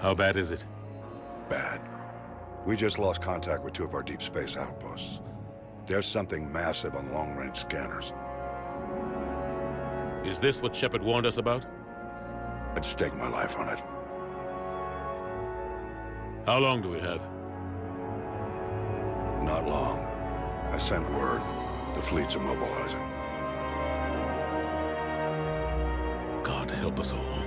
How bad is it? Bad. We just lost contact with two of our deep space outposts. There's something massive on long-range scanners. Is this what Shepard warned us about? I'd stake my life on it. How long do we have? Not long. I sent word. The fleet's immobilizing. God help us all.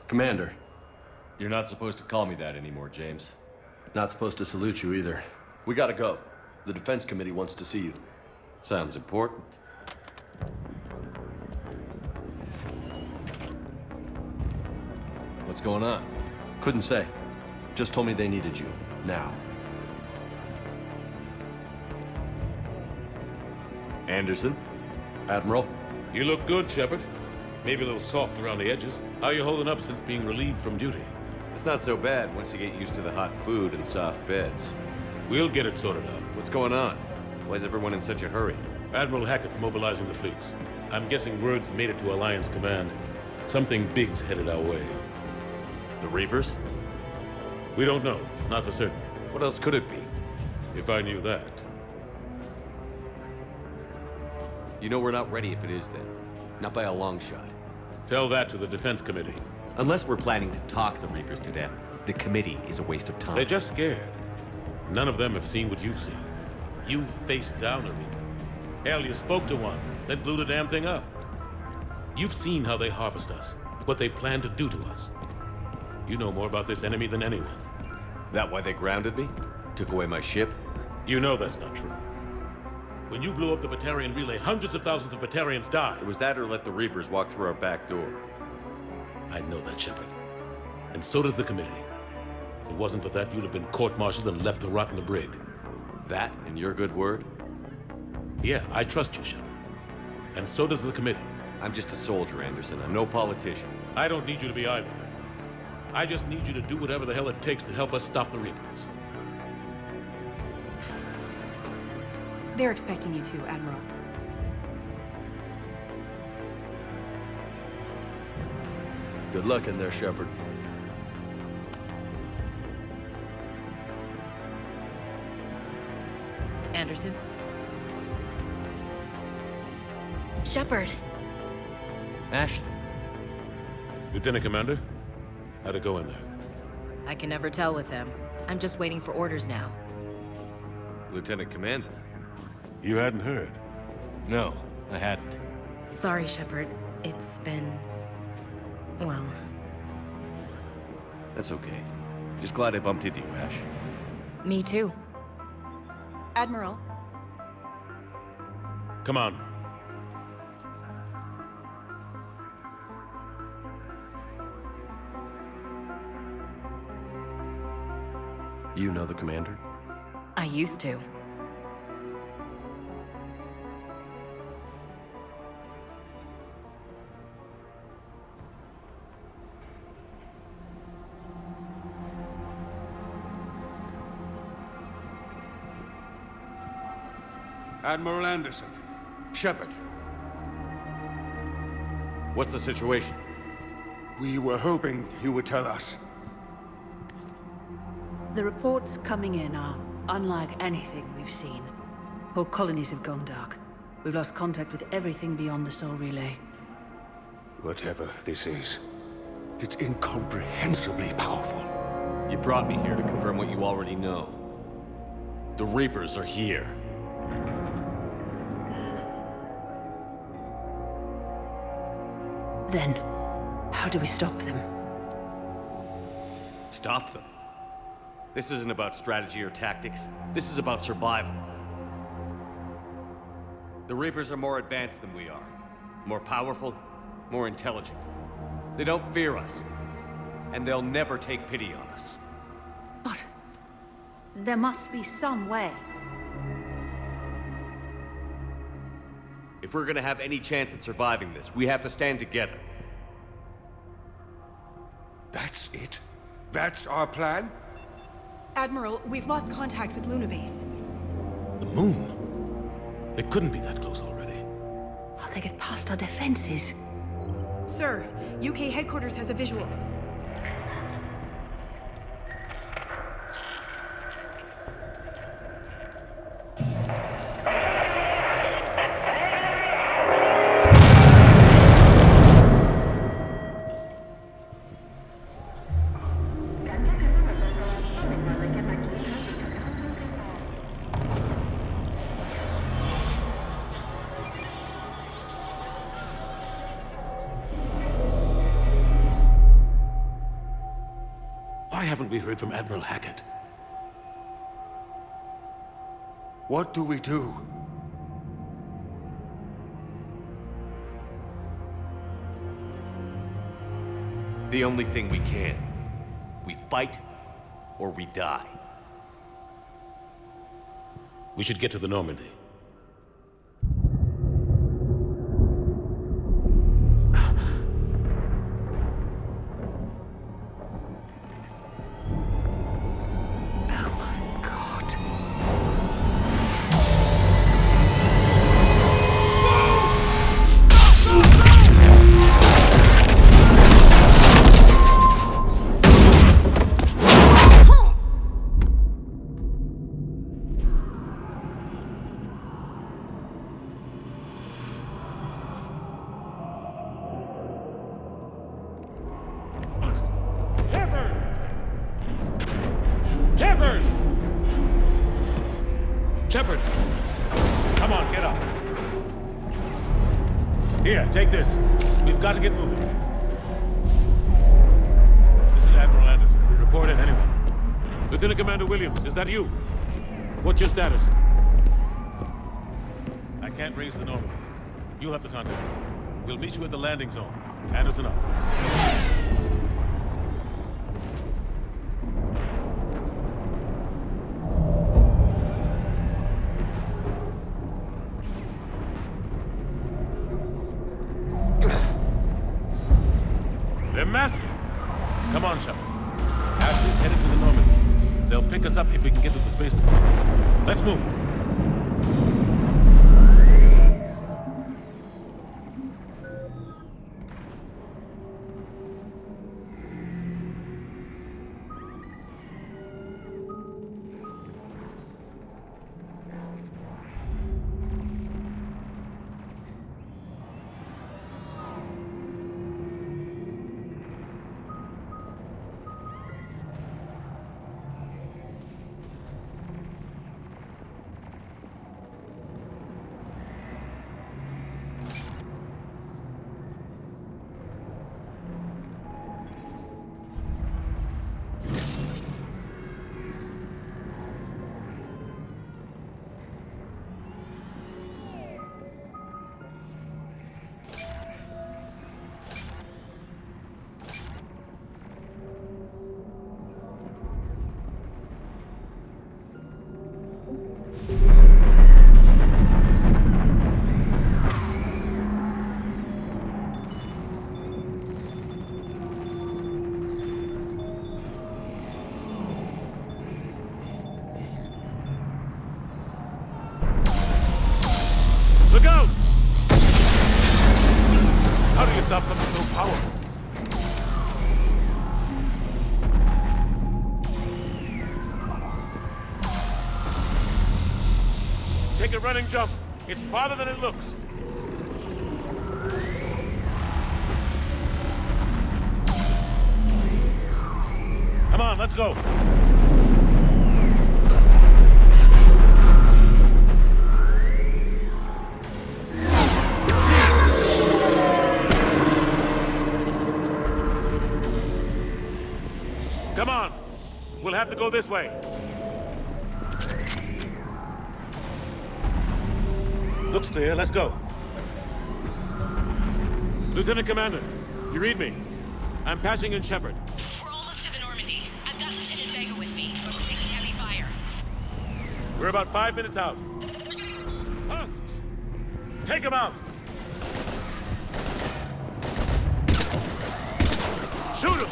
Commander. You're not supposed to call me that anymore, James. Not supposed to salute you either. We gotta go. The Defense Committee wants to see you. Sounds important. What's going on? Couldn't say. Just told me they needed you. Now. Anderson? Admiral? You look good, Shepard. Maybe a little soft around the edges. How you holding up since being relieved from duty? It's not so bad once you get used to the hot food and soft beds. We'll get it sorted out. What's going on? Why is everyone in such a hurry? Admiral Hackett's mobilizing the fleets. I'm guessing word's made it to Alliance Command. Something big's headed our way. The Reapers? We don't know. Not for certain. What else could it be? If I knew that. You know we're not ready if it is then. Not by a long shot. Tell that to the Defense Committee. Unless we're planning to talk the Reapers to death, the committee is a waste of time. They're just scared. None of them have seen what you've seen. You faced down a Reaper. Hell, you spoke to one, then blew the damn thing up. You've seen how they harvest us, what they plan to do to us. You know more about this enemy than anyone. That why they grounded me? Took away my ship? You know that's not true. When you blew up the Batarian relay, hundreds of thousands of Batarians died. It was that or let the Reapers walk through our back door. I know that, Shepard. And so does the committee. If it wasn't for that, you'd have been court-martialed and left to rot in the brig. That and your good word? Yeah, I trust you, Shepard. And so does the committee. I'm just a soldier, Anderson. I'm no politician. I don't need you to be either. I just need you to do whatever the hell it takes to help us stop the Reapers. They're expecting you to, Admiral. Good luck in there, Shepard. Anderson? Shepard. Ashley. Lieutenant Commander, how'd it go in there? I can never tell with them. I'm just waiting for orders now. Lieutenant Commander. You hadn't heard. No, I hadn't. Sorry, Shepard. It's been... well... That's okay. Just glad I bumped into you, Ash. Me too. Admiral. Come on. You know the commander? I used to. Admiral Anderson. Shepard. What's the situation? We were hoping you would tell us. The reports coming in are unlike anything we've seen. Whole colonies have gone dark. We've lost contact with everything beyond the Sol Relay. Whatever this is, it's incomprehensibly powerful. You brought me here to confirm what you already know. The Reapers are here. Then, how do we stop them? Stop them. This isn't about strategy or tactics. This is about survival. The Reapers are more advanced than we are. More powerful, more intelligent. They don't fear us. And they'll never take pity on us. But there must be some way. If we're gonna have any chance at surviving this, we have to stand together. That's it? That's our plan? Admiral, we've lost contact with Luna Base. The moon? It couldn't be that close already. How'd they get past our defenses? Sir, UK headquarters has a visual. Why haven't we heard from Admiral Hackett? What do we do? The only thing we can. We fight, or we die. We should get to the Normandy. Shepard! Come on, get up. Here, take this. We've got to get moving. This is Admiral Anderson. Report in, anyone. Lieutenant Commander Williams, is that you? What's your status? I can't raise the Normandy. You'll have to contact me. We'll meet you at the landing zone. Anderson up. They're massive. Come on, Shepard. Ashley's headed to the Normandy. They'll pick us up if we can get to the spaceport. Let's move. Look out! How do you stop something so powerful? Take a running jump. It's farther than it looks. Come on, let's go. Come on. We'll have to go this way. Looks clear. Let's go. Lieutenant Commander, you read me? I'm patching in Shepard. We're almost to the Normandy. I've got Lieutenant Vega with me, but we're taking heavy fire. We're about 5 minutes out. Husks! Take him out! Shoot him!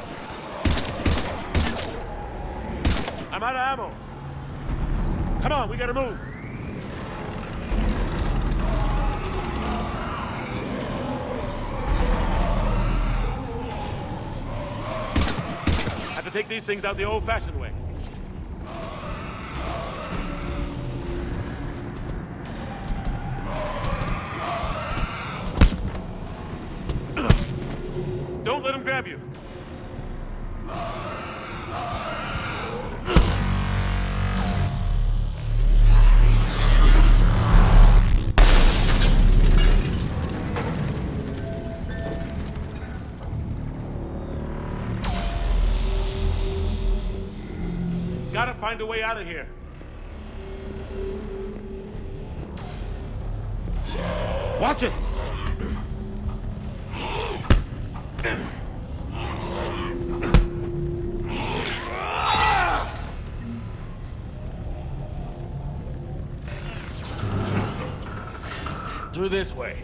I'm out of ammo. Come on, we gotta move. Have to take these things out the old-fashioned way. Don't let him grab you. Gotta find a way out of here. Watch it! Through this way.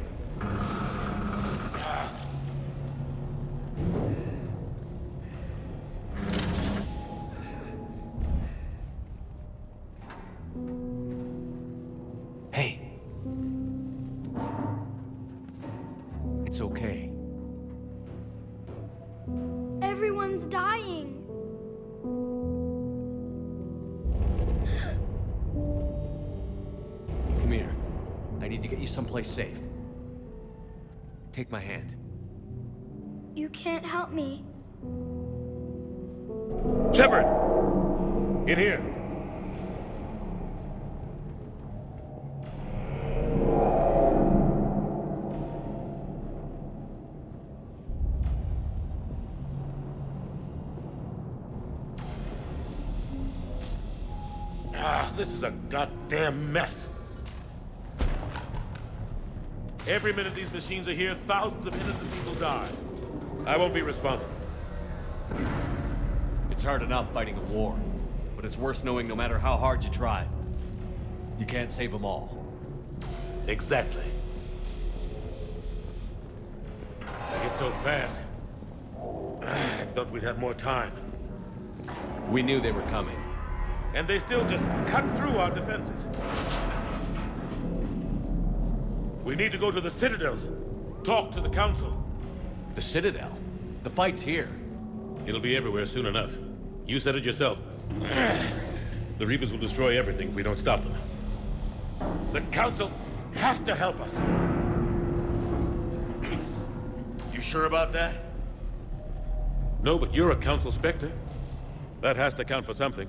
Hey. It's okay. Everyone's dying. Come here. I need to get you someplace safe. Take my hand. You can't help me. Shepard! In here. This is a goddamn mess. Every minute these machines are here, thousands of innocent people die. I won't be responsible. It's hard enough fighting a war, but it's worse knowing no matter how hard you try, you can't save them all. Exactly. They get so fast. I thought we'd have more time. We knew they were coming. And they still just cut through our defenses. We need to go to the Citadel. Talk to the Council. The Citadel? The fight's here. It'll be everywhere soon enough. You said it yourself. The Reapers will destroy everything if we don't stop them. The Council has to help us. You sure about that? No, but you're a Council Spectre. That has to count for something.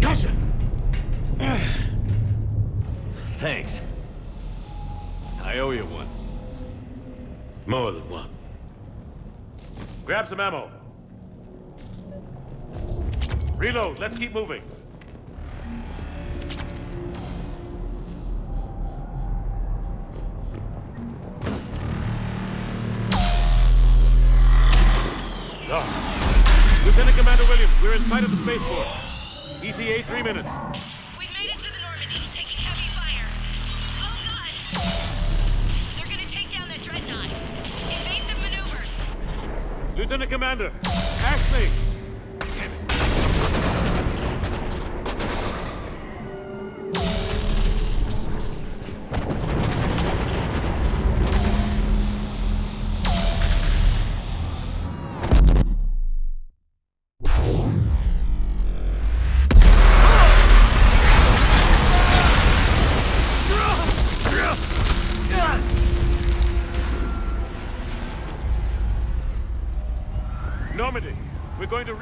Gotcha! Thanks. I owe you one. More than one. Grab some ammo. Reload, let's keep moving. Lieutenant Commander Williams, we're in sight of the spaceport. ETA 3 minutes. We've made it to the Normandy, taking heavy fire. Oh god! They're gonna take down that dreadnought. Invasive maneuvers. Lieutenant Commander, Ashley!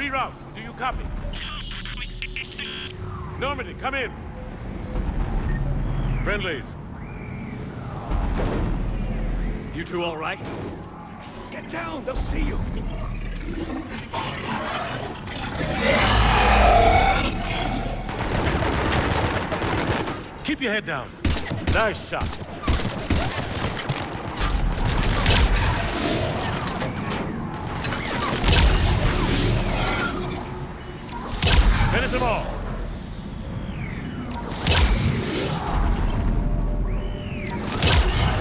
reroute. Do you copy? Normandy, come in. Friendlies. You two all right? Get down, they'll see you. Keep your head down. Nice shot. Finish them all.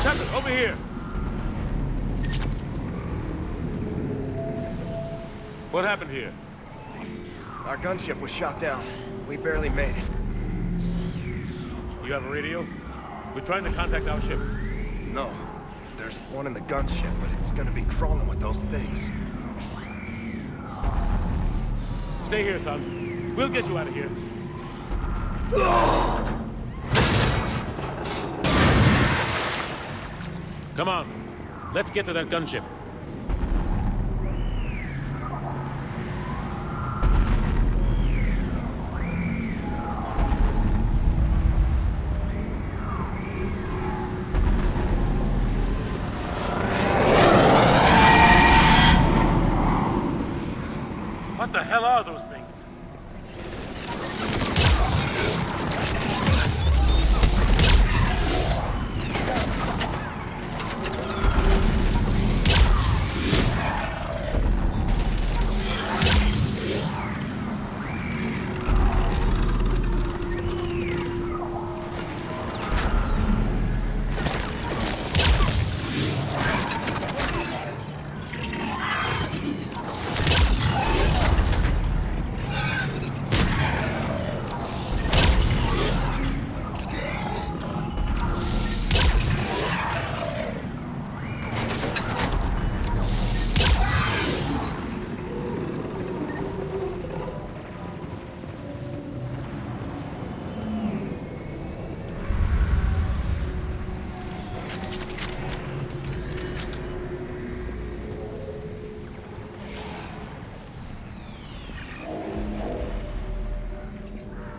Shepard, over here. What happened here? Our gunship was shot down. We barely made it. You have a radio? We're trying to contact our ship. No. There's one in the gunship, but it's gonna be crawling with those things. Stay here, son. We'll get you out of here. Come on. Let's get to that gunship. What the hell are those things?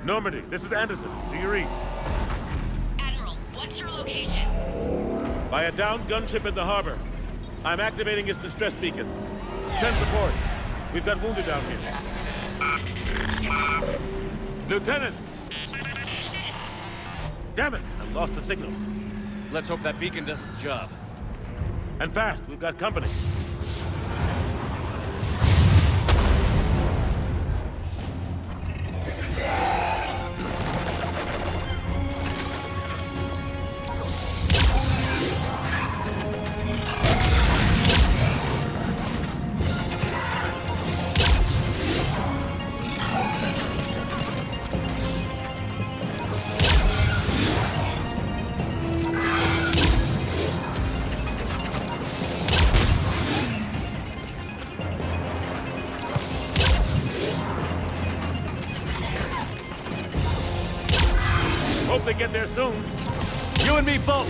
Normandy, this is Anderson. Do you read? Admiral, what's your location? By a downed gunship in the harbor. I'm activating its distress beacon. Send support. We've got wounded down here. Lieutenant! Damn it! I lost the signal. Let's hope that beacon does its job. And fast, we've got company. Hope they get there soon. You and me both!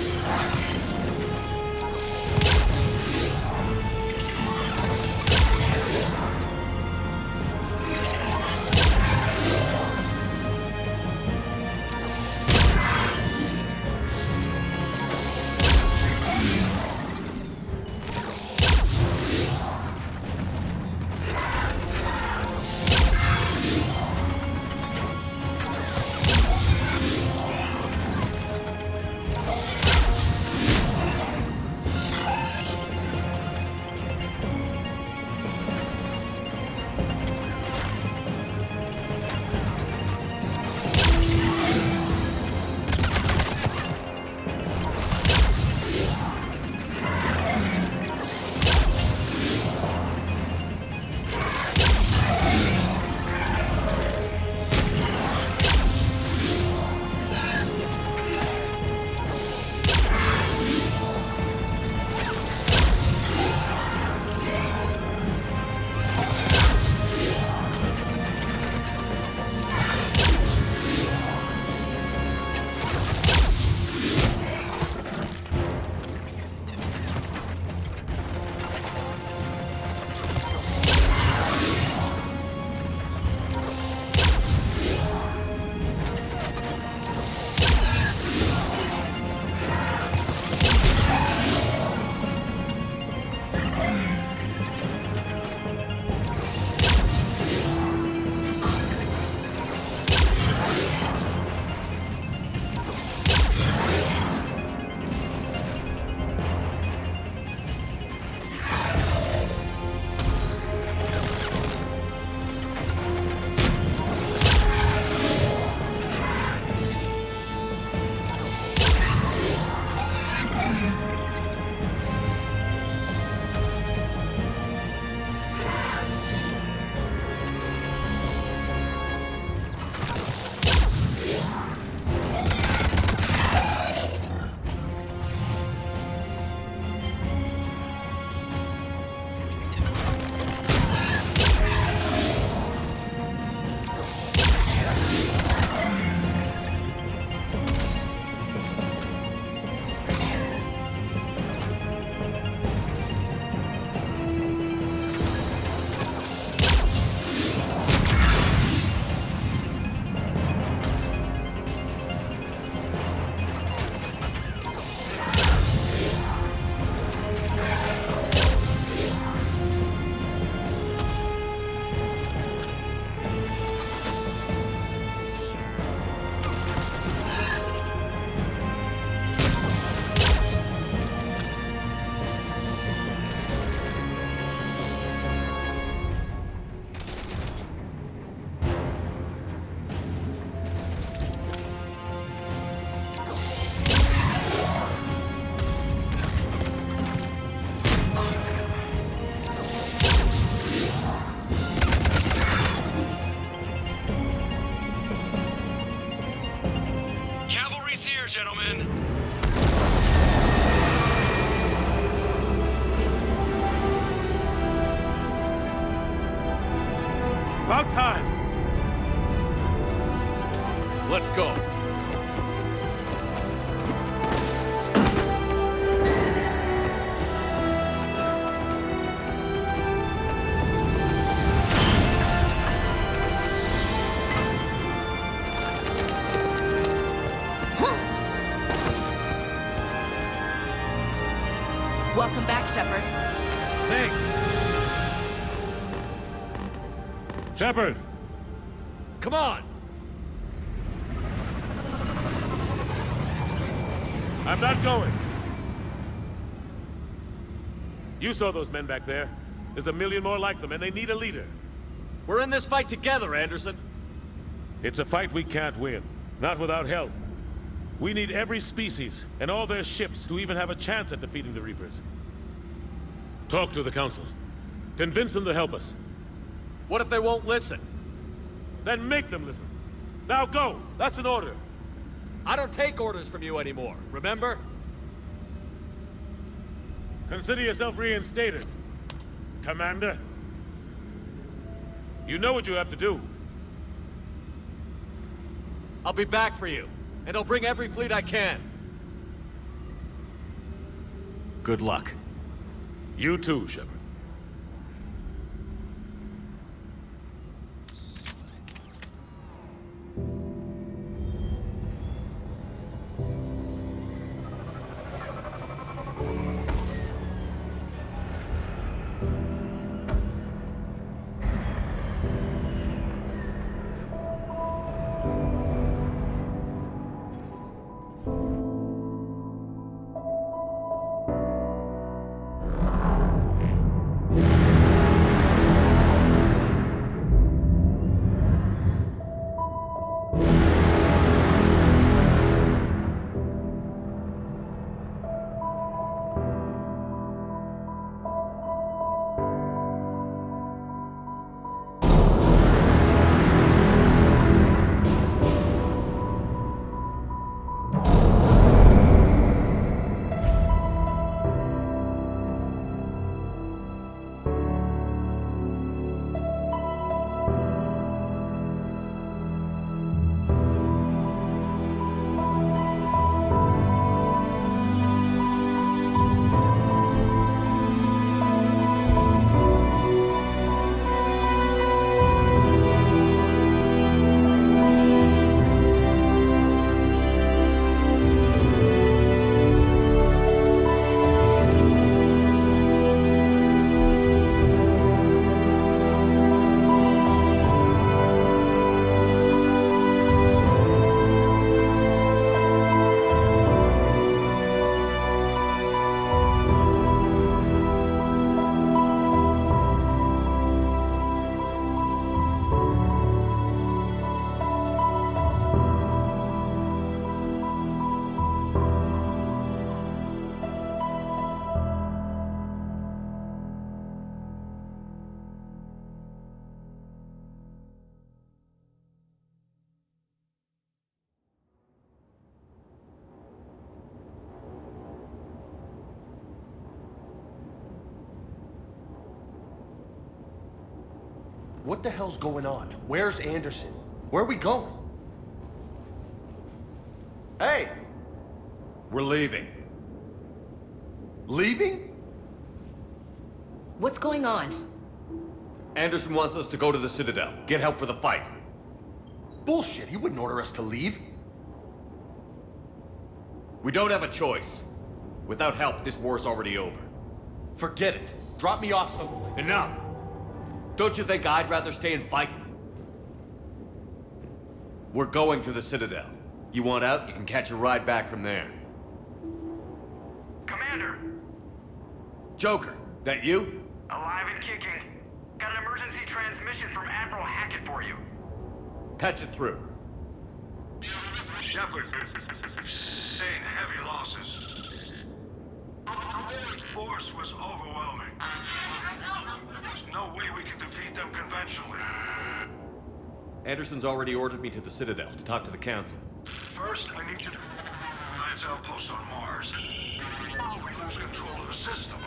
gentlemen. About time! Let's go. Welcome back, Shepard. Thanks. Shepard! Come on! I'm not going. You saw those men back there. There's a million more like them, and they need a leader. We're in this fight together, Anderson. It's a fight we can't win. Not without help. We need every species and all their ships to even have a chance at defeating the Reapers. Talk to the Council. Convince them to help us. What if they won't listen? Then make them listen. Now go! That's an order. I don't take orders from you anymore, remember? Consider yourself reinstated, Commander. You know what you have to do. I'll be back for you, and I'll bring every fleet I can. Good luck. You too, Shepard. What the hell's going on? Where's Anderson? Where are we going? Hey! We're leaving. Leaving? What's going on? Anderson wants us to go to the Citadel, get help for the fight. Bullshit, he wouldn't order us to leave. We don't have a choice. Without help, this war's already over. Forget it. Drop me off somewhere. Enough! Don't you think I'd rather stay and fight? We're going to the Citadel. You want out, you can catch a ride back from there. Commander, Joker, that you? alive and kicking. Got an emergency transmission from Admiral Hackett for you. Patch it through. Shepard, saying heavy losses. The force was overwhelming. There's no way we can defeat them conventionally. Anderson's already ordered me to the Citadel to talk to the Council. First, I need you to... defense outpost on Mars. We lose control of the system.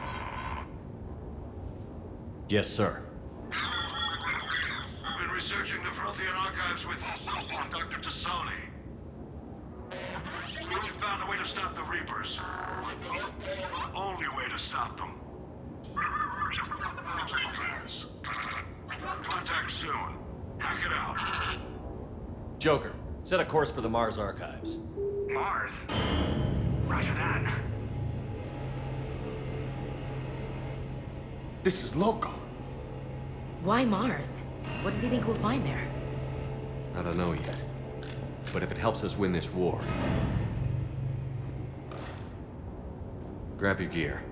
Yes, sir. We've been researching the Prothean archives with Dr. Tassoni. We found a way to stop the Reapers. The only way to stop them. Contact soon. Hack it out. Joker, set a course for the Mars archives. Mars? Roger that. This is loco. Why Mars? What does he think we'll find there? I don't know yet. But if it helps us win this war... Grab your gear.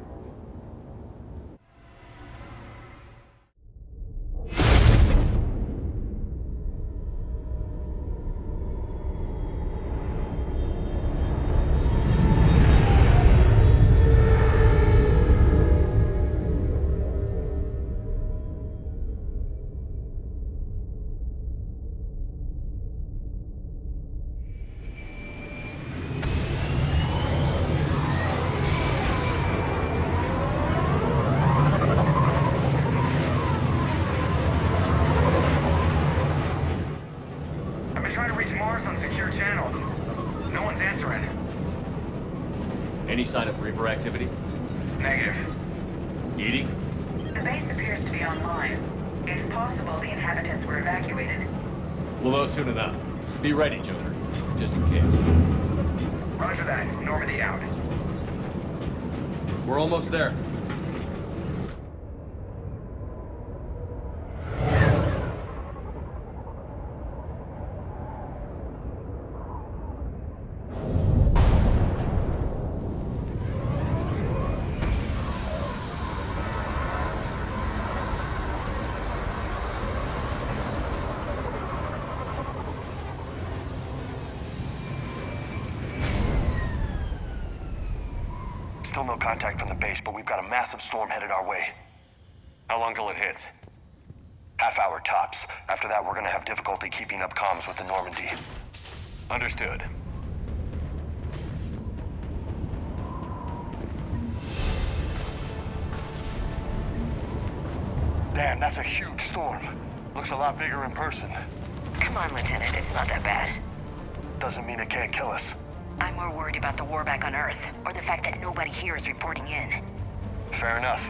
Any sign of Reaper activity? Negative. Edie? The base appears to be online. It's possible the inhabitants were evacuated. We'll know soon enough. Be ready, Joker. Just in case. Roger that. Normandy out. We're almost there. Still no contact from the base, but we've got a massive storm headed our way. How long till it hits? Half hour tops. After that, we're gonna have difficulty keeping up comms with the Normandy. Understood. Damn, that's a huge storm. Looks a lot bigger in person. Come on, Lieutenant, it's not that bad. Doesn't mean it can't kill us. I'm more worried about the war back on Earth, or the fact that nobody here is reporting in. Fair enough.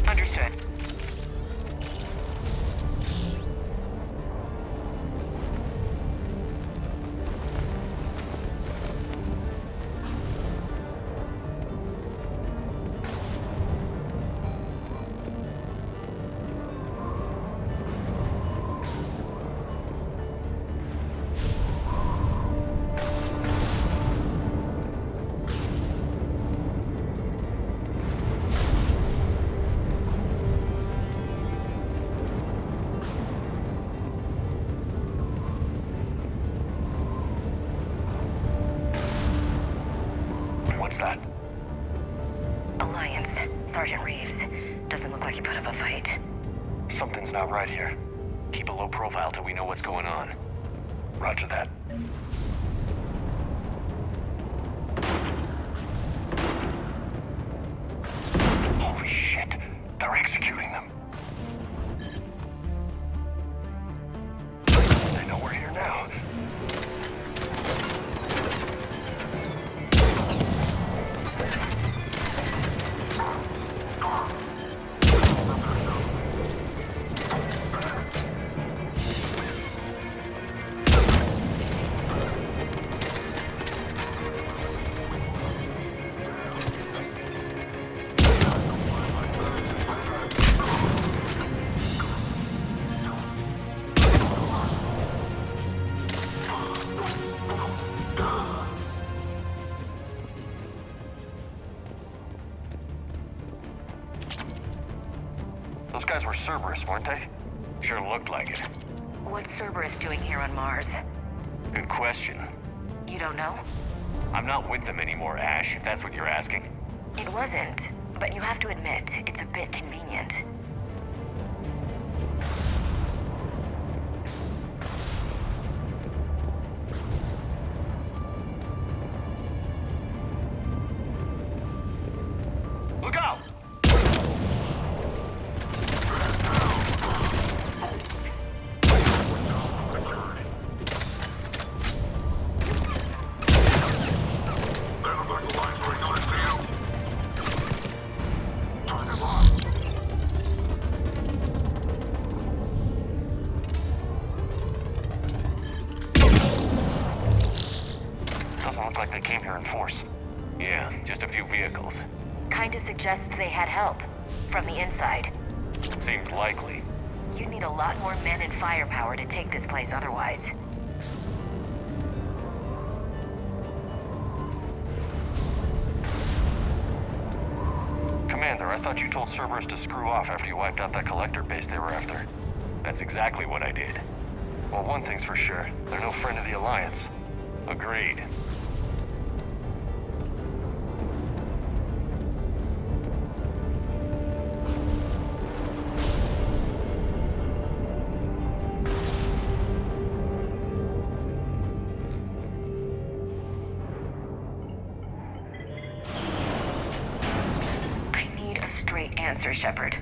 Understood. What's that? Alliance. Sergeant Reeves. Doesn't look like he put up a fight. Something's not right here. Keep a low profile till we know what's going on. Roger that. Holy shit! They're executing them. They know we're here now. Those guys were Cerberus, weren't they? Sure looked like it. What's Cerberus doing here on Mars? Good question. You don't know? I'm not with them anymore, Ash, if that's what you're asking. It wasn't, but you have to admit, it's a bit convenient. Look out! Doesn't look like they came here in force. Yeah, just a few vehicles. Kinda suggests they had help. From the inside. Seems likely. You'd need a lot more men and firepower to take this place otherwise. Commander, I thought you told Cerberus to screw off after you wiped out that collector base they were after. That's exactly what I did. Well, one thing's for sure. They're no friend of the Alliance. Agreed. I need a straight answer, Shepard.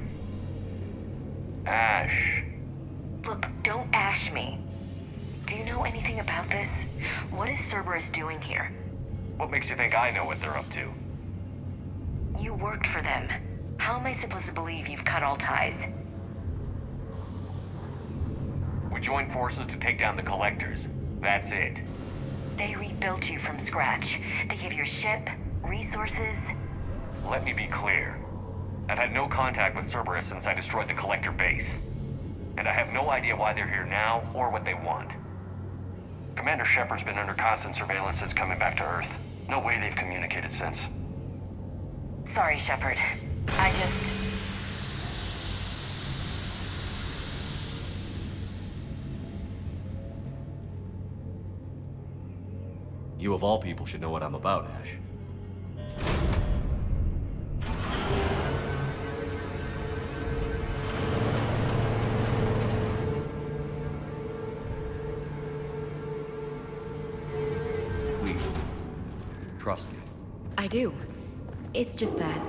Ash. Look, don't ash me. Do you know anything about this? What is Cerberus doing here? What makes you think I know what they're up to? You worked for them. How am I supposed to believe you've cut all ties? We joined forces to take down the Collectors. That's it. They rebuilt you from scratch. They gave your ship, resources. Let me be clear. I've had no contact with Cerberus since I destroyed the Collector base. And I have no idea why they're here now or what they want. Commander Shepard's been under constant surveillance since coming back to Earth. No way they've communicated since. Sorry, Shepard. I just... You of all people should know what I'm about, Ash. Please, trust me. I do. It's just that.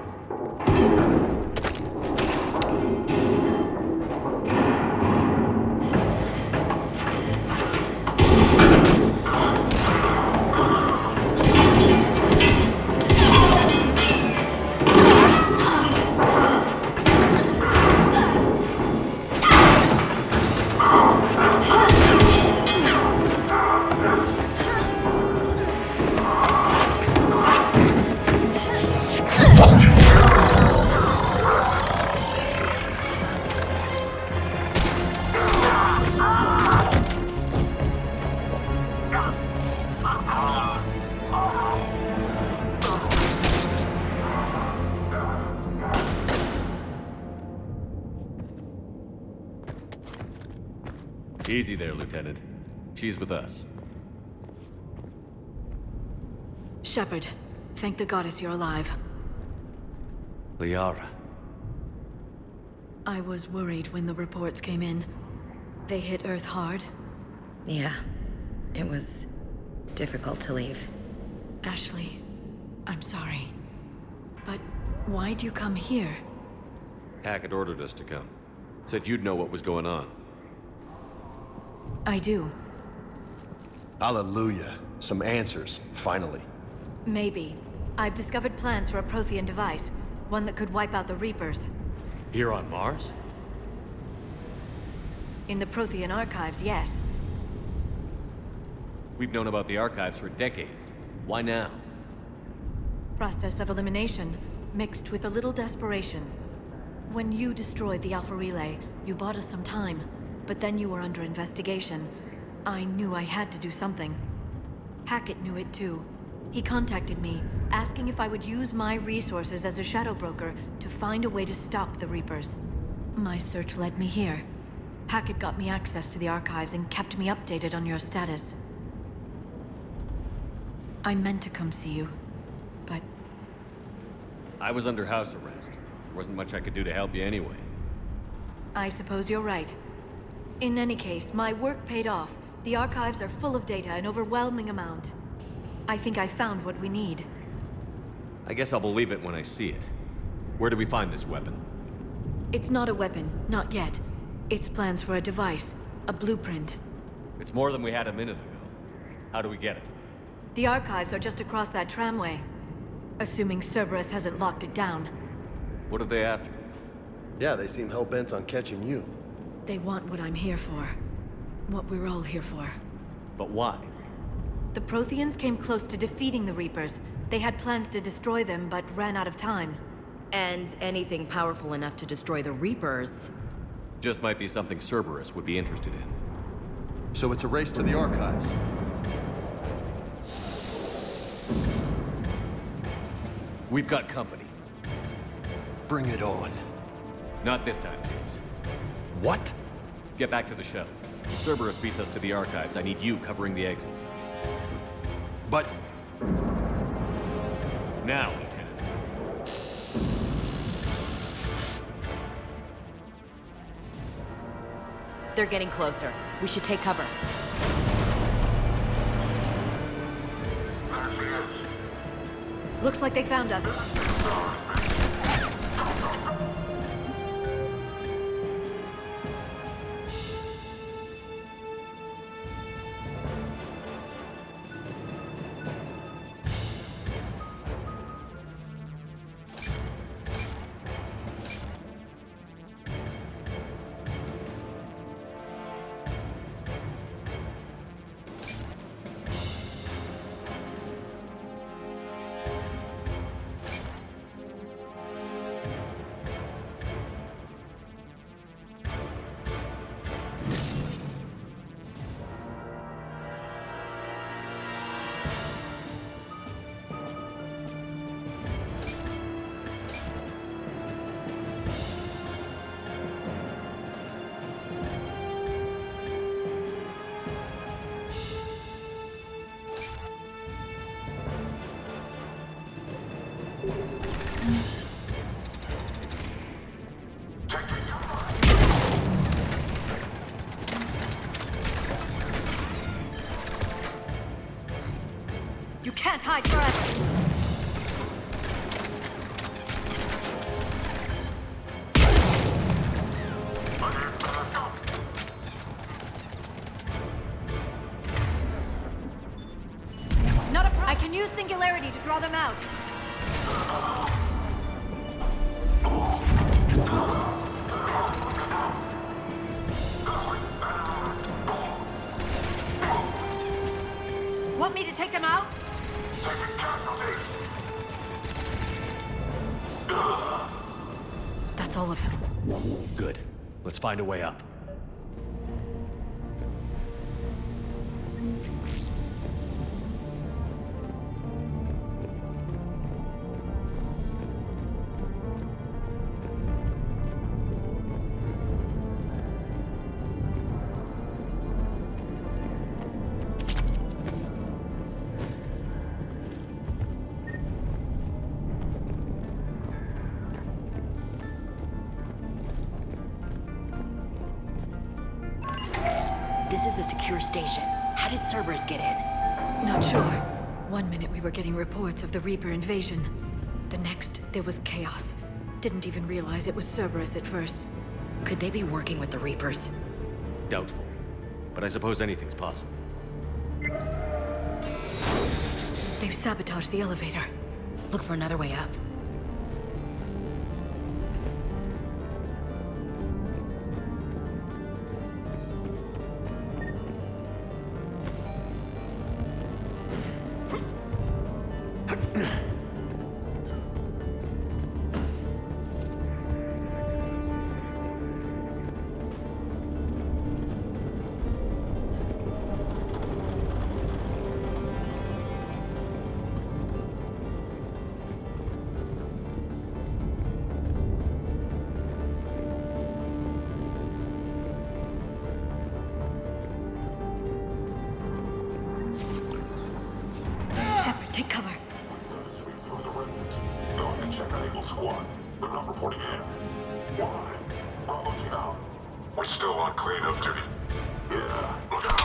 Easy there, Lieutenant. She's with us. Shepard, thank the goddess you're alive. Liara. I was worried when the reports came in. They hit Earth hard. Yeah. It was difficult to leave. Ashley, I'm sorry. But why'd you come here? Hackett ordered us to come. Said you'd know what was going on. I do. Hallelujah. Some answers, finally. Maybe. I've discovered plans for a Prothean device. One that could wipe out the Reapers. Here on Mars? In the Prothean archives, yes. We've known about the archives for decades. Why now? Process of elimination, mixed with a little desperation. When you destroyed the Alpha Relay, you bought us some time. But then you were under investigation. I knew I had to do something. Hackett knew it too. He contacted me, asking if I would use my resources as a shadow broker to find a way to stop the Reapers. My search led me here. Hackett got me access to the archives and kept me updated on your status. I meant to come see you, but... I was under house arrest. There wasn't much I could do to help you anyway. I suppose you're right. In any case, my work paid off. The archives are full of data, an overwhelming amount. I think I found what we need. I guess I'll believe it when I see it. Where do we find this weapon? It's not a weapon, not yet. It's plans for a device, a blueprint. It's more than we had a minute ago. How do we get it? The archives are just across that tramway. Assuming Cerberus hasn't locked it down. What are they after? Yeah, they seem hell-bent on catching you. They want what I'm here for. What we're all here for. But why? The Protheans came close to defeating the Reapers. They had plans to destroy them, but ran out of time. And anything powerful enough to destroy the Reapers. Just might be something Cerberus would be interested in. So it's a race to the archives. We've got company. Bring it on. Not this time, James. What? Get back to the shuttle. If Cerberus beats us to the archives, I need you covering the exits. But... Now, Lieutenant. They're getting closer. We should take cover. Looks like they found us. You can't hide forever! Not a problem. I can use Singularity to draw them out. Want me to take them out? That's all of them. Good. Let's find a way up. This is a secure station. How did Cerberus get in? Not sure. One minute we were getting reports of the Reaper invasion. The next, there was chaos. Didn't even realize it was Cerberus at first. Could they be working with the Reapers? Doubtful. But I suppose anything's possible. They've sabotaged the elevator. Look for another way up. Take cover. Squad. They're not reporting in. Why? Bravo team out. We're still on cleanup duty. Yeah, look out.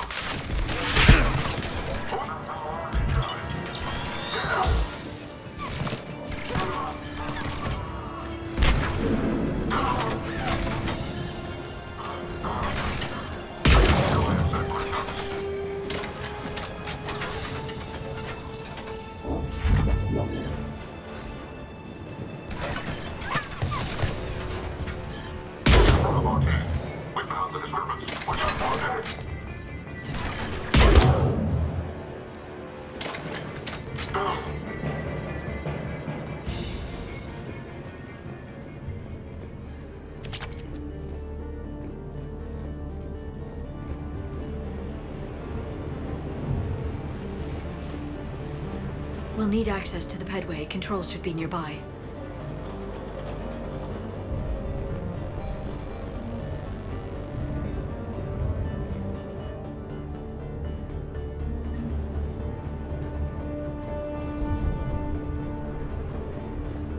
We'll need access to the pedway. Controls should be nearby.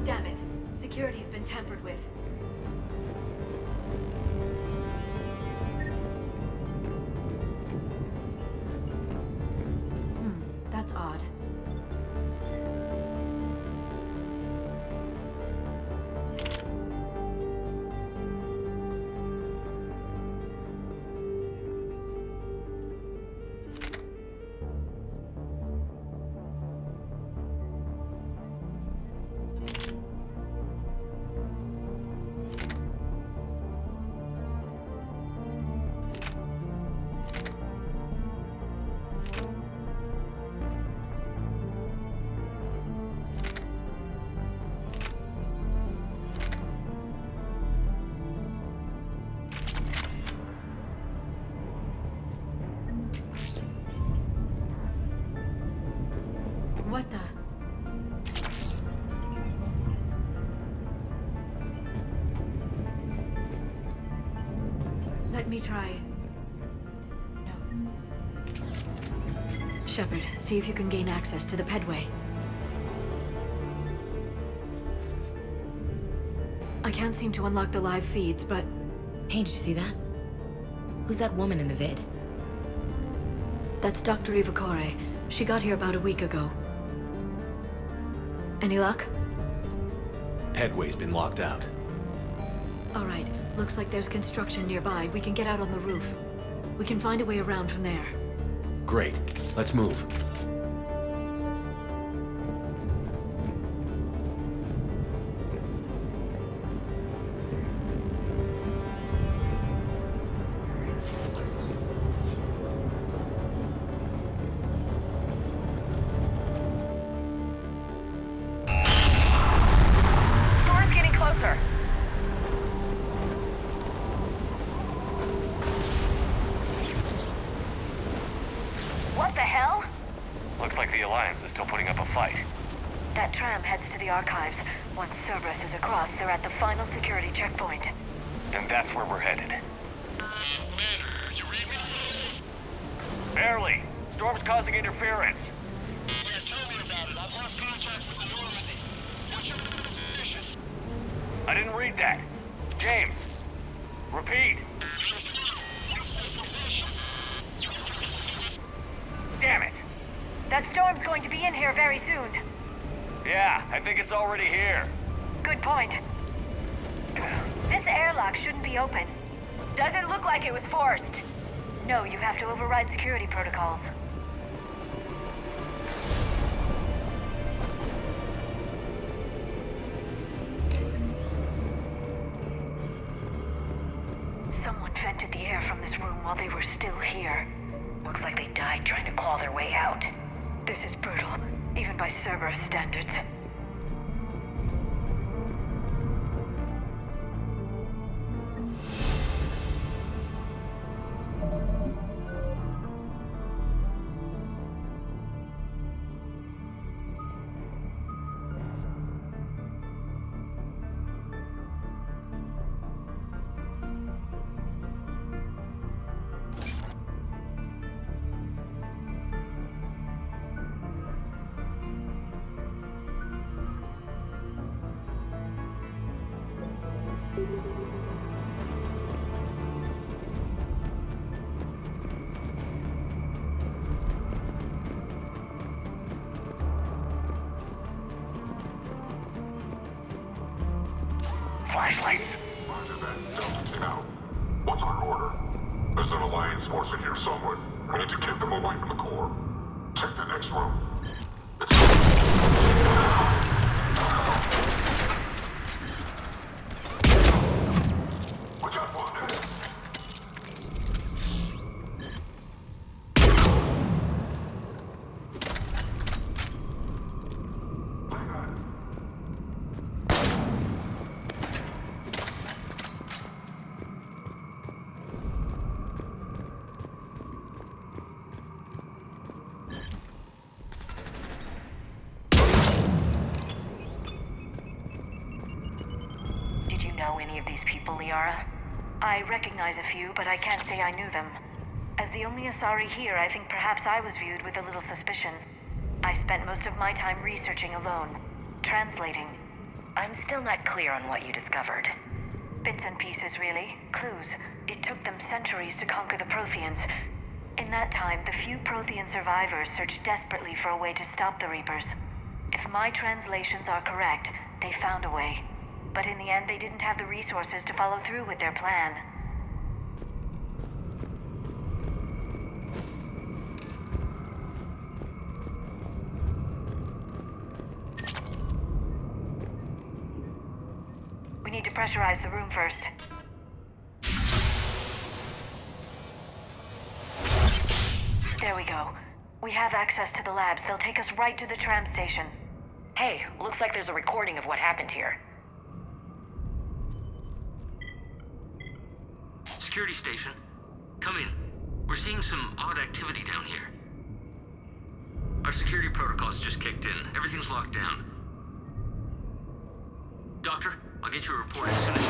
Damn it. Security's been tampered with. That's odd. What the? Let me try. No. Shepard, see if you can gain access to the pedway. I can't seem to unlock the live feeds, but... Hey, did you see that? Who's that woman in the vid? That's Dr. Ivakore. She got here about a week ago. Any luck? Pedway's been locked out. All right. Looks like there's construction nearby. We can get out on the roof. We can find a way around from there. Great. Let's move. Storm's getting closer. What the hell? Looks like the Alliance is still putting up a fight. That tram heads to the archives. Once Cerberus is across, they're at the final security checkpoint. Then that's where we're headed. Commander, you read me? Barely. Storm's causing interference. Yeah, tell me about it. I've lost contact with the Normandy. What's your position? I didn't read that. James, repeat. Damn it! That storm's going to be in here very soon. Yeah, I think it's already here. Good point. This airlock shouldn't be open. Doesn't look like it was forced. No, you have to override security protocols. Someone vented the air from this room while they were still here. Looks like they died trying to claw their way out. This is brutal, even by Cerberus standards. Flashlights. Roger that. Delta out. What's our order? There's an Alliance force in here somewhere. We need to keep them away from the core. Check the next room. We got one. Did you know any of these people, Liara? I recognize a few, but I can't say I knew them. As the only Asari here, I think perhaps I was viewed with a little suspicion. I spent most of my time researching alone, translating. I'm still not clear on what you discovered. Bits and pieces, really. Clues. It took them centuries to conquer the Protheans. In that time, the few Prothean survivors searched desperately for a way to stop the Reapers. If my translations are correct, they found a way. But in the end, they didn't have the resources to follow through with their plan. We need to pressurize the room first. There we go. We have access to the labs. They'll take us right to the tram station. Hey, looks like there's a recording of what happened here. Security station. Come in. We're seeing some odd activity down here. Our security protocols just kicked in. Everything's locked down. Doctor, I'll get you a report as soon as...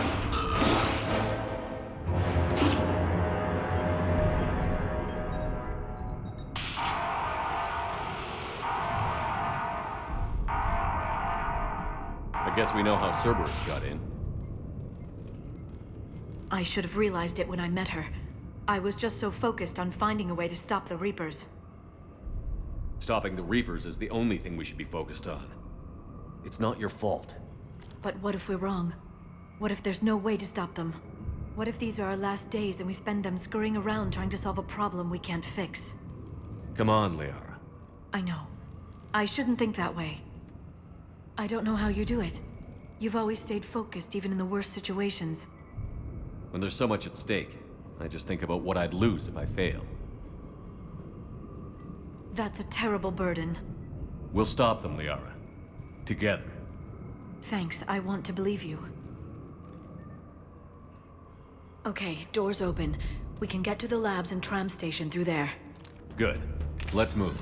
I guess we know how Cerberus got in. I should have realized it when I met her. I was just so focused on finding a way to stop the Reapers. Stopping the Reapers is the only thing we should be focused on. It's not your fault. But what if we're wrong? What if there's no way to stop them? What if these are our last days and we spend them scurrying around trying to solve a problem we can't fix? Come on, Liara. I know. I shouldn't think that way. I don't know how you do it. You've always stayed focused even in the worst situations. When there's so much at stake, I just think about what I'd lose if I fail. That's a terrible burden. We'll stop them, Liara. Together. Thanks, I want to believe you. Okay, doors open. We can get to the labs and tram station through there. Good. Let's move.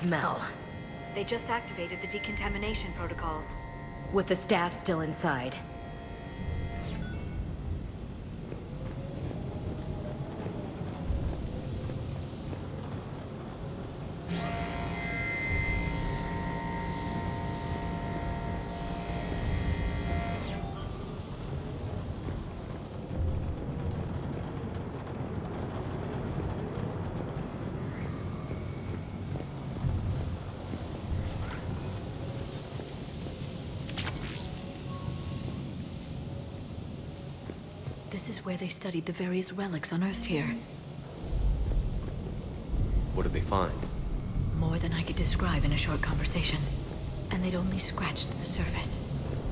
smell. They just activated the decontamination protocols. With the staff still inside. This is where they studied the various relics unearthed here. What did they find? More than I could describe in a short conversation. And they'd only scratched the surface.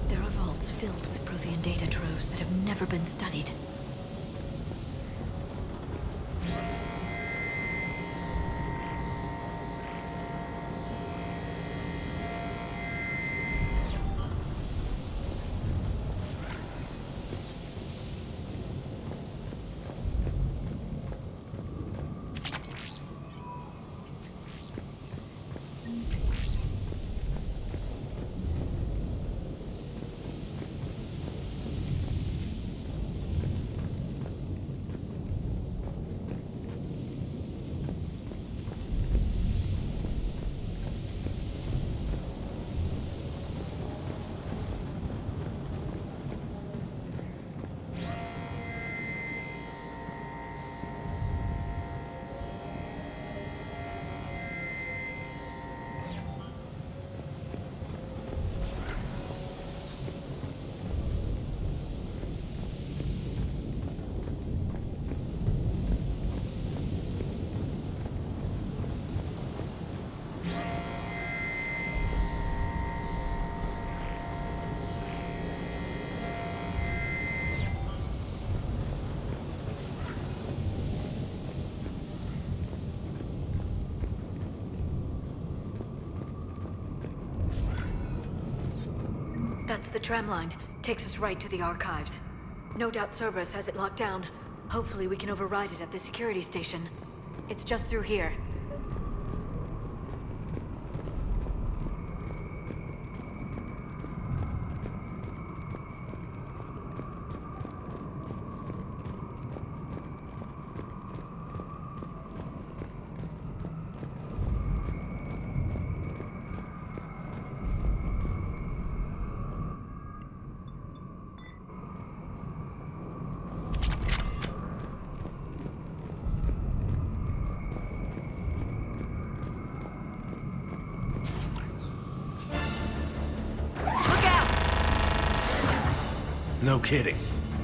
There are vaults filled with Prothean data troves that have never been studied. That's the tram line. Takes us right to the archives. No doubt Cerberus has it locked down. Hopefully we can override it at the security station. It's just through here. No kidding.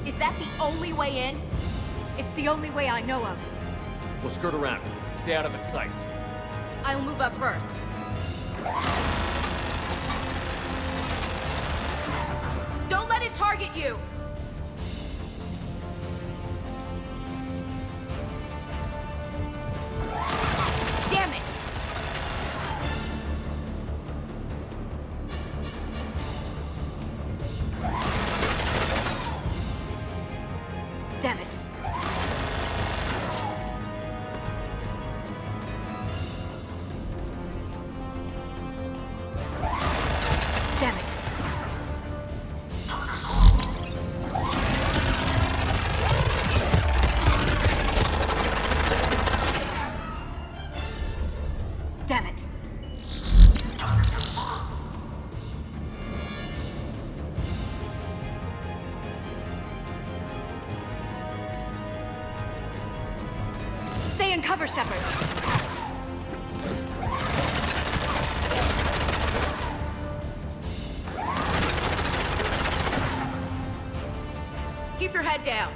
Is that the only way in? It's the only way I know of. We'll skirt around it. Stay out of its sights. I'll move up first. Don't let it target you! Damn it! Damn it. Damn it. Damn it. Stay in cover, Shepard. Keep your head down.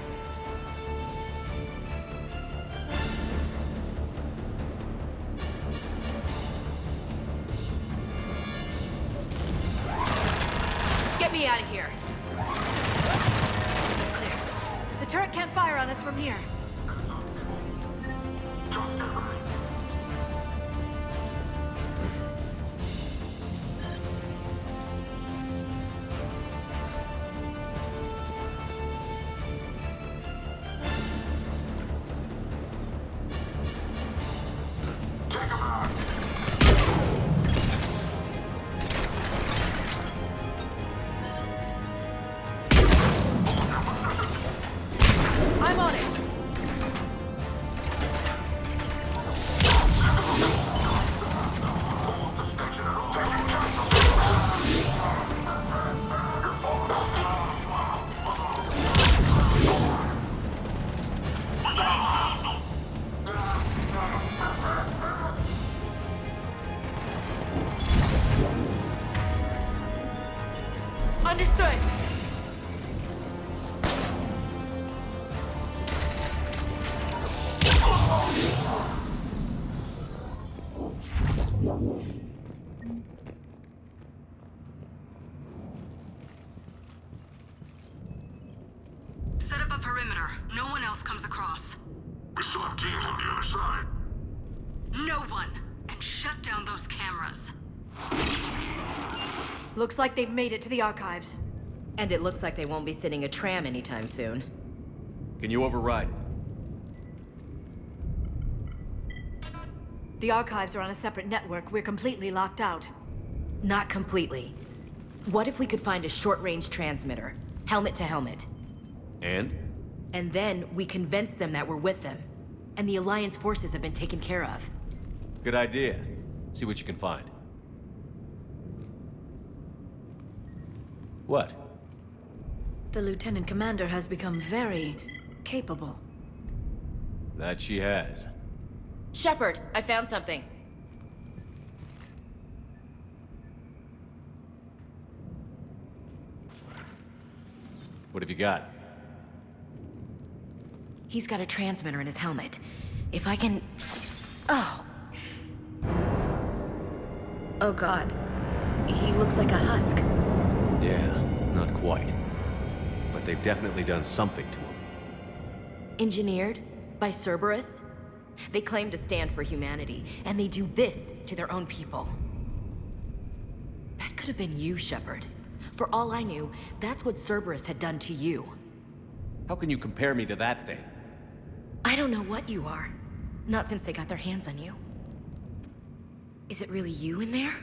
Get me out of here. Clear. The turret can't fire on us from here. Take him out! on perimeter. No one else comes across. We still have teams on the other side. No one can shut down those cameras. Looks like they've made it to the archives. And it looks like they won't be sitting a tram anytime soon. Can you override it? The archives are on a separate network. We're completely locked out. Not completely. What if we could find a short-range transmitter? Helmet to helmet. And? And then we convince them that we're with them. And the Alliance forces have been taken care of. Good idea. See what you can find. What? The Lieutenant Commander has become very capable. That she has. Shepard, I found something. What have you got? He's got a transmitter in his helmet. If I can... Oh. Oh God. He looks like a husk. Yeah, not quite. But they've definitely done something to him. Engineered by Cerberus? They claim to stand for humanity, and they do this to their own people. That could have been you, Shepard. For all I knew, that's what Cerberus had done to you. How can you compare me to that thing? I don't know what you are. Not since they got their hands on you. Is it really you in there?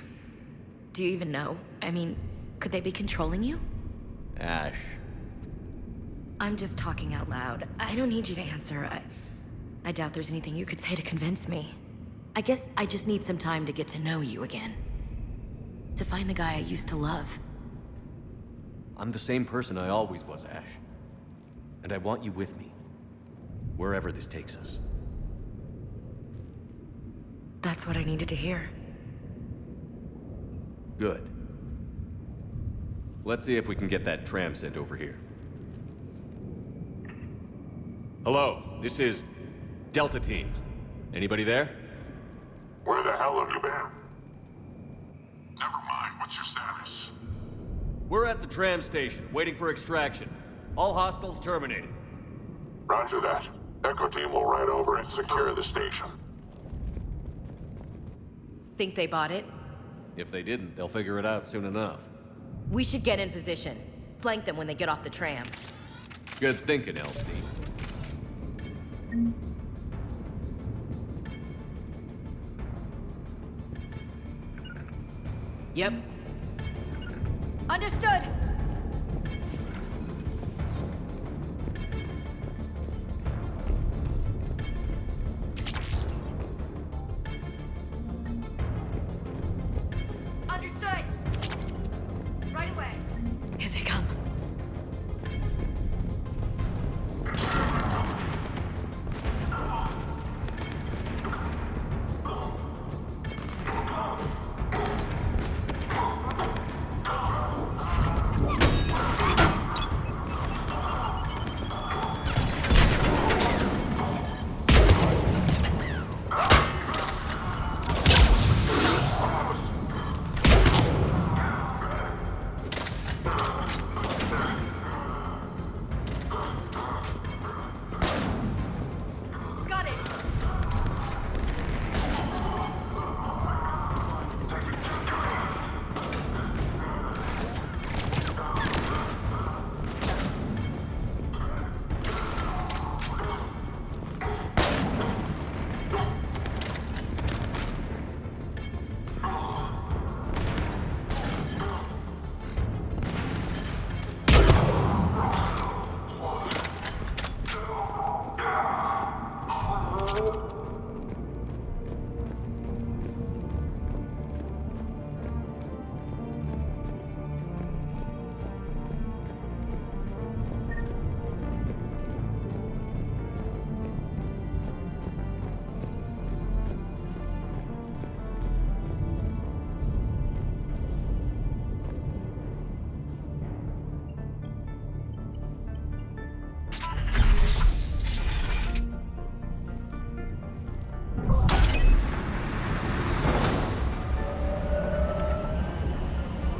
Do you even know? I mean, could they be controlling you? Ash. I'm just talking out loud. I don't need you to answer. I doubt there's anything you could say to convince me. I guess I just need some time to get to know you again. To find the guy I used to love. I'm the same person I always was, Ash. And I want you with me. Wherever this takes us. That's what I needed to hear. Good. Let's see if we can get that tram sent over here. Hello, this is Delta Team. Anybody there? Where the hell have you been? Never mind, what's your status? We're at the tram station, waiting for extraction. All hostiles terminated. Roger that. Echo Team will ride over and secure the station. Think they bought it? If they didn't, they'll figure it out soon enough. We should get in position. Flank them when they get off the tram. Good thinking, LC. Yep. Understood! Understood! Right away. Here they come.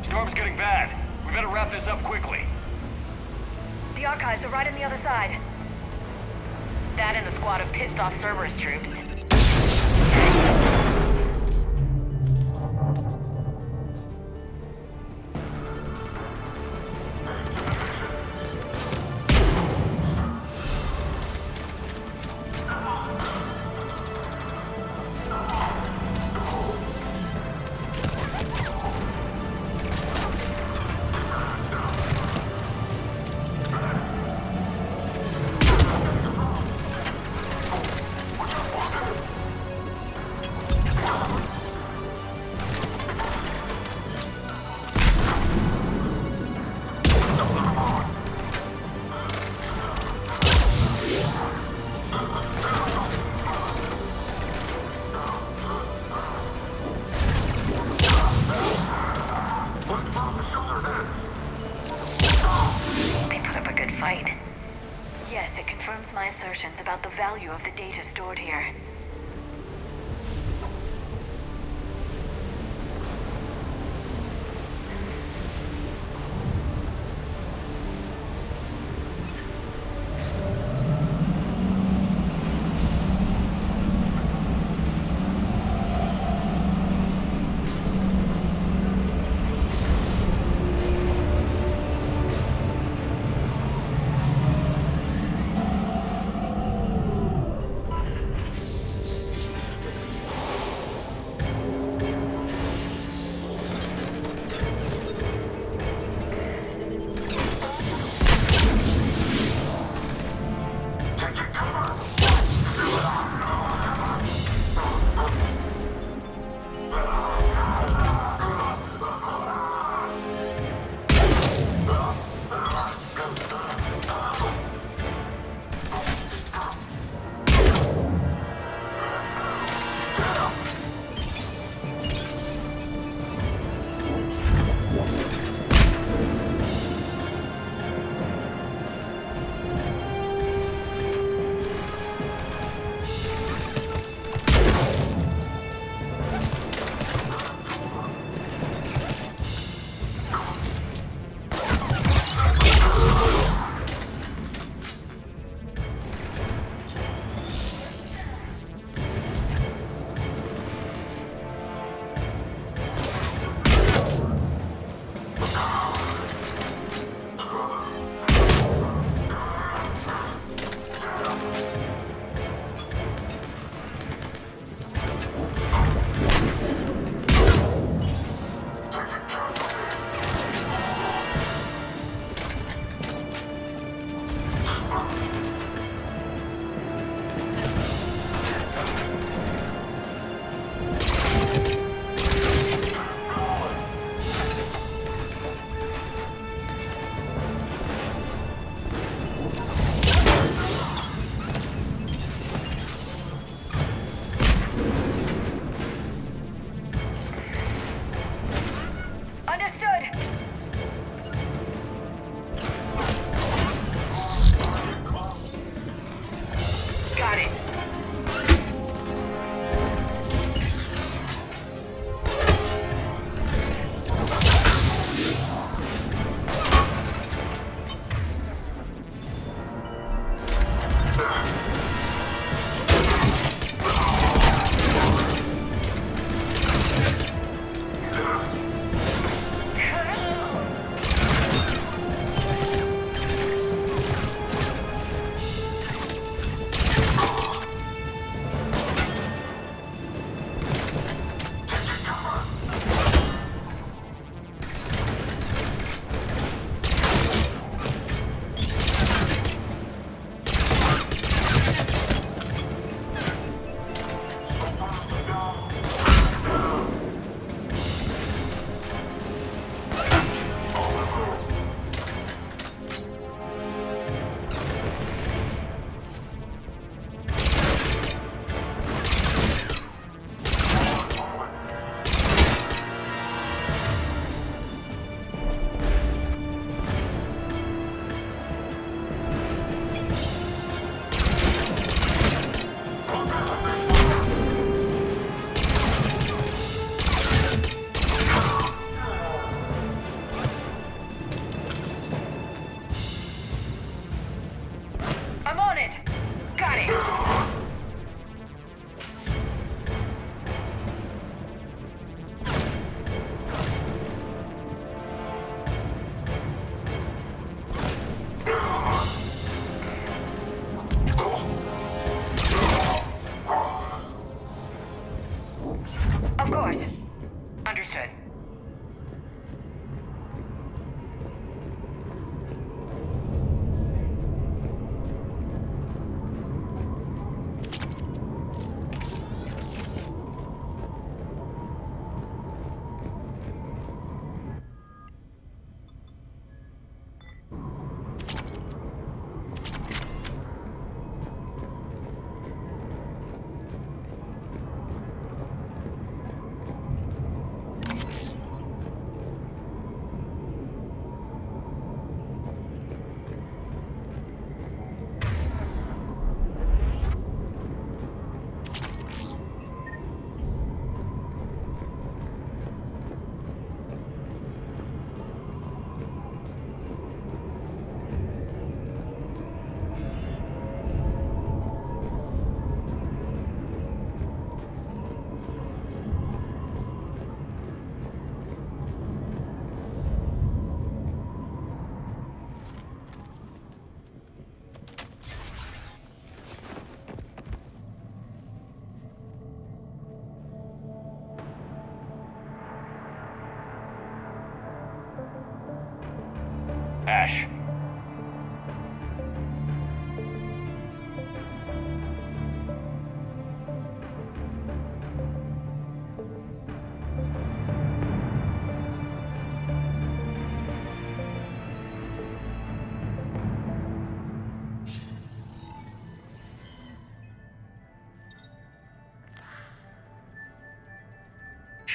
Storm's getting bad. We better wrap this up quickly. The archives are right on the other side. That and a squad of pissed-off Cerberus troops. They put up a good fight. Yes, it confirms my assertions about the value of the data stored here.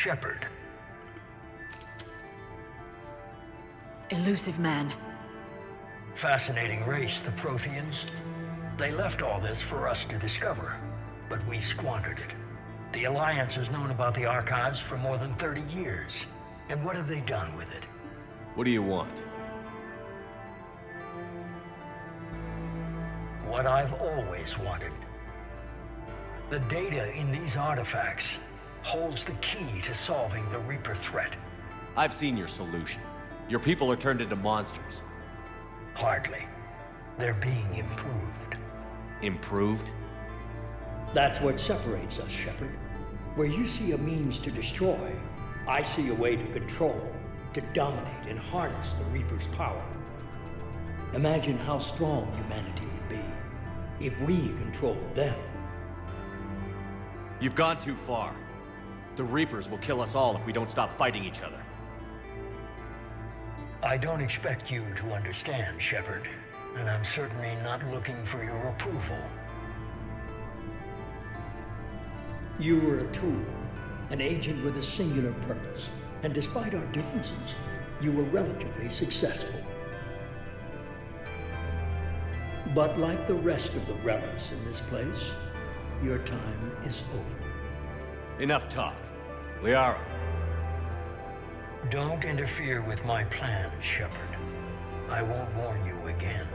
Shepard. Elusive man. Fascinating race, the Protheans. They left all this for us to discover, but we squandered it. The Alliance has known about the archives for more than 30 years. And what have they done with it? What do you want? What I've always wanted. The data in these artifacts holds the key to solving the Reaper threat. I've seen your solution. Your people are turned into monsters. Hardly. They're being improved. Improved? That's what separates us, Shepard. Where you see a means to destroy, I see a way to control, to dominate and harness the Reaper's power. Imagine how strong humanity would be if we controlled them. You've gone too far. The Reapers will kill us all if we don't stop fighting each other. I don't expect you to understand, Shepard, and I'm certainly not looking for your approval. You were a tool, an agent with a singular purpose, and despite our differences, you were relatively successful. But like the rest of the relics in this place, your time is over. Enough talk. Liara. Don't interfere with my plan, Shepard. I won't warn you again.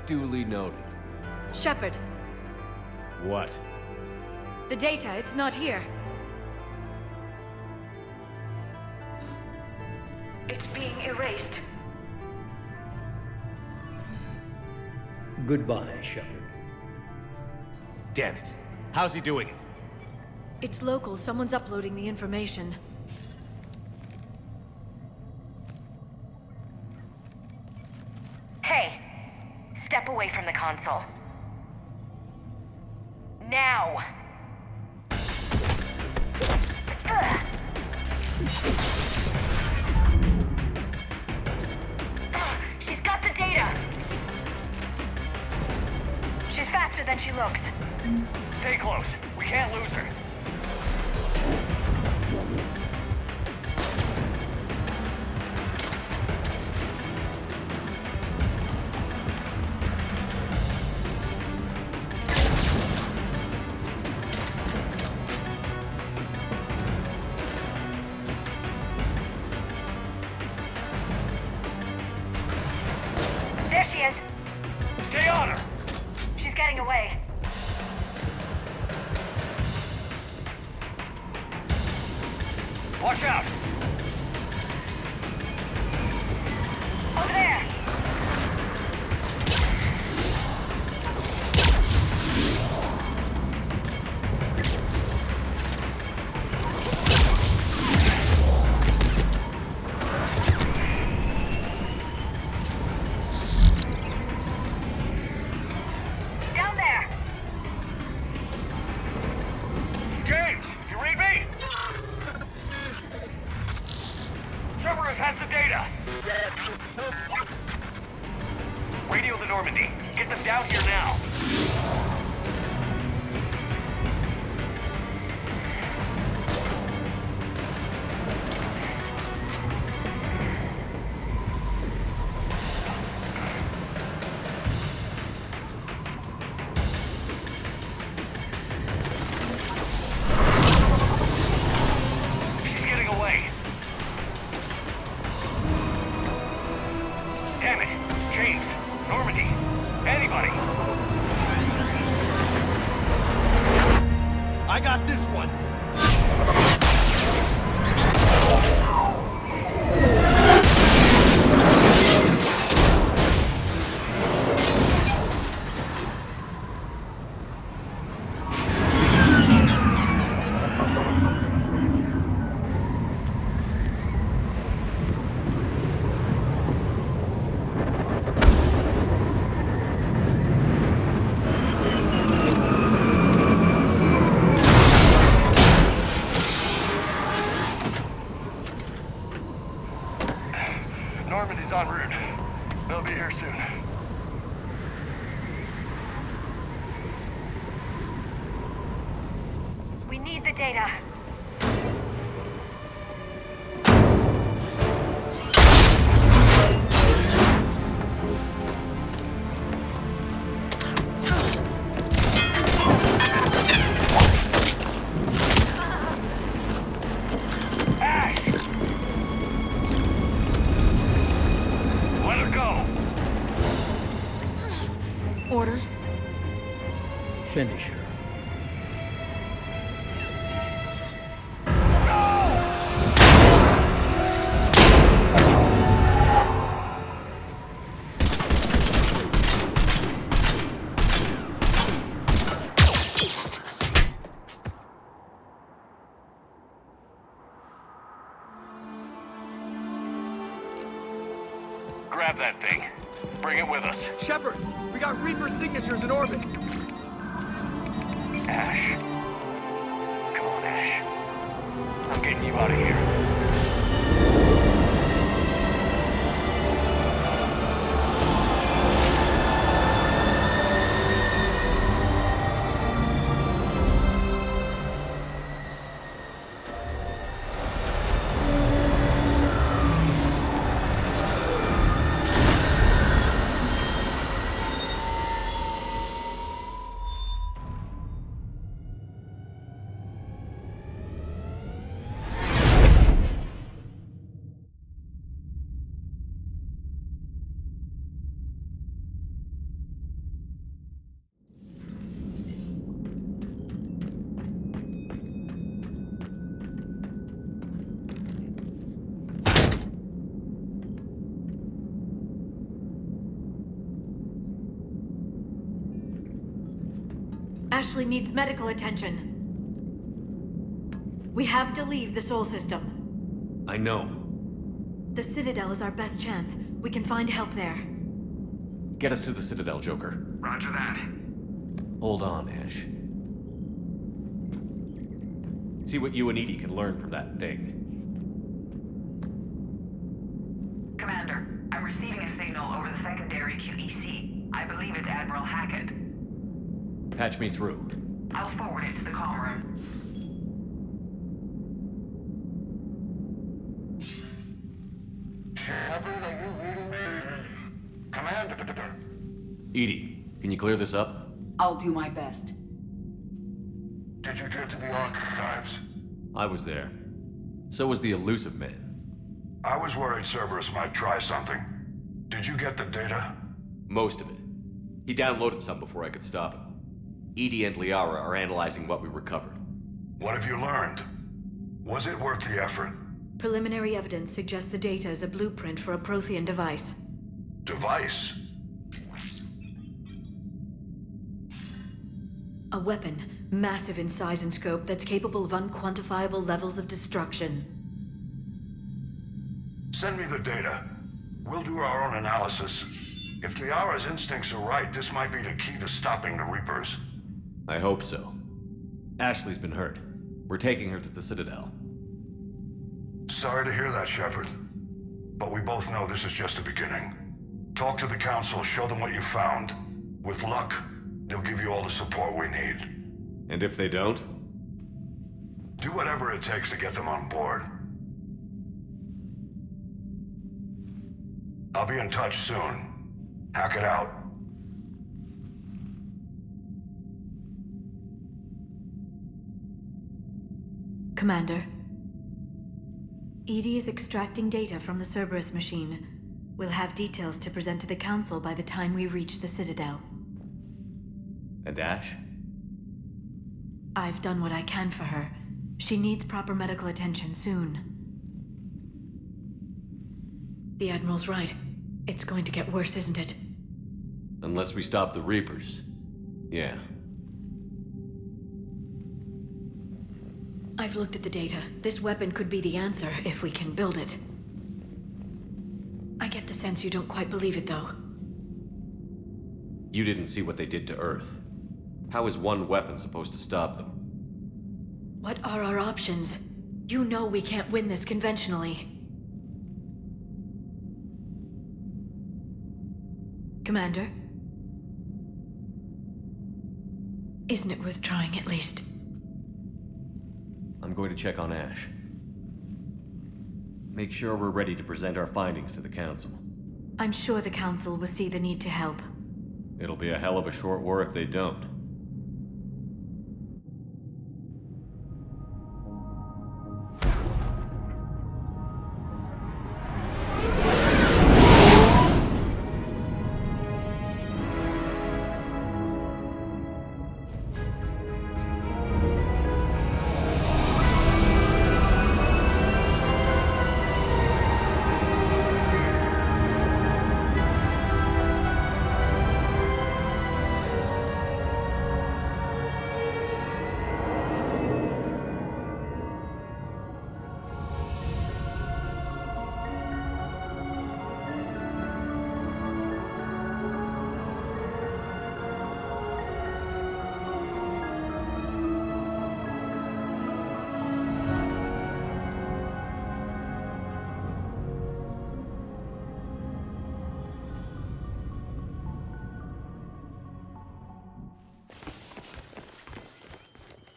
Duly noted. Shepard, What? the data, it's not here. It's being erased. Goodbye, Shepard. Damn it. How's he doing it? It's local. Someone's uploading the information. Hey, step away from the console. Now! Ugh. She's got the data! She's faster than she looks. Stay close. We can't lose her. There she is! Stay on her! She's getting away. Watch out! Over there! Down there! James, you read me? Cerberus has the data. Radio the Normandy. Get them down here now. She's getting away. Damn it. James, Normandy, anybody. I got this one. Normandy's en route. They'll be here soon. We need the data. Orders? Finish her. Grab that thing. Bring it with us. Shepard, we got Reaper signatures in orbit. Ash. Come on, Ash. I'm getting you out of here. Ashley needs medical attention. We have to leave the Sol system. I know. The Citadel is our best chance. We can find help there. Get us to the Citadel, Joker. Roger that. Hold on, Ash. See what you and Edie can learn from that thing. Commander, I'm receiving a signal over the secondary QEC. I believe it's Admiral Hackett. Patch me through. I'll forward it to the comm room. Shepard, are you reading me? Commander. Edie, can you clear this up? I'll do my best. Did you get to the archives? I was there. So was the elusive man. I was worried Cerberus might try something. Did you get the data? Most of it. He downloaded some before I could stop him. Edie and Liara are analyzing what we recovered. What have you learned? Was it worth the effort? Preliminary evidence suggests the data is a blueprint for a Prothean device. Device? A weapon, massive in size and scope, that's capable of unquantifiable levels of destruction. Send me the data. We'll do our own analysis. If Liara's instincts are right, this might be the key to stopping the Reapers. I hope so. Ashley's been hurt. We're taking her to the Citadel. Sorry to hear that, Shepard. But we both know this is just the beginning. Talk to the Council, show them what you found. With luck, they'll give you all the support we need. And if they don't? Do whatever it takes to get them on board. I'll be in touch soon. Hack it out. Commander. Edie is extracting data from the Cerberus machine. We'll have details to present to the Council by the time we reach the Citadel. And Ash? I've done what I can for her. She needs proper medical attention soon. The Admiral's right. It's going to get worse, isn't it? Unless we stop the Reapers. Yeah. I've looked at the data. This weapon could be the answer if we can build it. I get the sense you don't quite believe it, though. You didn't see what they did to Earth. How is one weapon supposed to stop them? What are our options? You know we can't win this conventionally. Commander? Isn't it worth trying at least? I'm going to check on Ash. Make sure we're ready to present our findings to the Council. I'm sure the Council will see the need to help. It'll be a hell of a short war if they don't.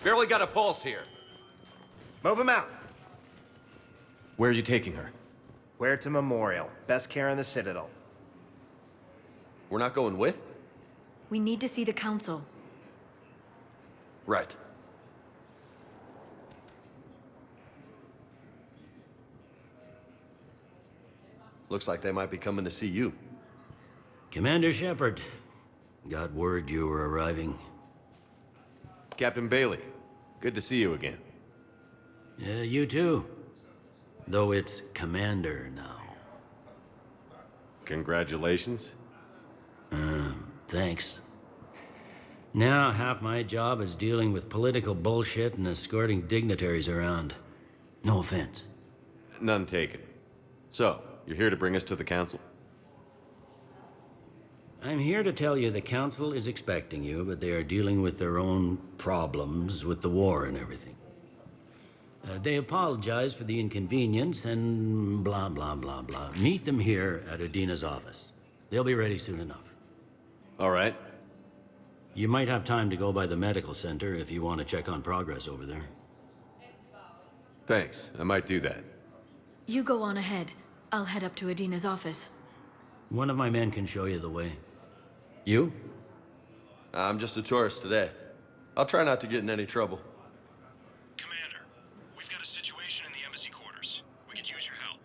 Barely got a pulse here. Move him out. Where are you taking her? Where to Memorial. Best care in the Citadel. We're not going with? We need to see the Council. Right. Looks like they might be coming to see you. Commander Shepard, got word you were arriving. Captain Bailey, good to see you again. Yeah, you too. Though it's Commander now. Congratulations. Thanks. Now, half my job is dealing with political bullshit and escorting dignitaries around. No offense. None taken. So, you're here to bring us to the Council? I'm here to tell you the Council is expecting you, but they are dealing with their own problems with the war and everything. They apologize for the inconvenience and blah, blah, blah, blah. Meet them here at Adina's office. They'll be ready soon enough. All right. You might have time to go by the medical center if you want to check on progress over there. Thanks. I might do that. You go on ahead. I'll head up to Adina's office. One of my men can show you the way. You? I'm just a tourist today. I'll try not to get in any trouble. Commander, we've got a situation in the embassy quarters. We could use your help.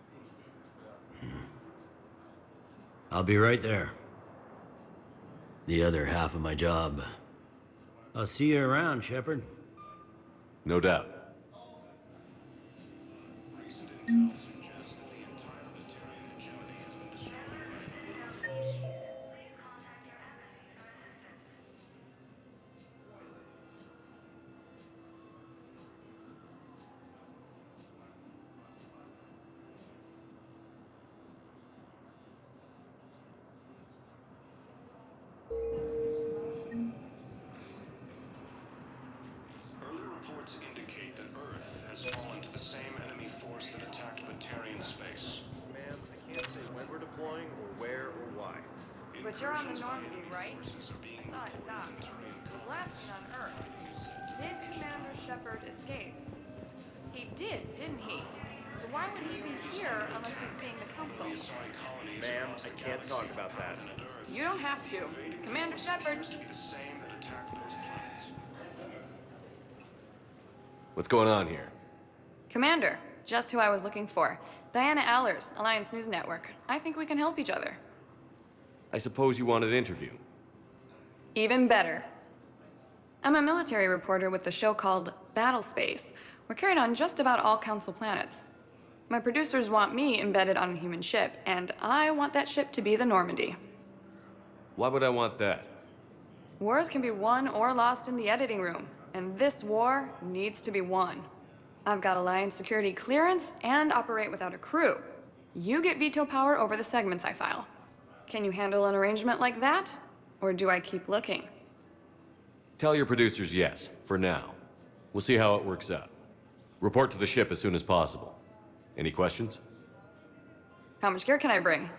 I'll be right there. The other half of my job. I'll see you around, Shepard. No doubt. Indicate that Earth has fallen to the same enemy force that attacked Batarian space. Ma'am, I can't say when we're deploying or where or why. But you're on the Normandy, right? I saw it dock. It was last seen on Earth. Did Commander Shepard escape? He did, didn't he? So why would he be here unless he's seeing the Council? Ma'am, I can't talk about that. You don't have to. Commander Shepard. What's going on here? Commander, just who I was looking for. Diana Allers, Alliance News Network. I think we can help each other. I suppose you want an interview. Even better. I'm a military reporter with the show called Battle Space. We're carried on just about all Council planets. My producers want me embedded on a human ship, and I want that ship to be the Normandy. Why would I want that? Wars can be won or lost in the editing room, and this war needs to be won. I've got Alliance security clearance and operate without a crew. You get veto power over the segments I file. Can you handle an arrangement like that? Or do I keep looking? Tell your producers yes, for now. We'll see how it works out. Report to the ship as soon as possible. Any questions? How much gear can I bring?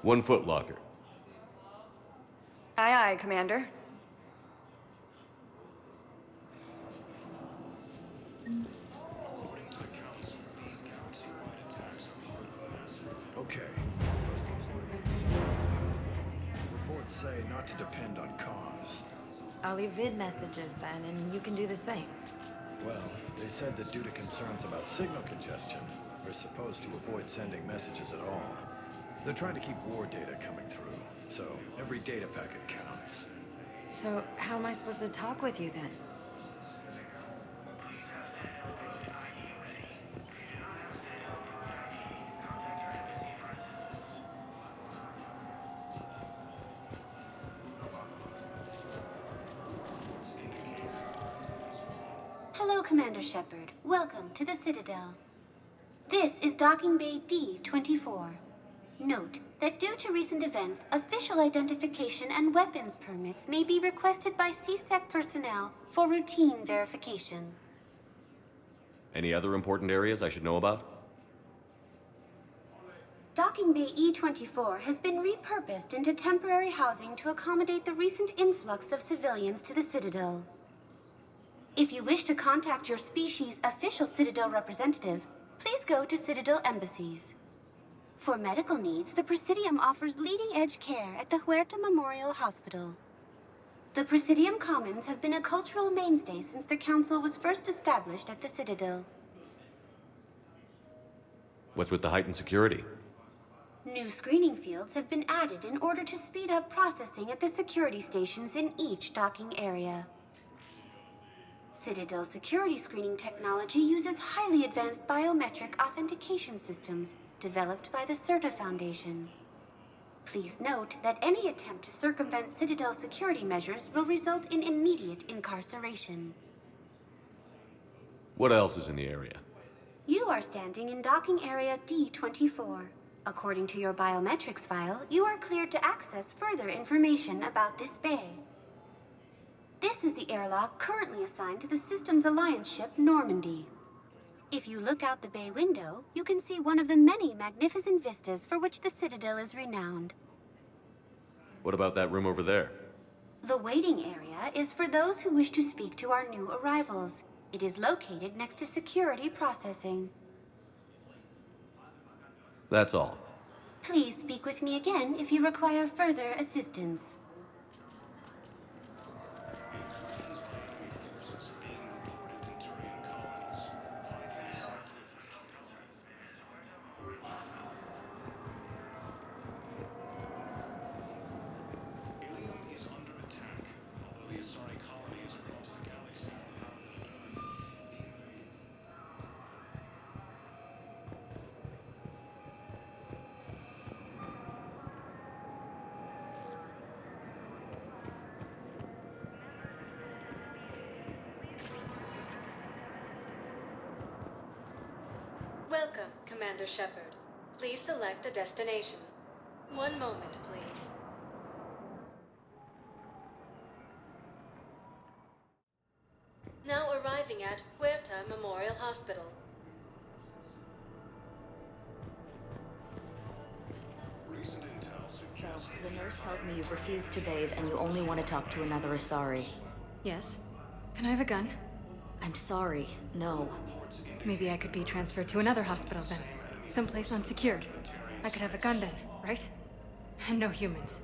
1 foot locker. Aye, aye, Commander. Okay. Reports say not to depend on comms. I'll leave vid messages then, and you can do the same. Well, they said that due to concerns about signal congestion, we're supposed to avoid sending messages at all. They're trying to keep war data coming through, so every data packet counts. So, how am I supposed to talk with you then? Hello, Commander Shepard. Welcome to the Citadel. This is Docking Bay D-24. Note that due to recent events, official identification and weapons permits may be requested by CSEC personnel for routine verification. Any other important areas I should know about? Docking Bay E-24 has been repurposed into temporary housing to accommodate the recent influx of civilians to the Citadel. If you wish to contact your species' official Citadel representative, please go to Citadel embassies. For medical needs, the Presidium offers leading-edge care at the Huerta Memorial Hospital. The Presidium Commons have been a cultural mainstay since the Council was first established at the Citadel. What's with the heightened security? New screening fields have been added in order to speed up processing at the security stations in each docking area. Citadel security screening technology uses highly advanced biometric authentication systems developed by the CERTA Foundation. Please note that any attempt to circumvent Citadel security measures will result in immediate incarceration. What else is in the area? You are standing in docking area D-24. According to your biometrics file, you are cleared to access further information about this bay. This is the airlock currently assigned to the Systems Alliance ship Normandy. If you look out the bay window, you can see one of the many magnificent vistas for which the Citadel is renowned. What about that room over there? The waiting area is for those who wish to speak to our new arrivals. It is located next to security processing. That's all. Please speak with me again if you require further assistance. Welcome, Commander Shepard. Please select a destination. One moment, please. Now arriving at Huerta Memorial Hospital. So, the nurse tells me you've refused to bathe and you only want to talk to another Asari. Yes. Can I have a gun? I'm sorry, no. Maybe I could be transferred to another hospital then. Someplace unsecured. I could have a gun then, right? And no humans.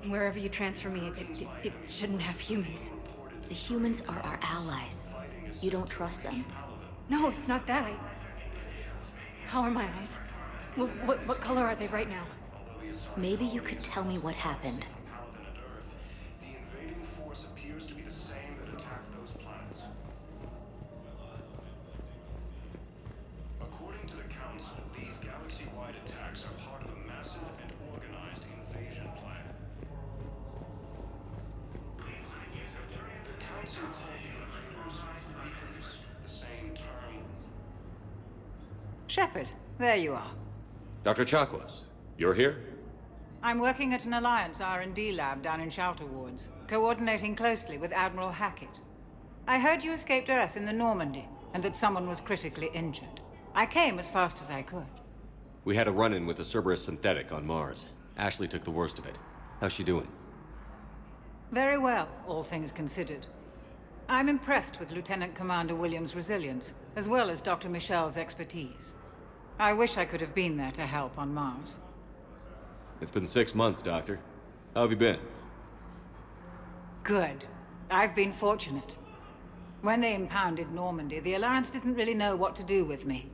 Wherever you transfer me, it shouldn't have humans. The humans are our allies. You don't trust them? No, it's not that. How are my eyes? What color are they right now? Maybe you could tell me what happened. According to the Council, these galaxy-wide attacks are part of a massive and organized invasion plan. The Council called the invaders Reapers, the same term. Shepard, there you are. Dr. Chakwas, you're here? I'm working at an Alliance R&D lab down in Shelter Wards, coordinating closely with Admiral Hackett. I heard you escaped Earth in the Normandy, and that someone was critically injured. I came as fast as I could. We had a run-in with the Cerberus synthetic on Mars. Ashley took the worst of it. How's she doing? Very well, all things considered. I'm impressed with Lieutenant Commander Williams' resilience, as well as Dr. Michel's expertise. I wish I could have been there to help on Mars. It's been 6 months, Doctor. How have you been? Good. I've been fortunate. When they impounded Normandy, the Alliance didn't really know what to do with me.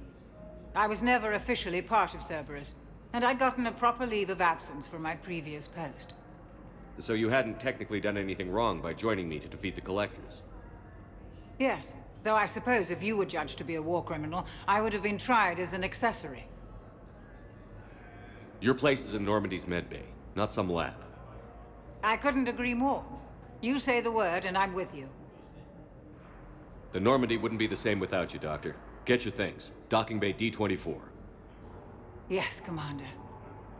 I was never officially part of Cerberus, and I'd gotten a proper leave of absence from my previous post. So you hadn't technically done anything wrong by joining me to defeat the Collectors? Yes, though I suppose if you were judged to be a war criminal, I would have been tried as an accessory. Your place is in Normandy's medbay, not some lab. I couldn't agree more. You say the word, and I'm with you. The Normandy wouldn't be the same without you, Doctor. Get your things. Docking Bay D-24. Yes, Commander.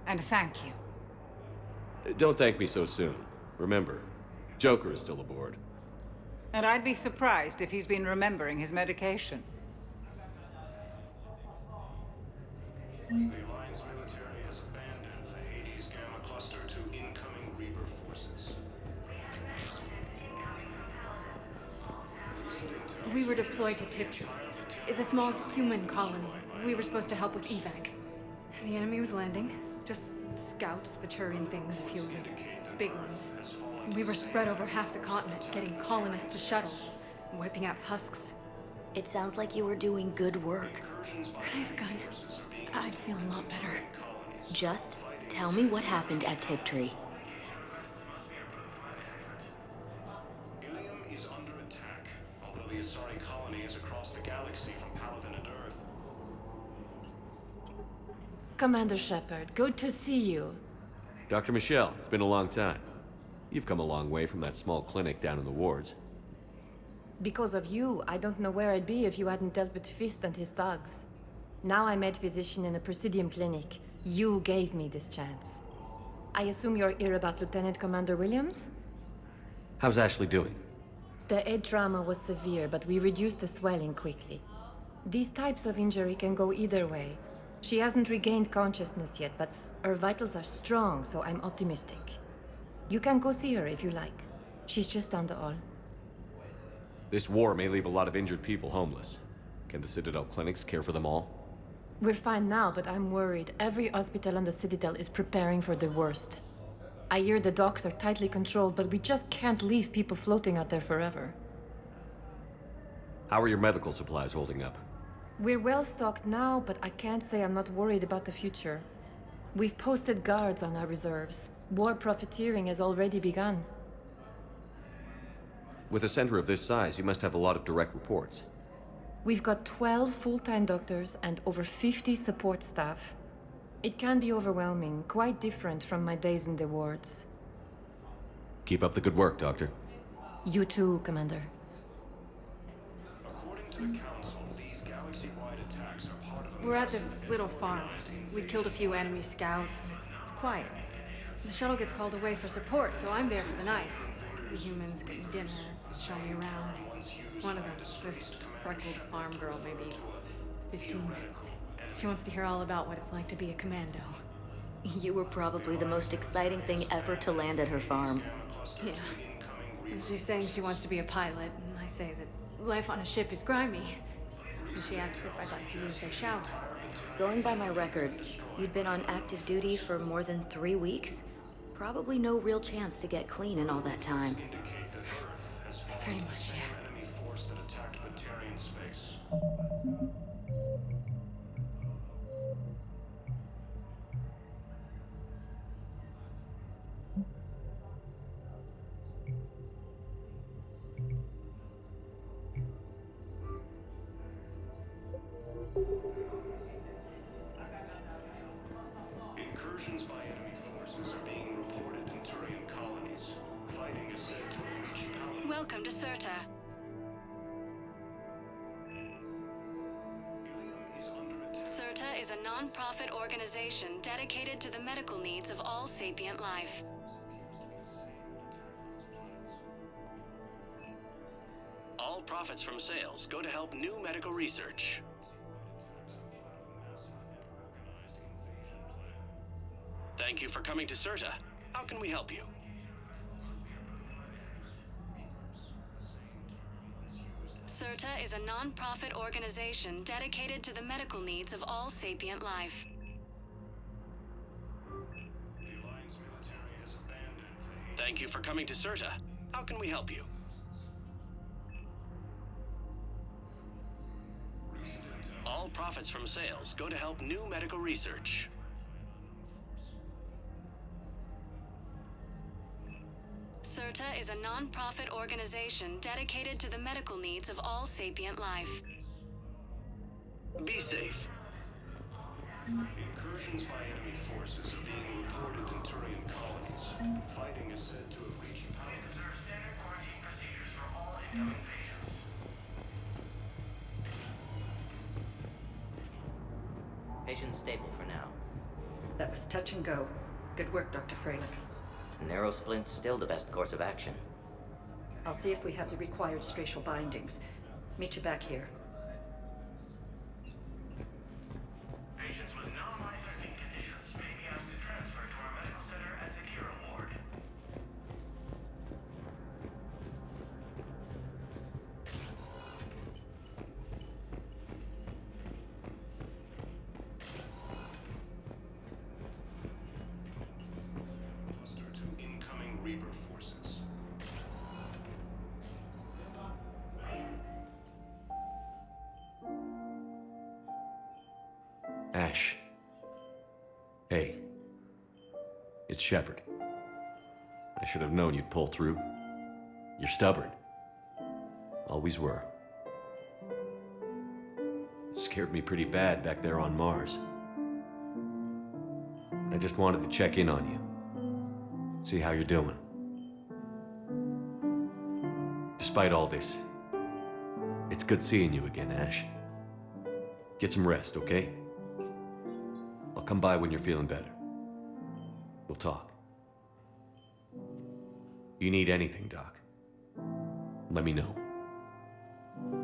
And thank you. Don't thank me so soon. Remember, Joker is still aboard. And I'd be surprised if he's been remembering his medication. The Alliance military We were deployed to Tiptree. It's a small human colony. We were supposed to help with evac. The enemy was landing. Just scouts, the Turian things, a few of the big ones. We were spread over half the continent, getting colonists to shuttles, wiping out husks. It sounds like you were doing good work. Could I have a gun? I'd feel a lot better. Just tell me what happened at Tiptree. Ilium is under attack, although the Asari colony is across the galaxy from Paladin and Earth. Commander Shepard, good to see you. Dr. Michelle, it's been a long time. You've come a long way from that small clinic down in the wards. Because of you, I don't know where I'd be if you hadn't dealt with Fist and his thugs. Now I'm head physician in a Presidium clinic. You gave me this chance. I assume you're here about Lieutenant Commander Williams? How's Ashley doing? The head trauma was severe, but we reduced the swelling quickly. These types of injury can go either way. She hasn't regained consciousness yet, but her vitals are strong, so I'm optimistic. You can go see her if you like. She's just down the hall. This war may leave a lot of injured people homeless. Can the Citadel clinics care for them all? We're fine now, but I'm worried. Every hospital on the Citadel is preparing for the worst. I hear the docks are tightly controlled, but we just can't leave people floating out there forever. How are your medical supplies holding up? We're well stocked now, but I can't say I'm not worried about the future. We've posted guards on our reserves. War profiteering has already begun. With a center of this size, you must have a lot of direct reports. We've got 12 full-time doctors and over 50 support staff. It can be overwhelming, quite different from my days in the wards. Keep up the good work, Doctor. You too, Commander. According to the Council, these galaxy-wide attacks are part of a... We're at this little farm. We killed a few enemy scouts, and it's quiet. The shuttle gets called away for support, so I'm there for the night. The humans get me dinner, show me around. One of them, this freckled farm girl, maybe 15. She wants to hear all about what it's like to be a commando. You were probably the most exciting thing ever to land at her farm. Yeah. And she's saying she wants to be a pilot, and I say that life on a ship is grimy. And she asks if I'd like to use their shower. Going by my records, you'd been on active duty for more than 3 weeks. Probably no real chance to get clean in all that time. Pretty much, yeah. enemy force that attacked Batarian space. Incursions by enemy forces are being reported in Turian colonies. Fighting is said to have reached Paladin. Welcome to Serta. Serta is a non-profit organization dedicated to the medical needs of all sapient life. All profits from sales go to help new medical research. Thank you for coming to Serta. How can we help you? Serta is a non-profit organization dedicated to the medical needs of all sapient life. Thank you for coming to Serta. How can we help you? All profits from sales go to help new medical research. Serta is a non-profit organization dedicated to the medical needs of all sapient life. Be safe. Incursions by enemy forces are being reported in Turian colonies. Fighting is said to have reached Paladin. Patient's stable for now. That was touch and go. Good work, Dr. Freilich. Narrow splint's still the best course of action. I'll see if we have the required stracial bindings. Meet you back here. Patients with non-life-threatening conditions may be asked to transfer to our medical center at Secure Ward. Hey, it's Shepard. I should have known you'd pull through. You're stubborn. Always were. It scared me pretty bad back there on Mars. I just wanted to check in on you. See how you're doing. Despite all this, it's good seeing you again, Ash. Get some rest, okay? I'll come by when you're feeling better. We'll talk. You need anything, Doc, let me know.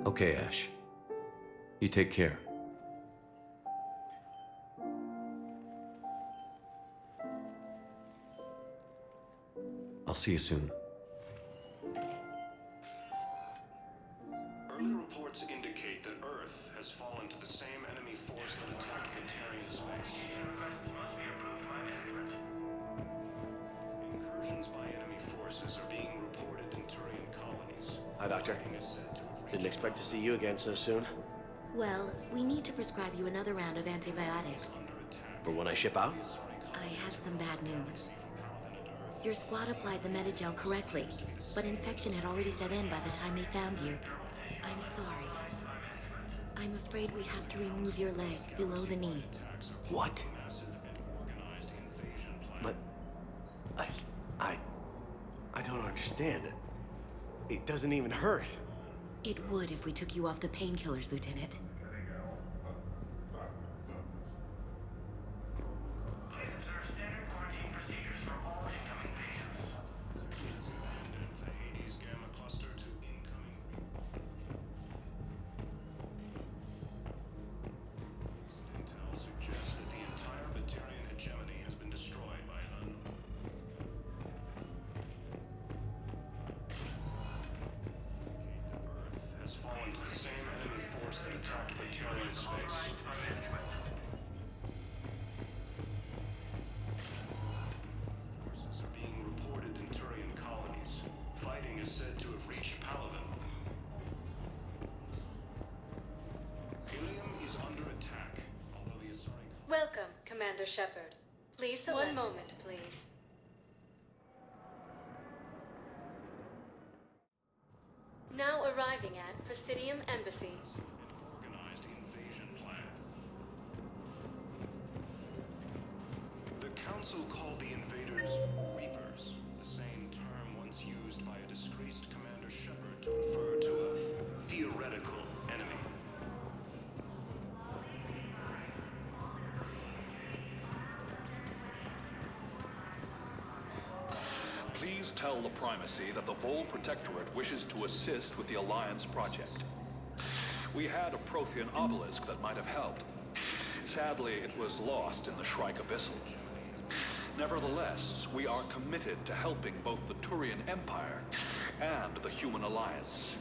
Okay, Ash. You take care. I'll see you soon. Early reports indicate that Earth has fallen to the same enemy force that attacked Batarian space. Incursions by enemy forces are being reported in Turian colonies. Hi, Doctor. Didn't expect to see you again so soon. Well, we need to prescribe you another round of antibiotics. For when I ship out? I have some bad news. Your squad applied the Metagel correctly, but infection had already set in by the time they found you. I'm sorry. I'm afraid we have to remove your leg below the knee. What? But I don't understand. It doesn't even hurt. It would if we took you off the painkillers, Lieutenant. Welcome, Commander Shepard. Please select. One moment, please. Now arriving at Presidium Embassy. Organized invasion plan. The Council called the invaders Reapers, the same term once used by a disgraced Commander Shepard to refer to a theoretical enemy. Please tell the Primacy that the Vol Protectorate wishes to assist with the Alliance project. We had a Prothean obelisk that might have helped. Sadly, it was lost in the Shrike Abyssal. Nevertheless, we are committed to helping both the Turian Empire and the Human Alliance.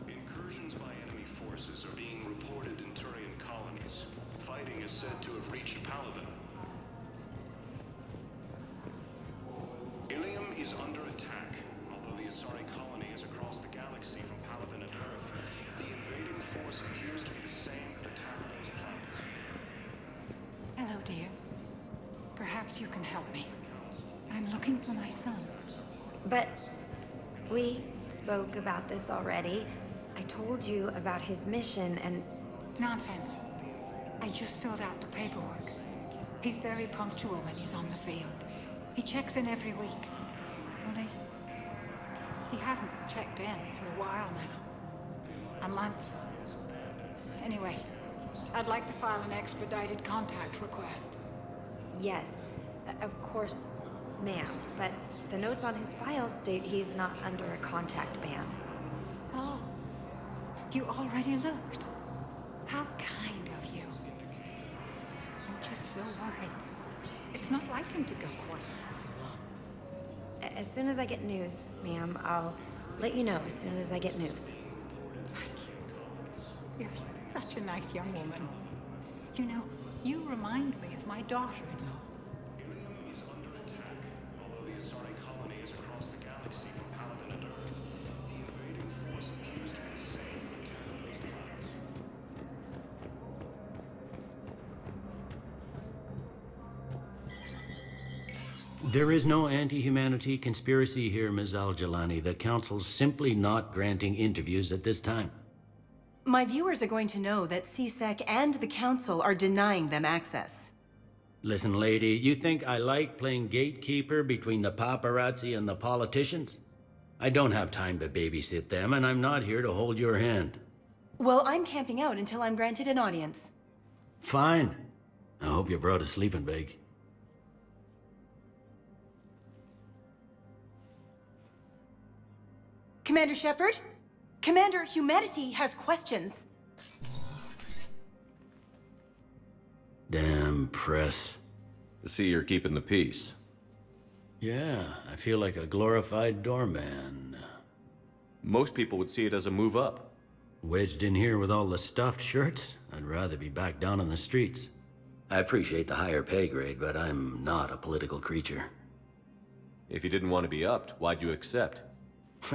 Incursions by enemy forces are being reported in Turian colonies. Fighting is said to have reached Palaven. Ilium is under attack. Although the Asari colony is across the galaxy from Palaven and Earth, the invading force appears to be the same that attacked those planets. Hello, dear. Perhaps you can help me. I'm looking for my son. But we spoke about this already. I told you about his mission and... Nonsense. I just filled out the paperwork. He's very punctual when he's on the field. He checks in every week. Only, he hasn't checked in for a while now. A month. Anyway, I'd like to file an expedited contact request. Yes, of course, ma'am. But the notes on his file state he's not under a contact ban. Oh, you already looked. How kind of you. I'm just so worried. It's not like him to go quiet so long. As soon as I get news, ma'am, I'll let you know as soon as I get news. You're such a nice young woman. You know, you remind me of my daughter-in-law. Ilium is under attack. Although the Asari colony is across the galaxy from Palaven and Earth, the invading force appears There is no anti-humanity conspiracy here, Ms. Al-Jalani. The Council's simply not granting interviews at this time. My viewers are going to know that CSEC and the Council are denying them access. Listen, lady, you think I like playing gatekeeper between the paparazzi and the politicians? I don't have time to babysit them, and I'm not here to hold your hand. Well, I'm camping out until I'm granted an audience. Fine. I hope you brought a sleeping bag. Commander Shepard? Commander, humanity has questions. Damn press. I see you're keeping the peace. Yeah, I feel like a glorified doorman. Most people would see it as a move up. Wedged in here with all the stuffed shirts? I'd rather be back down on the streets. I appreciate the higher pay grade, but I'm not a political creature. If you didn't want to be upped, why'd you accept?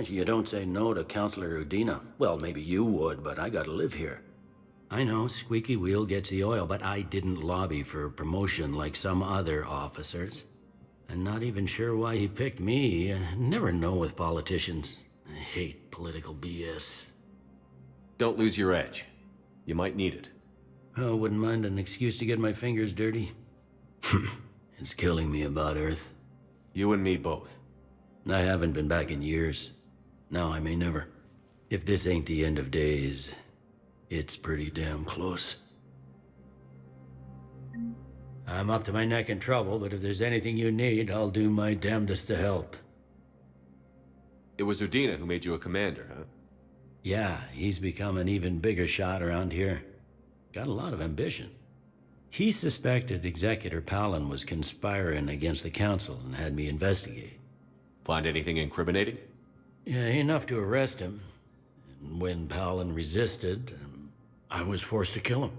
You don't say no to Counselor Udina. Well, maybe you would, but I gotta live here. I know, squeaky wheel gets the oil, but I didn't lobby for promotion like some other officers. I'm not even sure why he picked me. I never know with politicians. I hate political BS. Don't lose your edge. You might need it. Oh, wouldn't mind an excuse to get my fingers dirty. It's killing me about Earth. You and me both. I haven't been back in years. Now I may never. If this ain't the end of days, it's pretty damn close. I'm up to my neck in trouble, but if there's anything you need, I'll do my damnedest to help. It was Udina who made you a commander, huh? Yeah, he's become an even bigger shot around here. Got a lot of ambition. He suspected Executor Palin was conspiring against the Council and had me investigate. Find anything incriminating? Yeah, enough to arrest him. And when Palin resisted, I was forced to kill him.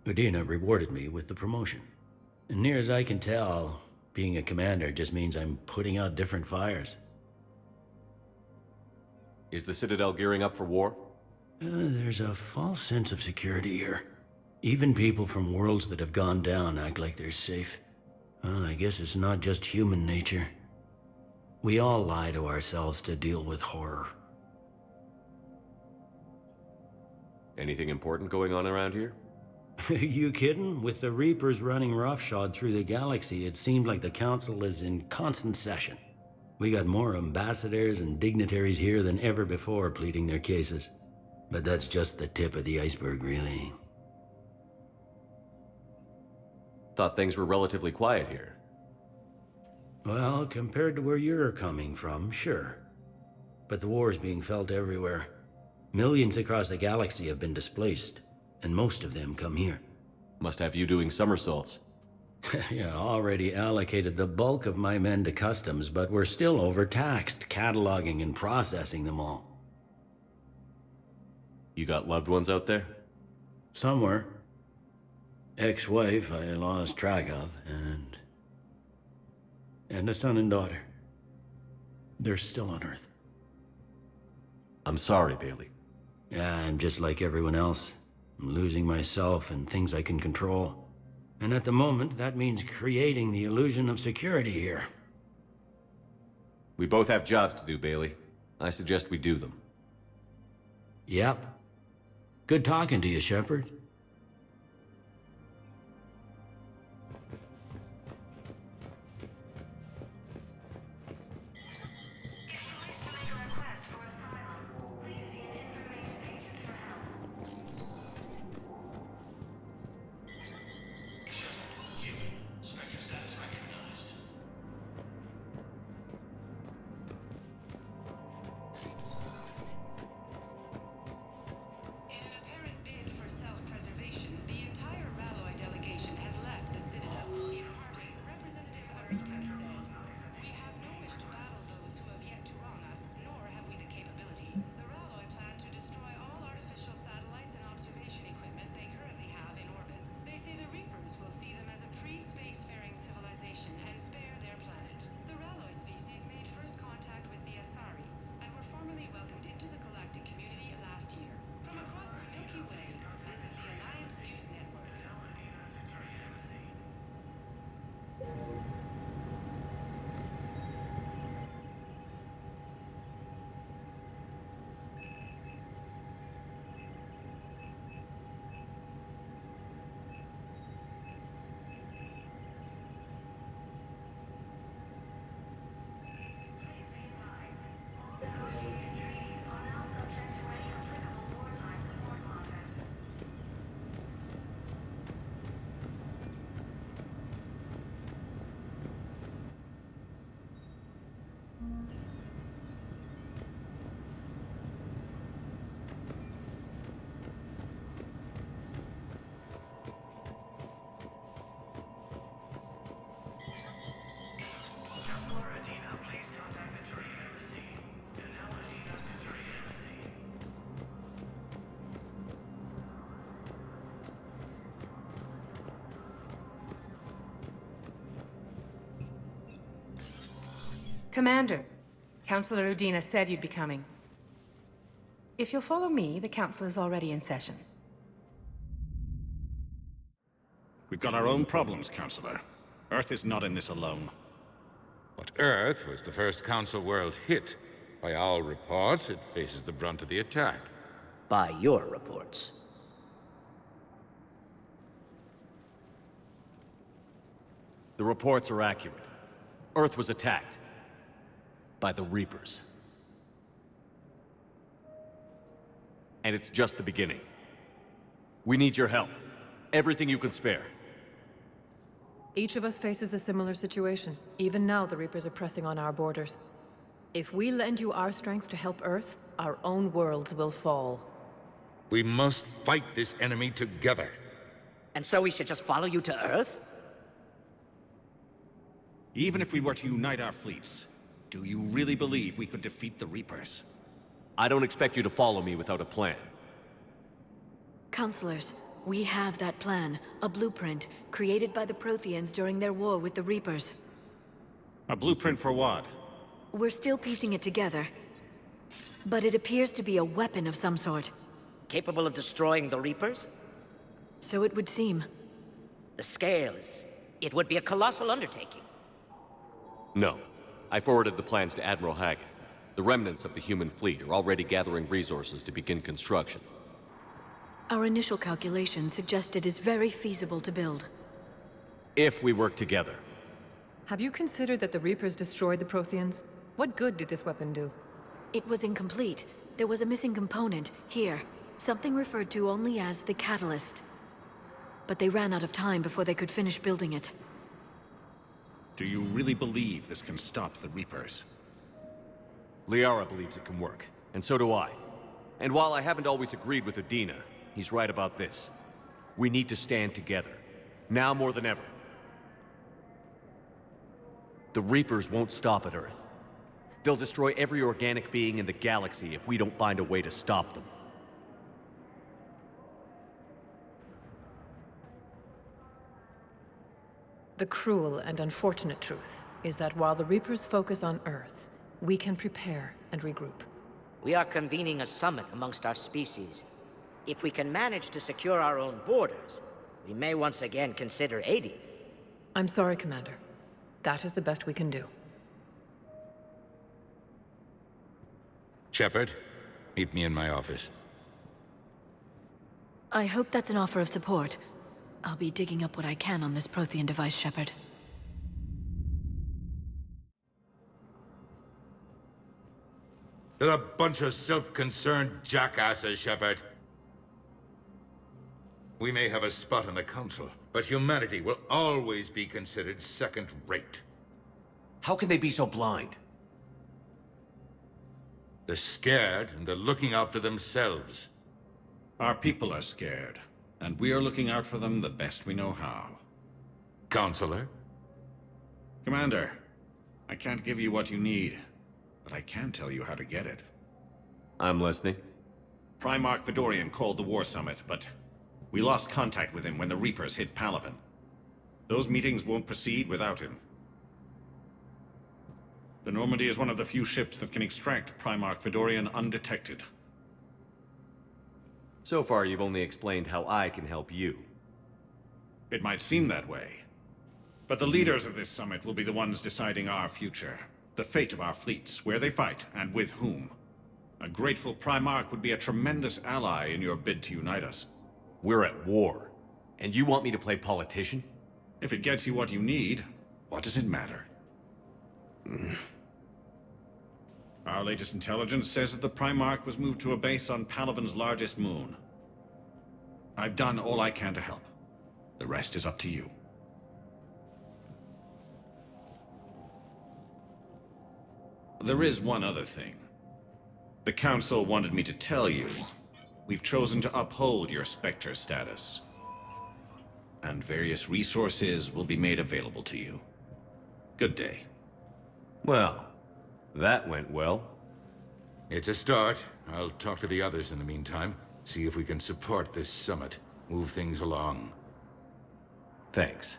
Udina rewarded me with the promotion. And near as I can tell, being a commander just means I'm putting out different fires. Is the Citadel gearing up for war? There's a false sense of security here. Even people from worlds that have gone down act like they're safe. Well, I guess it's not just human nature. We all lie to ourselves to deal with horror. Anything important going on around here? You kidding? With the Reapers running roughshod through the galaxy, it seemed like the Council is in constant session. We got more ambassadors and dignitaries here than ever before pleading their cases. But that's just the tip of the iceberg, really. Thought things were relatively quiet here. Well, compared to where you're coming from, sure. But the war's being felt everywhere. Millions across the galaxy have been displaced, and most of them come here. Must have you doing somersaults. Yeah, already allocated the bulk of my men to customs, but we're still overtaxed, cataloging and processing them all. You got loved ones out there? Somewhere. Ex-wife I lost track of, and a son and daughter. They're still on Earth. I'm sorry, Bailey. Yeah, I'm just like everyone else. I'm losing myself and things I can control. And at the moment, that means creating the illusion of security here. We both have jobs to do, Bailey. I suggest we do them. Yep. Good talking to you, Shepard. Commander, Councilor Udina said you'd be coming. If you'll follow me, the council is already in session. We've got our own problems, Counselor. Earth is not in this alone. But Earth was the first Council world hit. By all reports, it faces the brunt of the attack. By your reports. The reports are accurate. Earth was attacked. By the Reapers. And it's just the beginning. We need your help. Everything you can spare. Each of us faces a similar situation. Even now, the Reapers are pressing on our borders. If we lend you our strength to help Earth, our own worlds will fall. We must fight this enemy together. And so we should just follow you to Earth? Even if we were to unite our fleets, do you really believe we could defeat the Reapers? I don't expect you to follow me without a plan. Counselors, we have that plan. A blueprint, created by the Protheans during their war with the Reapers. A blueprint for what? We're still piecing it together. But it appears to be a weapon of some sort. Capable of destroying the Reapers? So it would seem. The scale is... it would be a colossal undertaking. No. I forwarded the plans to Admiral Haggett. The remnants of the human fleet are already gathering resources to begin construction. Our initial calculations suggest it is very feasible to build. If we work together. Have you considered that the Reapers destroyed the Protheans? What good did this weapon do? It was incomplete. There was a missing component, here. Something referred to only as the catalyst. But they ran out of time before they could finish building it. Do you really believe this can stop the Reapers? Liara believes it can work, and so do I. And while I haven't always agreed with Udina, he's right about this. We need to stand together. Now more than ever. The Reapers won't stop at Earth. They'll destroy every organic being in the galaxy if we don't find a way to stop them. The cruel and unfortunate truth is that while the Reapers focus on Earth, we can prepare and regroup. We are convening a summit amongst our species. If we can manage to secure our own borders, we may once again consider aiding. I'm sorry, Commander. That is the best we can do. Shepard, meet me in my office. I hope that's an offer of support. I'll be digging up what I can on this Prothean device, Shepard. They're a bunch of self-concerned jackasses, Shepard. We may have a spot in the Council, but humanity will always be considered second-rate. How can they be so blind? They're scared, and they're looking out for themselves. Our people are scared, and we are looking out for them the best we know how. Counselor? Commander, I can't give you what you need, but I can tell you how to get it. I'm listening. Primarch Fedorian called the War Summit, but we lost contact with him when the Reapers hit Palaven. Those meetings won't proceed without him. The Normandy is one of the few ships that can extract Primarch Fedorian undetected. So far, you've only explained how I can help you. It might seem that way. But the leaders of this summit will be the ones deciding our future. The fate of our fleets, where they fight, and with whom. A grateful Primarch would be a tremendous ally in your bid to unite us. We're at war. And you want me to play politician? If it gets you what you need, what does it matter? Our latest intelligence says that the Primarch was moved to a base on Palaven's largest moon. I've done all I can to help. The rest is up to you. There is one other thing. The Council wanted me to tell you. We've chosen to uphold your Spectre status. And various resources will be made available to you. Good day. Well, that went well. It's a start. I'll talk to the others in the meantime. See if we can support this summit. Move things along. Thanks.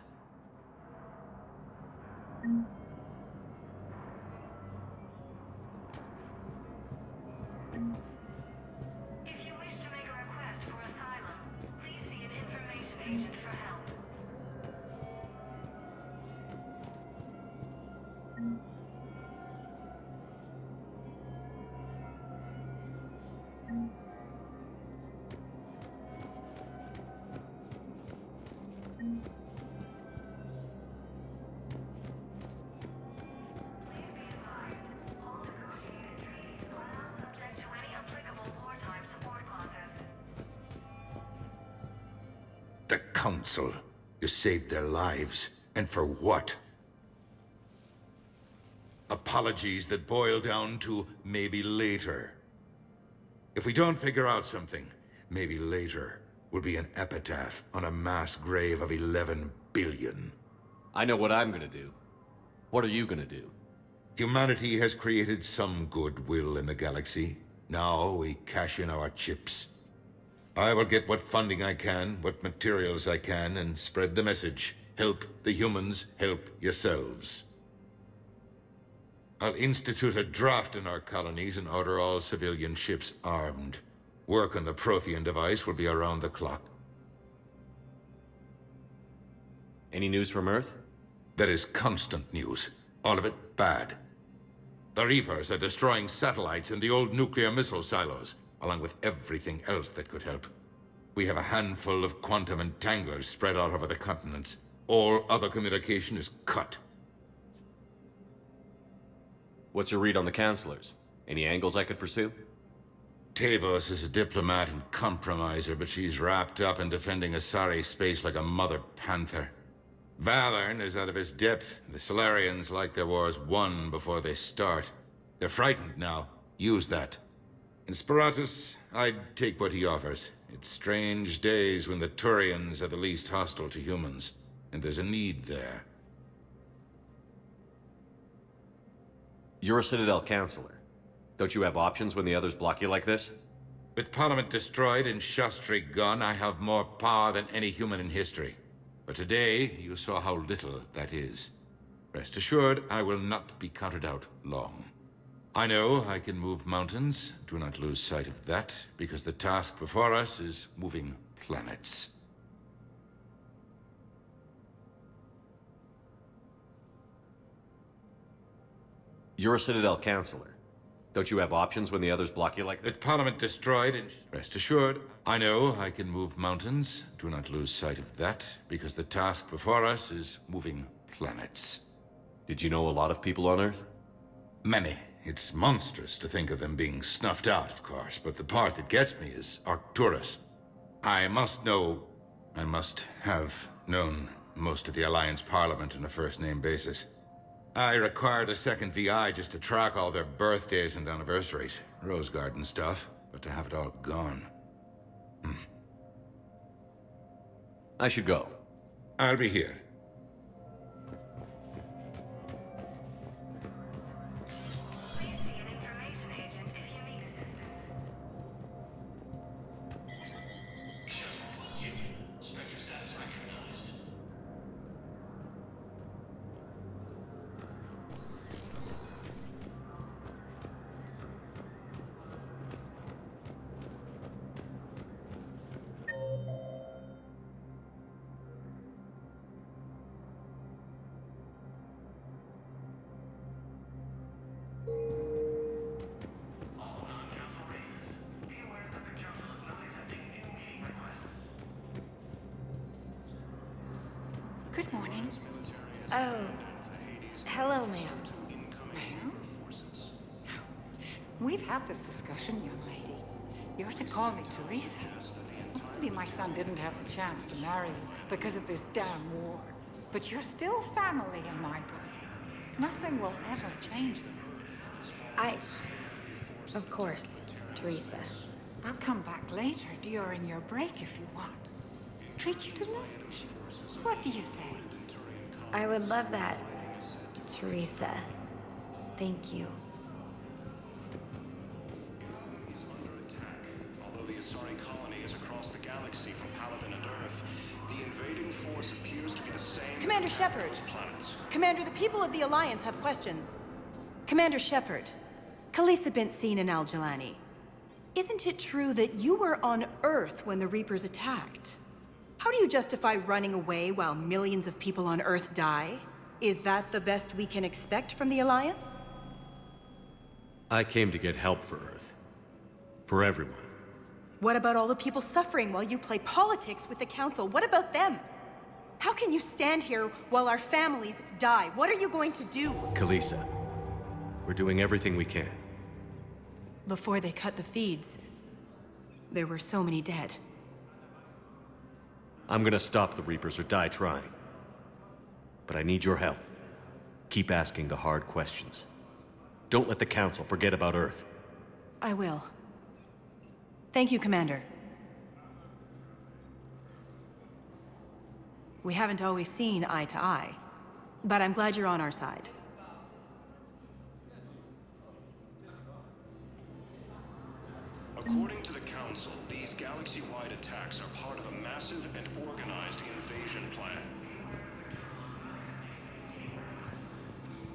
agent for help. The Council. You saved their lives. And for what? Apologies that boil down to maybe later. If we don't figure out something, maybe later will be an epitaph on a mass grave of 11 billion. I know what I'm gonna do. What are you gonna do? Humanity has created some goodwill in the galaxy. Now we cash in our chips. I will get what funding I can, what materials I can, and spread the message. Help the humans, help yourselves. I'll institute a draft in our colonies and order all civilian ships armed. Work on the Prothean device will be around the clock. Any news from Earth? There is constant news. All of it bad. The Reapers are destroying satellites in the old nuclear missile silos, along with everything else that could help. We have a handful of quantum entanglers spread out over the continents. All other communication is cut. What's your read on the counselors? Any angles I could pursue? Tavos is a diplomat and compromiser, but she's wrapped up in defending Asari space like a mother panther. Valorn is out of his depth. The Solarians like their wars won before they start. They're frightened now. Use that. Inspiratus, I'd take what he offers. It's strange days when the Turians are the least hostile to humans, and there's a need there. You're a Citadel counselor. Don't you have options when the others block you like this? With Parliament destroyed and Shastri gone, I have more power than any human in history. But today, you saw how little that is. Rest assured, I will not be counted out long. I know I can move mountains. Do not lose sight of that, because the task before us is moving planets. You're a Citadel counselor. Don't you have options when the others block you like this? With Parliament destroyed and rest assured, I know I can move mountains. Do not lose sight of that, because the task before us is moving planets. Did you know a lot of people on Earth? Many. It's monstrous to think of them being snuffed out, of course, but the part that gets me is Arcturus. I must have known most of the Alliance Parliament on a first-name basis. I required a second VI just to track all their birthdays and anniversaries. Rose Garden stuff, but to have it all gone. I should go. I'll be here. Good morning. Oh, hello, ma'am. Ma'am? We've had this discussion, young lady. You're to call me Teresa. Maybe my son didn't have the chance to marry you because of this damn war. But you're still family in my book. Nothing will ever change them. Of course, Teresa. I'll come back later during your break if you want. Treat you to lunch. What do you say? I would love that, Teresa. Thank you. Although the Asari colony is across the galaxy from Paladin and Earth, the invading force appears to be the same. Commander Shepard. Planets. Commander, the people of the Alliance have questions. Commander Shepard, Khalisah bint Sin and Al-Jalani. Isn't it true that you were on Earth when the Reapers attacked? How do you justify running away while millions of people on Earth die? Is that the best we can expect from the Alliance? I came to get help for Earth. For everyone. What about all the people suffering while you play politics with the Council? What about them? How can you stand here while our families die? What are you going to do? Kalisa, we're doing everything we can. Before they cut the feeds, there were so many dead. I'm gonna stop the Reapers or die trying. But I need your help. Keep asking the hard questions. Don't let the Council forget about Earth. I will. Thank you, Commander. We haven't always seen eye to eye, but I'm glad you're on our side. According to the Council, these galaxy-wide attacks are part of a massive and organized invasion plan.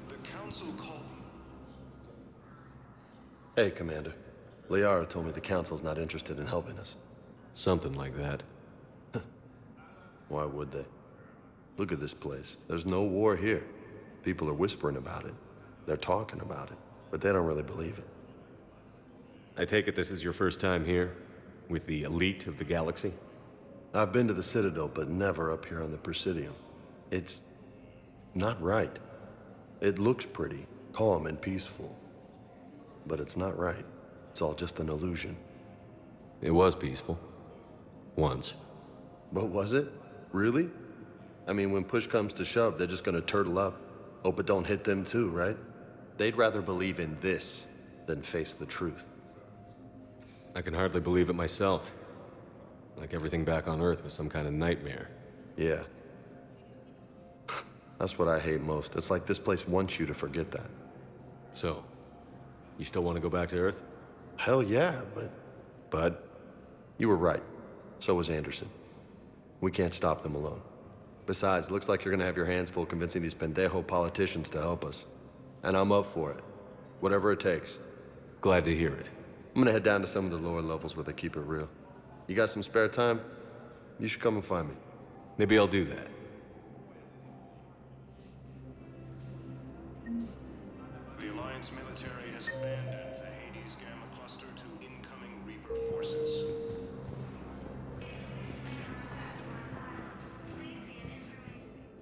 The Council called... Hey, Commander. Liara told me the Council's not interested in helping us. Something like that. Why would they? Look at this place. There's no war here. People are whispering about it. They're talking about it, but they don't really believe it. I take it this is your first time here? With the elite of the galaxy? I've been to the Citadel, but never up here on the Presidium. It's not right. It looks pretty, calm and peaceful. But it's not right. It's all just an illusion. It was peaceful. Once. But was it? Really? I mean, when push comes to shove, they're just gonna turtle up. Hope it don't hit them too, right? They'd rather believe in this than face the truth. I can hardly believe it myself. Like everything back on Earth was some kind of nightmare. Yeah. That's what I hate most. It's like this place wants you to forget that. So, you still want to go back to Earth? Hell yeah, but... Bud? You were right. So was Anderson. We can't stop them alone. Besides, looks like you're gonna have your hands full convincing these pendejo politicians to help us. And I'm up for it. Whatever it takes. Glad to hear it. I'm gonna head down to some of the lower levels where they keep it real. You got some spare time? You should come and find me. Maybe I'll do that. The Alliance military has abandoned the Hades Gamma Cluster to incoming Reaper forces.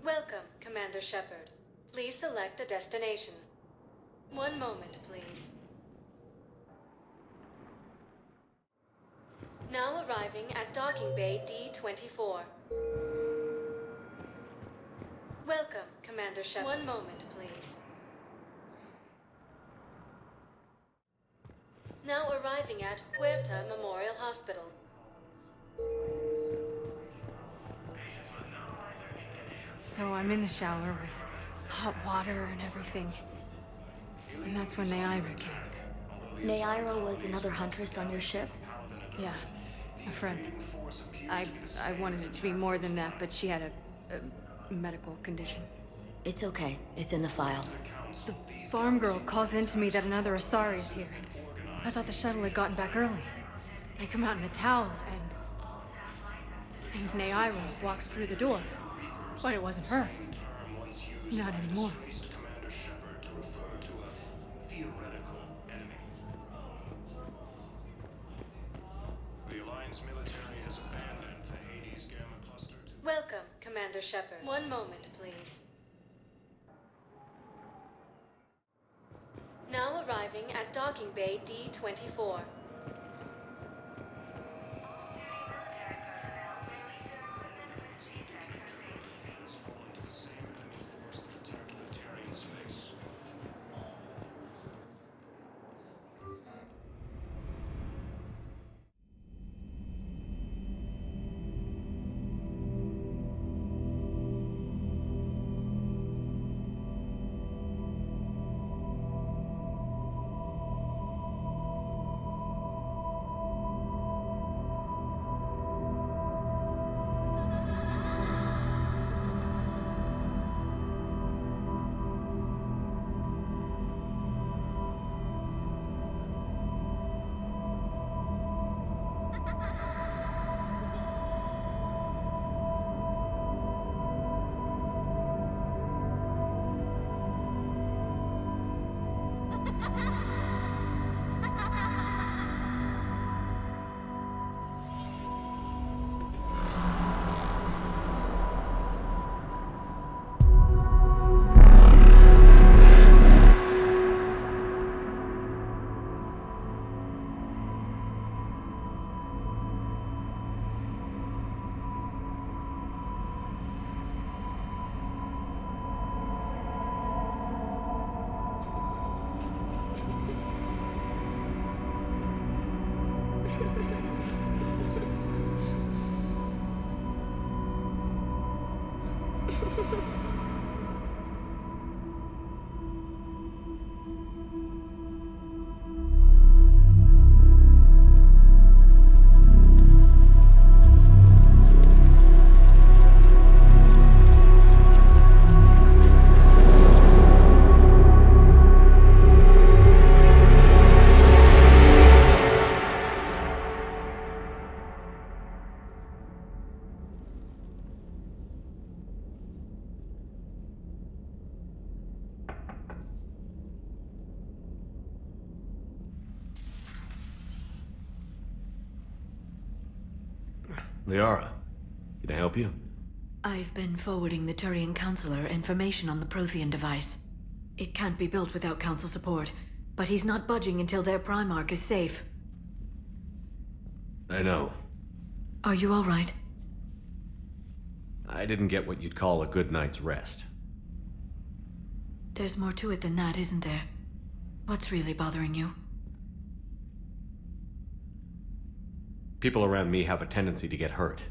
Welcome, Commander Shepard. Please select a destination. One moment, please. Now arriving at Docking Bay D-24. Welcome, Commander Shepard. One moment, please. Now arriving at Huerta Memorial Hospital. So I'm in the shower with hot water and everything. And that's when Naira came. Naira was another huntress on your ship? Yeah, a friend. I wanted it to be more than that, but she had a medical condition. It's okay. It's in the file. The farm girl calls in to me that another Asari is here. I thought the shuttle had gotten back early. I come out in a towel, and Naira walks through the door. But it wasn't her. Not anymore. Commander Shepard to refer to a theoretical enemy. The Alliance military has abandoned the Hades Gamma Cluster to... Welcome, Commander Shepard. One moment, please. Now arriving at Docking Bay D-24. Liara, can I help you? I've been forwarding the Turian Counselor information on the Prothean device. It can't be built without Council support, but he's not budging until their Primarch is safe. I know. Are you all right? I didn't get what you'd call a good night's rest. There's more to it than that, isn't there? What's really bothering you? People around me have a tendency to get hurt.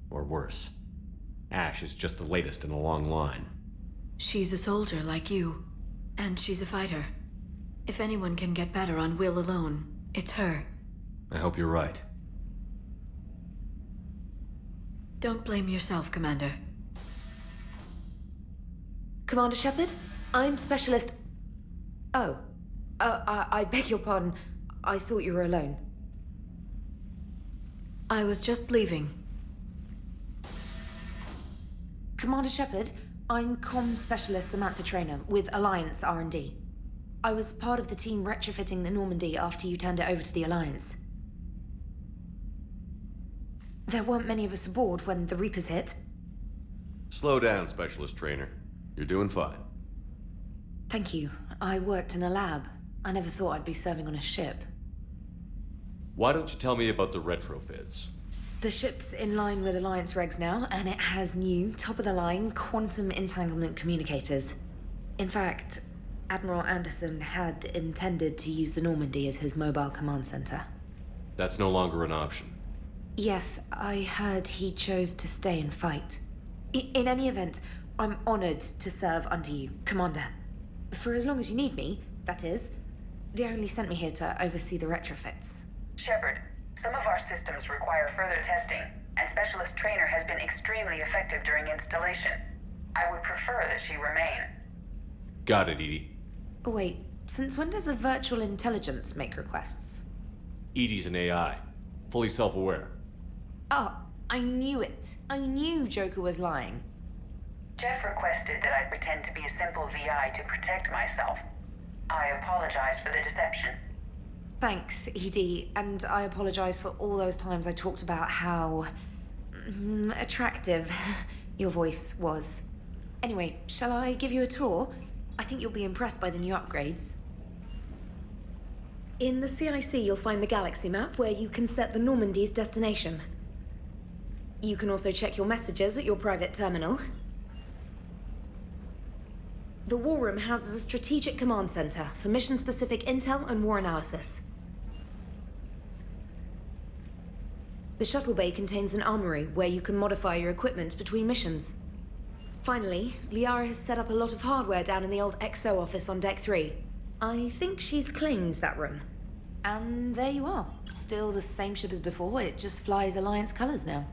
Or worse. Ash is just the latest in a long line. She's a soldier like you. And she's a fighter. If anyone can get better on will alone, it's her. I hope you're right. Don't blame yourself, Commander. Commander Shepard? I'm Specialist... Oh. I beg your pardon. I thought you were alone. I was just leaving. Commander Shepard, I'm Comm Specialist Samantha Traynor with Alliance R&D. I was part of the team retrofitting the Normandy after you turned it over to the Alliance. There weren't many of us aboard when the Reapers hit. Slow down, Specialist Trainer. You're doing fine. Thank you. I worked in a lab. I never thought I'd be serving on a ship. Why don't you tell me about the retrofits? The ship's in line with Alliance regs now, and it has new, top-of-the-line, quantum entanglement communicators. In fact, Admiral Anderson had intended to use the Normandy as his mobile command center. That's no longer an option. Yes, I heard he chose to stay and fight. In any event, I'm honored to serve under you, Commander. For as long as you need me, that is. They only sent me here to oversee the retrofits. Shepard, some of our systems require further testing, and Specialist Trainer has been extremely effective during installation. I would prefer that she remain. Got it, Edie. Oh, wait, since when does a virtual intelligence make requests? Edie's an AI. Fully self-aware. Oh, I knew it. I knew Joker was lying. Jeff requested that I pretend to be a simple VI to protect myself. I apologize for the deception. Thanks, Edie, and I apologize for all those times I talked about how... attractive your voice was. Anyway, shall I give you a tour? I think you'll be impressed by the new upgrades. In the CIC, you'll find the galaxy map where you can set the Normandy's destination. You can also check your messages at your private terminal. The War Room houses a strategic command center for mission-specific intel and war analysis. The shuttle bay contains an armory where you can modify your equipment between missions. Finally, Liara has set up a lot of hardware down in the old XO office on Deck 3. I think she's claimed that room. And there you are. Still the same ship as before, it just flies Alliance colors now.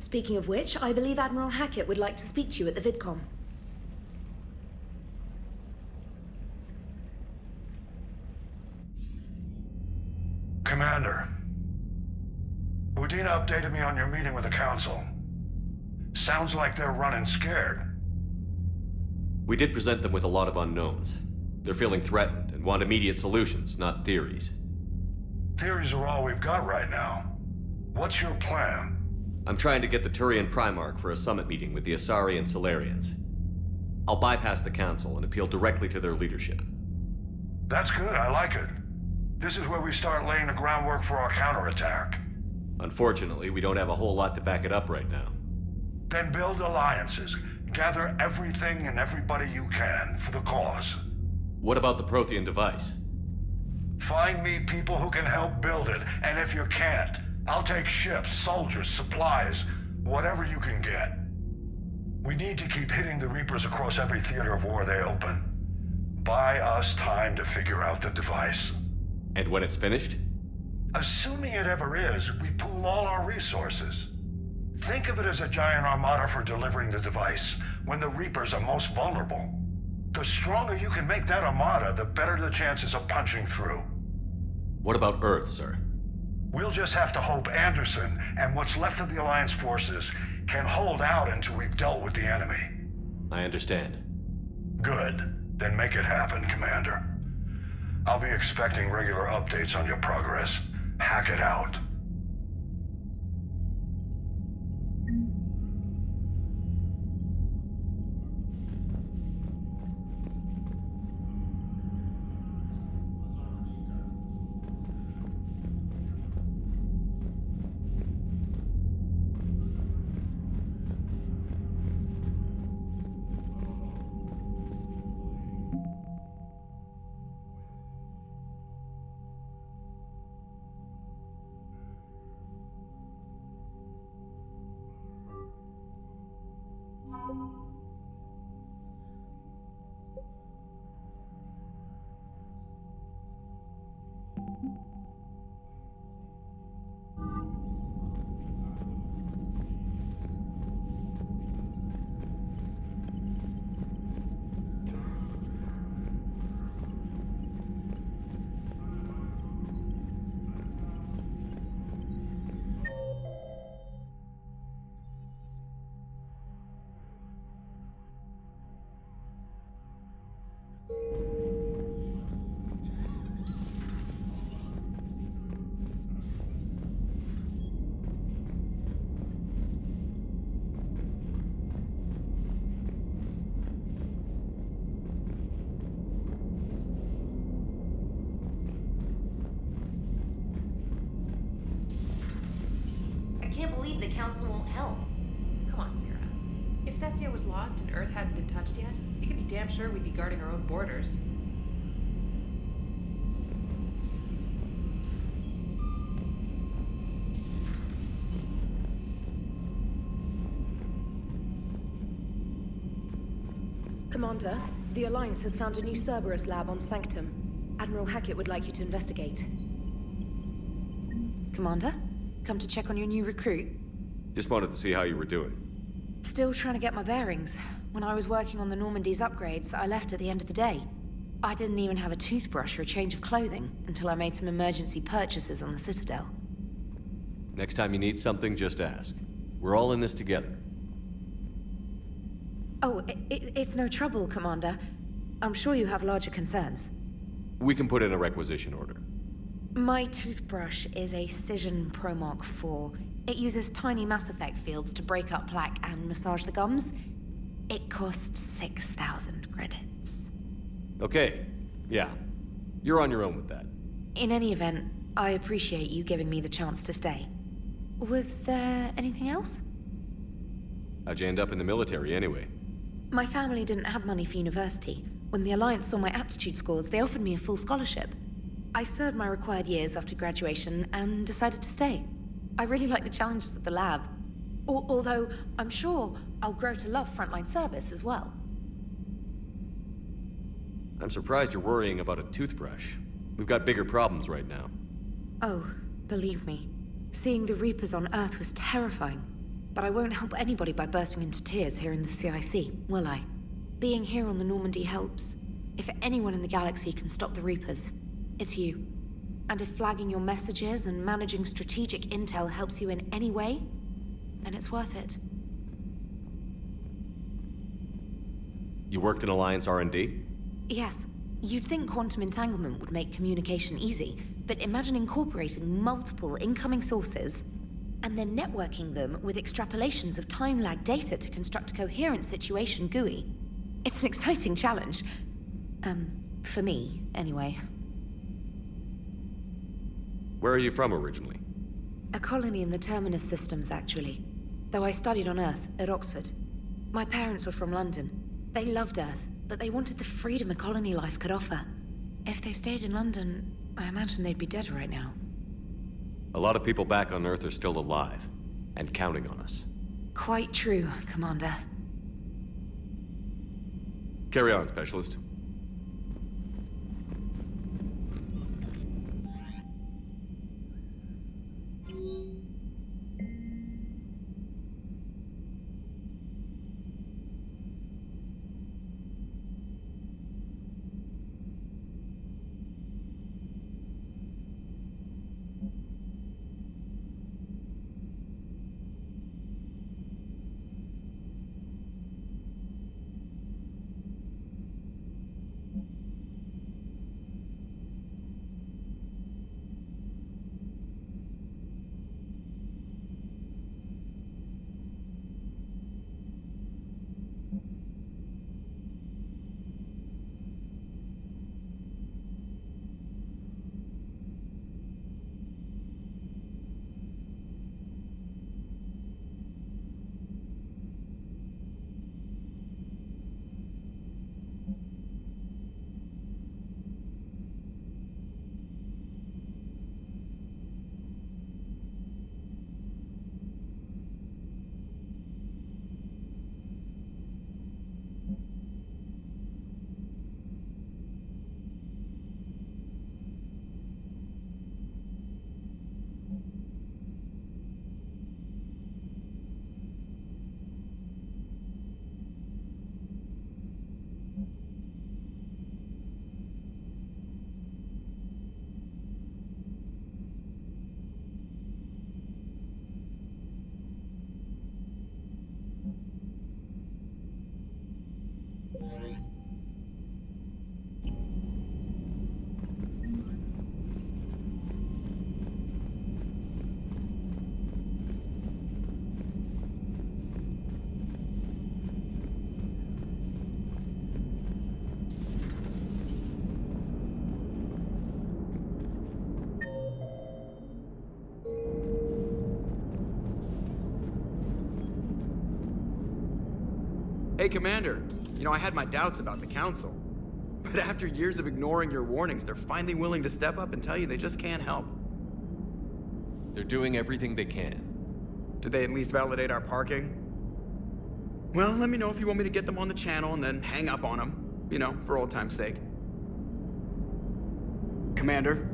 Speaking of which, I believe Admiral Hackett would like to speak to you at the VidCom. Commander, Udina updated me on your meeting with the Council. Sounds like they're running scared. We did present them with a lot of unknowns. They're feeling threatened and want immediate solutions, not theories. Theories are all we've got right now. What's your plan? I'm trying to get the Turian Primarch for a summit meeting with the Asari and Solarians. I'll bypass the Council and appeal directly to their leadership. That's good, I like it. This is where we start laying the groundwork for our counterattack. Unfortunately, we don't have a whole lot to back it up right now. Then build alliances. Gather everything and everybody you can for the cause. What about the Prothean device? Find me people who can help build it, and if you can't, I'll take ships, soldiers, supplies, whatever you can get. We need to keep hitting the Reapers across every theater of war they open. Buy us time to figure out the device. And when it's finished? Assuming it ever is, we pool all our resources. Think of it as a giant armada for delivering the device, when the Reapers are most vulnerable. The stronger you can make that armada, the better the chances of punching through. What about Earth, sir? We'll just have to hope Anderson and what's left of the Alliance forces can hold out until we've dealt with the enemy. I understand. Good. Then make it happen, Commander. I'll be expecting regular updates on your progress. Hack it out. The Council won't help. Come on, Sarah. If Thessia was lost and Earth hadn't been touched yet, you could be damn sure we'd be guarding our own borders. Commander, the Alliance has found a new Cerberus lab on Sanctum. Admiral Hackett would like you to investigate. Commander, come to check on your new recruit. Just wanted to see how you were doing. Still trying to get my bearings. When I was working on the Normandy's upgrades, I left at the end of the day. I didn't even have a toothbrush or a change of clothing until I made some emergency purchases on the Citadel. Next time you need something, just ask. We're all in this together. Oh, it's no trouble, Commander. I'm sure you have larger concerns. We can put in a requisition order. My toothbrush is a Cision Pro Mark IV. It uses tiny Mass Effect fields to break up plaque and massage the gums. It costs 6,000 credits. Okay, yeah. You're on your own with that. In any event, I appreciate you giving me the chance to stay. Was there anything else? How'd you end up in the military anyway? My family didn't have money for university. When the Alliance saw my aptitude scores, they offered me a full scholarship. I served my required years after graduation and decided to stay. I really like the challenges of the lab. Although, I'm sure I'll grow to love frontline service as well. I'm surprised you're worrying about a toothbrush. We've got bigger problems right now. Oh, believe me. Seeing the Reapers on Earth was terrifying. But I won't help anybody by bursting into tears here in the CIC, will I? Being here on the Normandy helps. If anyone in the galaxy can stop the Reapers, it's you. And if flagging your messages and managing strategic intel helps you in any way, then it's worth it. You worked in Alliance R&D? Yes. You'd think quantum entanglement would make communication easy, but imagine incorporating multiple incoming sources and then networking them with extrapolations of time-lag data to construct a coherent situation GUI. It's an exciting challenge. For me, anyway. Where are you from originally? A colony in the Terminus systems, actually. Though I studied on Earth, at Oxford. My parents were from London. They loved Earth, but they wanted the freedom a colony life could offer. If they stayed in London, I imagine they'd be dead right now. A lot of people back on Earth are still alive, and counting on us. Quite true, Commander. Carry on, Specialist. Hey, Commander. You know, I had my doubts about the Council. But after years of ignoring your warnings, they're finally willing to step up and tell you they just can't help. They're doing everything they can. Did they at least validate our parking? Well, let me know if you want me to get them on the channel and then hang up on them. You know, for old time's sake. Commander?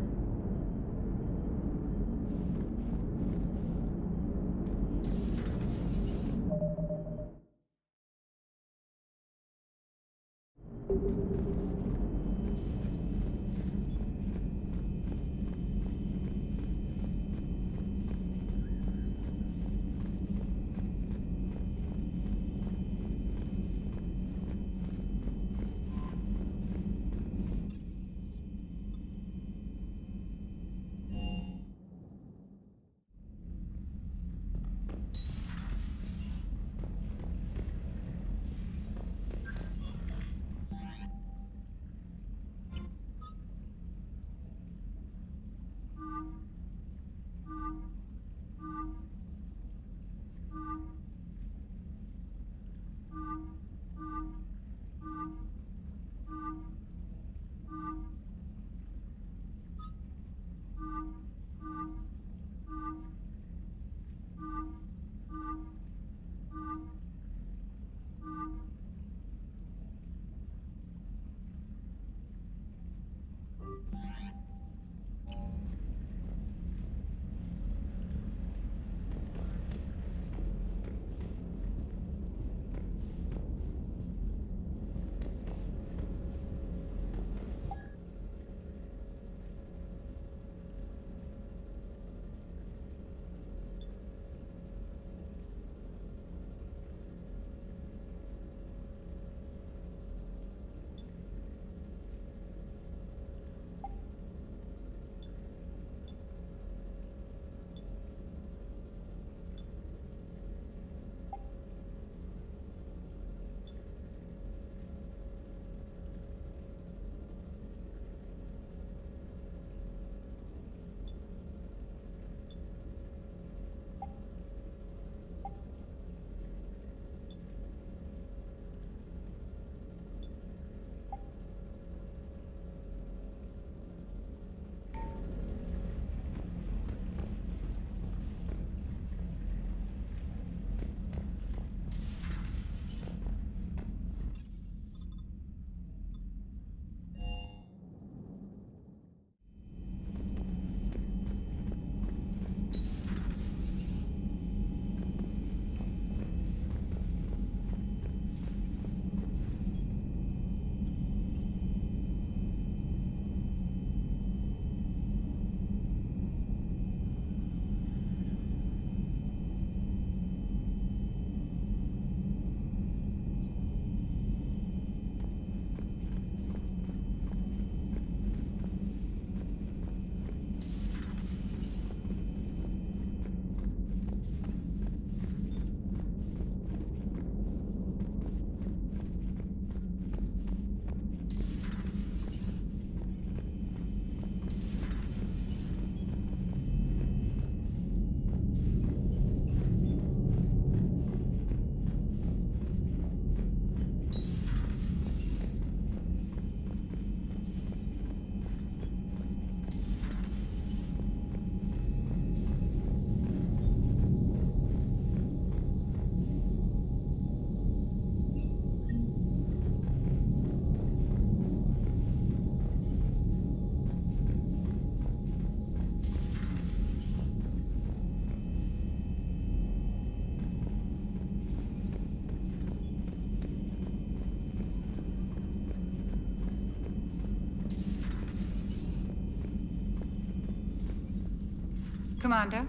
Commander?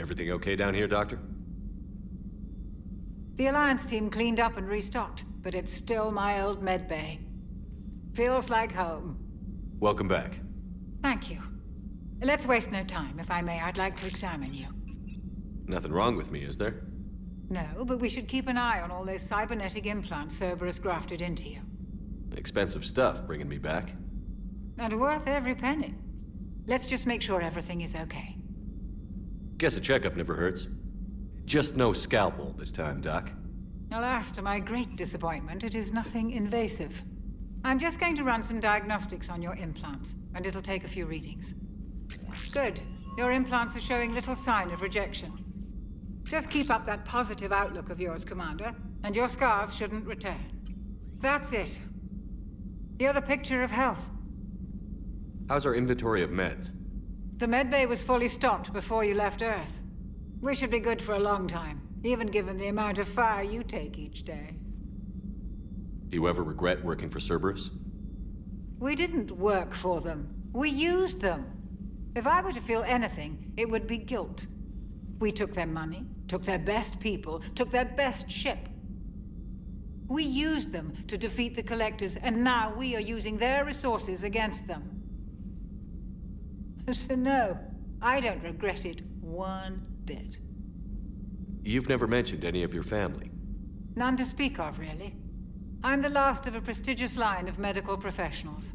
Everything okay down here, Doctor? The Alliance team cleaned up and restocked, but it's still my old medbay. Feels like home. Welcome back. Thank you. Let's waste no time. If I may, I'd like to examine you. Nothing wrong with me, is there? No, but we should keep an eye on all those cybernetic implants Cerberus grafted into you. Expensive stuff bringing me back. And worth every penny. Let's just make sure everything is okay. Guess a checkup never hurts. Just no scalpel this time, Doc. Alas, to my great disappointment, it is nothing invasive. I'm just going to run some diagnostics on your implants, and it'll take a few readings. Good. Your implants are showing little sign of rejection. Just keep up that positive outlook of yours, Commander, and your scars shouldn't return. That's it. You're the picture of health. How's our inventory of meds? The medbay was fully stocked before you left Earth. We should be good for a long time, even given the amount of fire you take each day. Do you ever regret working for Cerberus? We didn't work for them. We used them. If I were to feel anything, it would be guilt. We took their money, took their best people, took their best ship. We used them to defeat the Collectors, and now we are using their resources against them. So no, I don't regret it one bit. You've never mentioned any of your family. None to speak of, really. I'm the last of a prestigious line of medical professionals.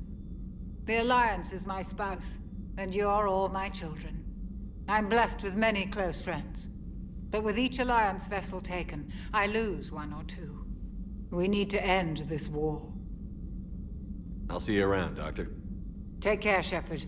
The Alliance is my spouse, and you're all my children. I'm blessed with many close friends. But with each Alliance vessel taken, I lose one or two. We need to end this war. I'll see you around, Doctor. Take care, Shepard.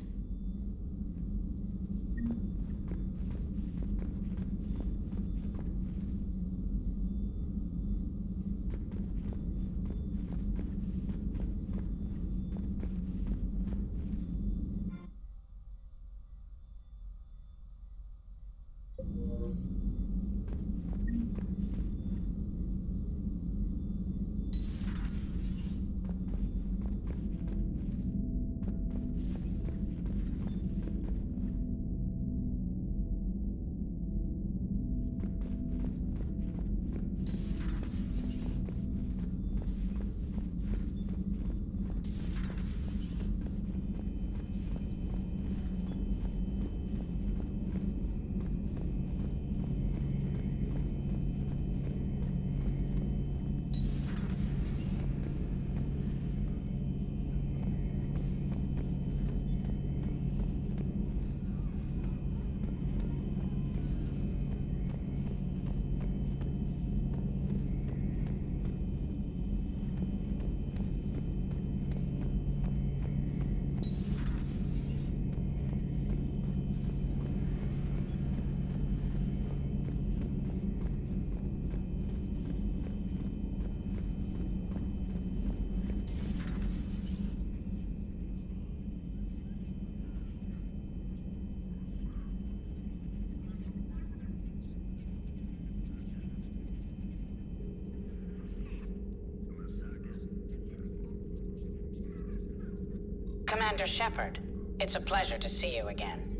Commander Shepard, it's a pleasure to see you again.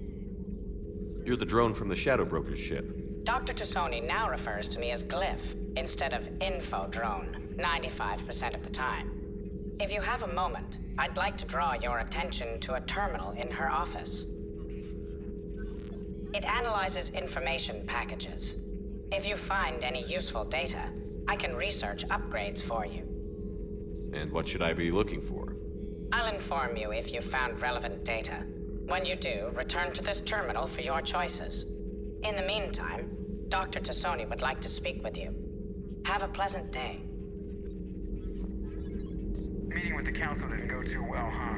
You're the drone from the Shadow Broker's ship. Dr. Tassoni now refers to me as Glyph instead of Info Drone, 95% of the time. If you have a moment, I'd like to draw your attention to a terminal in her office. It analyzes information packages. If you find any useful data, I can research upgrades for you. And what should I be looking for? I'll inform you if you found relevant data. When you do, return to this terminal for your choices. In the meantime, Dr. Tassoni would like to speak with you. Have a pleasant day. Meeting with the council didn't go too well, huh?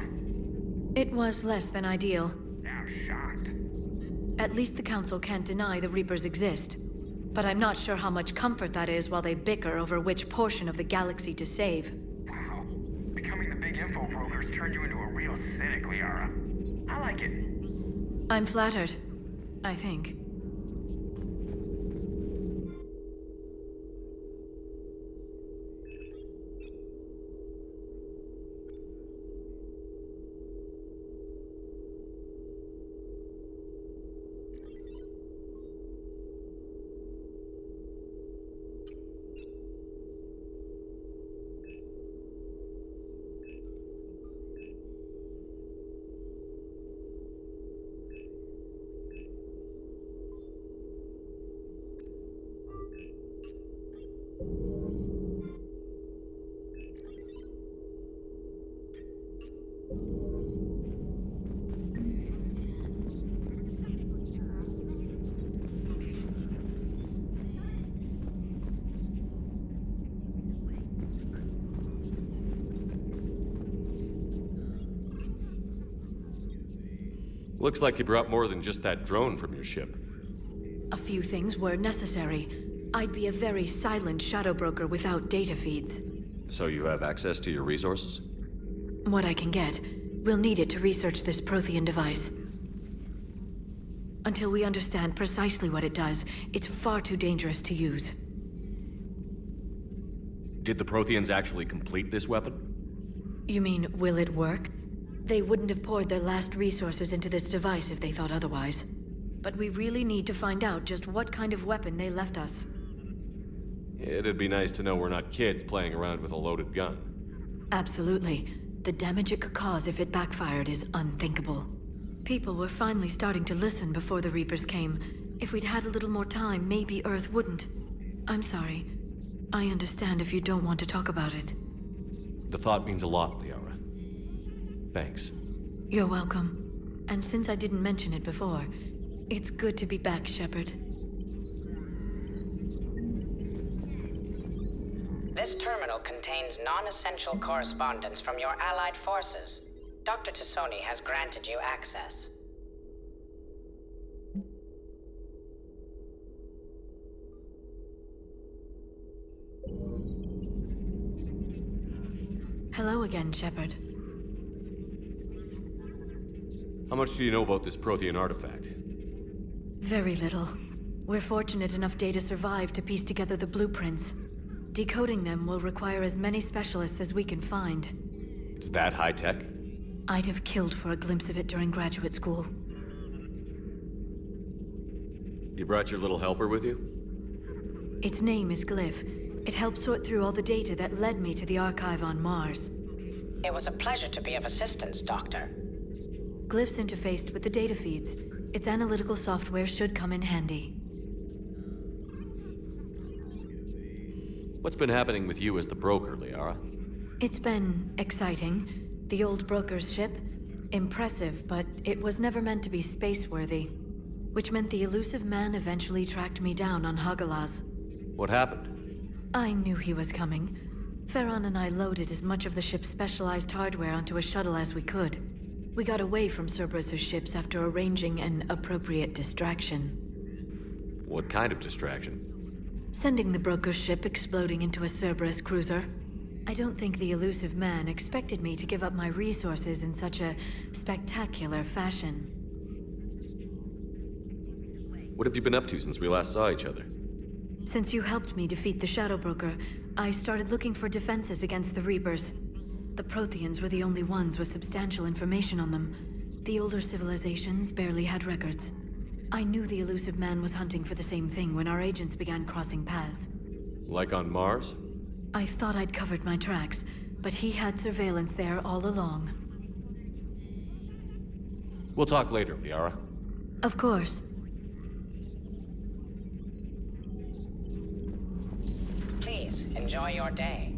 It was less than ideal. Yeah, I'm shocked. At least the Council can't deny the Reapers exist. But I'm not sure how much comfort that is while they bicker over which portion of the galaxy to save. Wow. Becoming the big info brokers turned you into a real cynic, Liara. I like it. I'm flattered. I think. Looks like you brought more than just that drone from your ship. A few things were necessary. I'd be a very silent shadow broker without data feeds. So you have access to your resources? What I can get. We'll need it to research this Prothean device. Until we understand precisely what it does, it's far too dangerous to use. Did the Protheans actually complete this weapon? You mean, will it work? They wouldn't have poured their last resources into this device if they thought otherwise. But we really need to find out just what kind of weapon they left us. It'd be nice to know we're not kids playing around with a loaded gun. Absolutely. The damage it could cause if it backfired is unthinkable. People were finally starting to listen before the Reapers came. If we'd had a little more time, maybe Earth wouldn't. I'm sorry. I understand if you don't want to talk about it. The thought means a lot, Liara. Thanks. You're welcome. And since I didn't mention it before, it's good to be back, Shepard. This terminal contains non-essential correspondence from your allied forces. Dr. Tassoni has granted you access. Hello again, Shepard. How much do you know about this Prothean artifact? Very little. We're fortunate enough Data survived to piece together the blueprints. Decoding them will require as many specialists as we can find. It's that high-tech? I'd have killed for a glimpse of it during graduate school. You brought your little helper with you? Its name is Glyph. It helped sort through all the data that led me to the archive on Mars. It was a pleasure to be of assistance, Doctor. Glyph's interfaced with the data feeds. Its analytical software should come in handy. What's been happening with you as the broker, Liara? It's been exciting. The old broker's ship? Impressive, but it was never meant to be space-worthy. Which meant the elusive man eventually tracked me down on Hagalaz. What happened? I knew he was coming. Farron and I loaded as much of the ship's specialized hardware onto a shuttle as we could. We got away from Cerberus's ships after arranging an appropriate distraction. What kind of distraction? Sending the broker's ship exploding into a Cerberus cruiser. I don't think the elusive man expected me to give up my resources in such a spectacular fashion. What have you been up to since we last saw each other? Since you helped me defeat the Shadow Broker, I started looking for defenses against the Reapers. The Protheans were the only ones with substantial information on them. The older civilizations barely had records. I knew the elusive man was hunting for the same thing when our agents began crossing paths. Like on Mars? I thought I'd covered my tracks, but he had surveillance there all along. We'll talk later, Liara. Of course. Please, enjoy your day.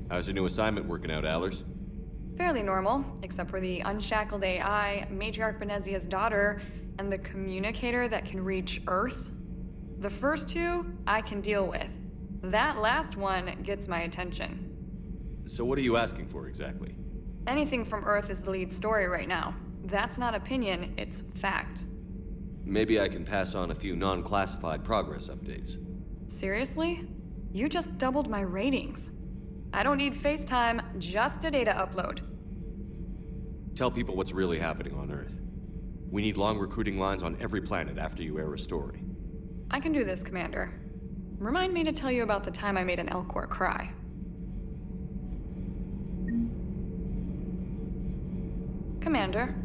How's your new assignment working out, Allers? Fairly normal, except for the unshackled AI, Matriarch Benezia's daughter, and the communicator that can reach Earth. The first two, I can deal with. That last one gets my attention. So what are you asking for exactly? Anything from Earth is the lead story right now. That's not opinion, it's fact. Maybe I can pass on a few non-classified progress updates. Seriously? You just doubled my ratings. I don't need FaceTime, just a data upload. Tell people what's really happening on Earth. We need long recruiting lines on every planet after you air a story. I can do this, Commander. Remind me to tell you about the time I made an Elcor cry. Commander.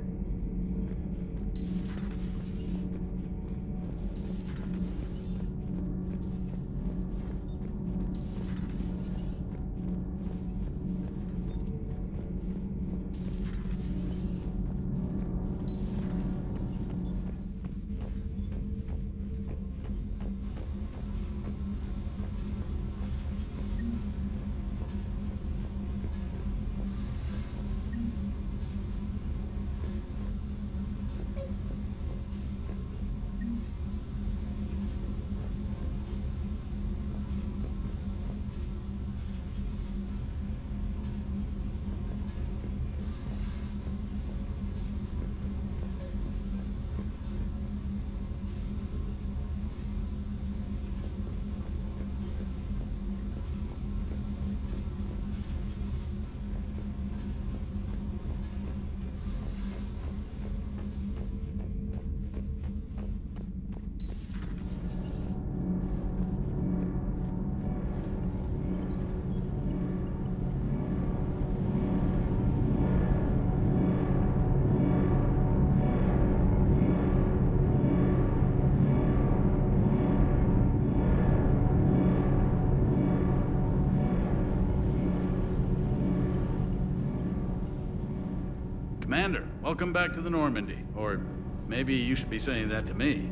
Commander, welcome back to the Normandy. Or maybe you should be saying that to me.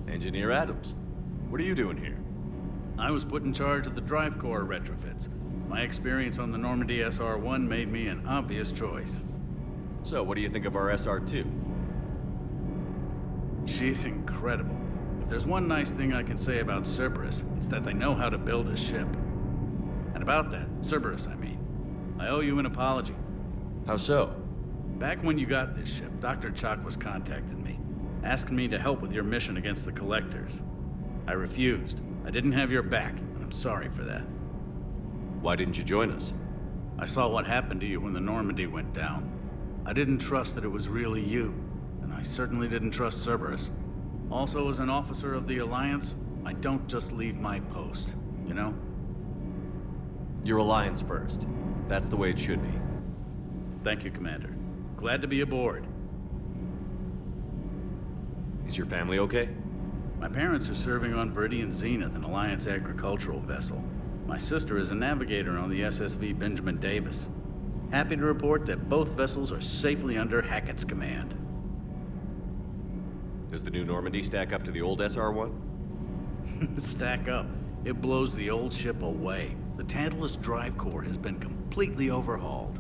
Engineer Adams, what are you doing here? I was put in charge of the drive core retrofits. My experience on the Normandy SR-1 made me an obvious choice. So, what do you think of our SR-2? She's incredible. If there's one nice thing I can say about Cerberus, it's that they know how to build a ship. And about that, Cerberus, I mean, I owe you an apology. How so? Back when you got this ship, Dr. Chalk was contacting me, asking me to help with your mission against the Collectors. I refused. I didn't have your back, and I'm sorry for that. Why didn't you join us? I saw what happened to you when the Normandy went down. I didn't trust that it was really you, and I certainly didn't trust Cerberus. Also, as an officer of the Alliance, I don't just leave my post, you know? Your Alliance first. That's the way it should be. Thank you, Commander. Glad to be aboard. Is your family okay? My parents are serving on Viridian Zenith, an Alliance agricultural vessel. My sister is a navigator on the SSV Benjamin Davis. Happy to report that both vessels are safely under Hackett's command. Does the new Normandy stack up to the old SR-1? Stack up. It blows the old ship away. The Tantalus drive core has been completely overhauled.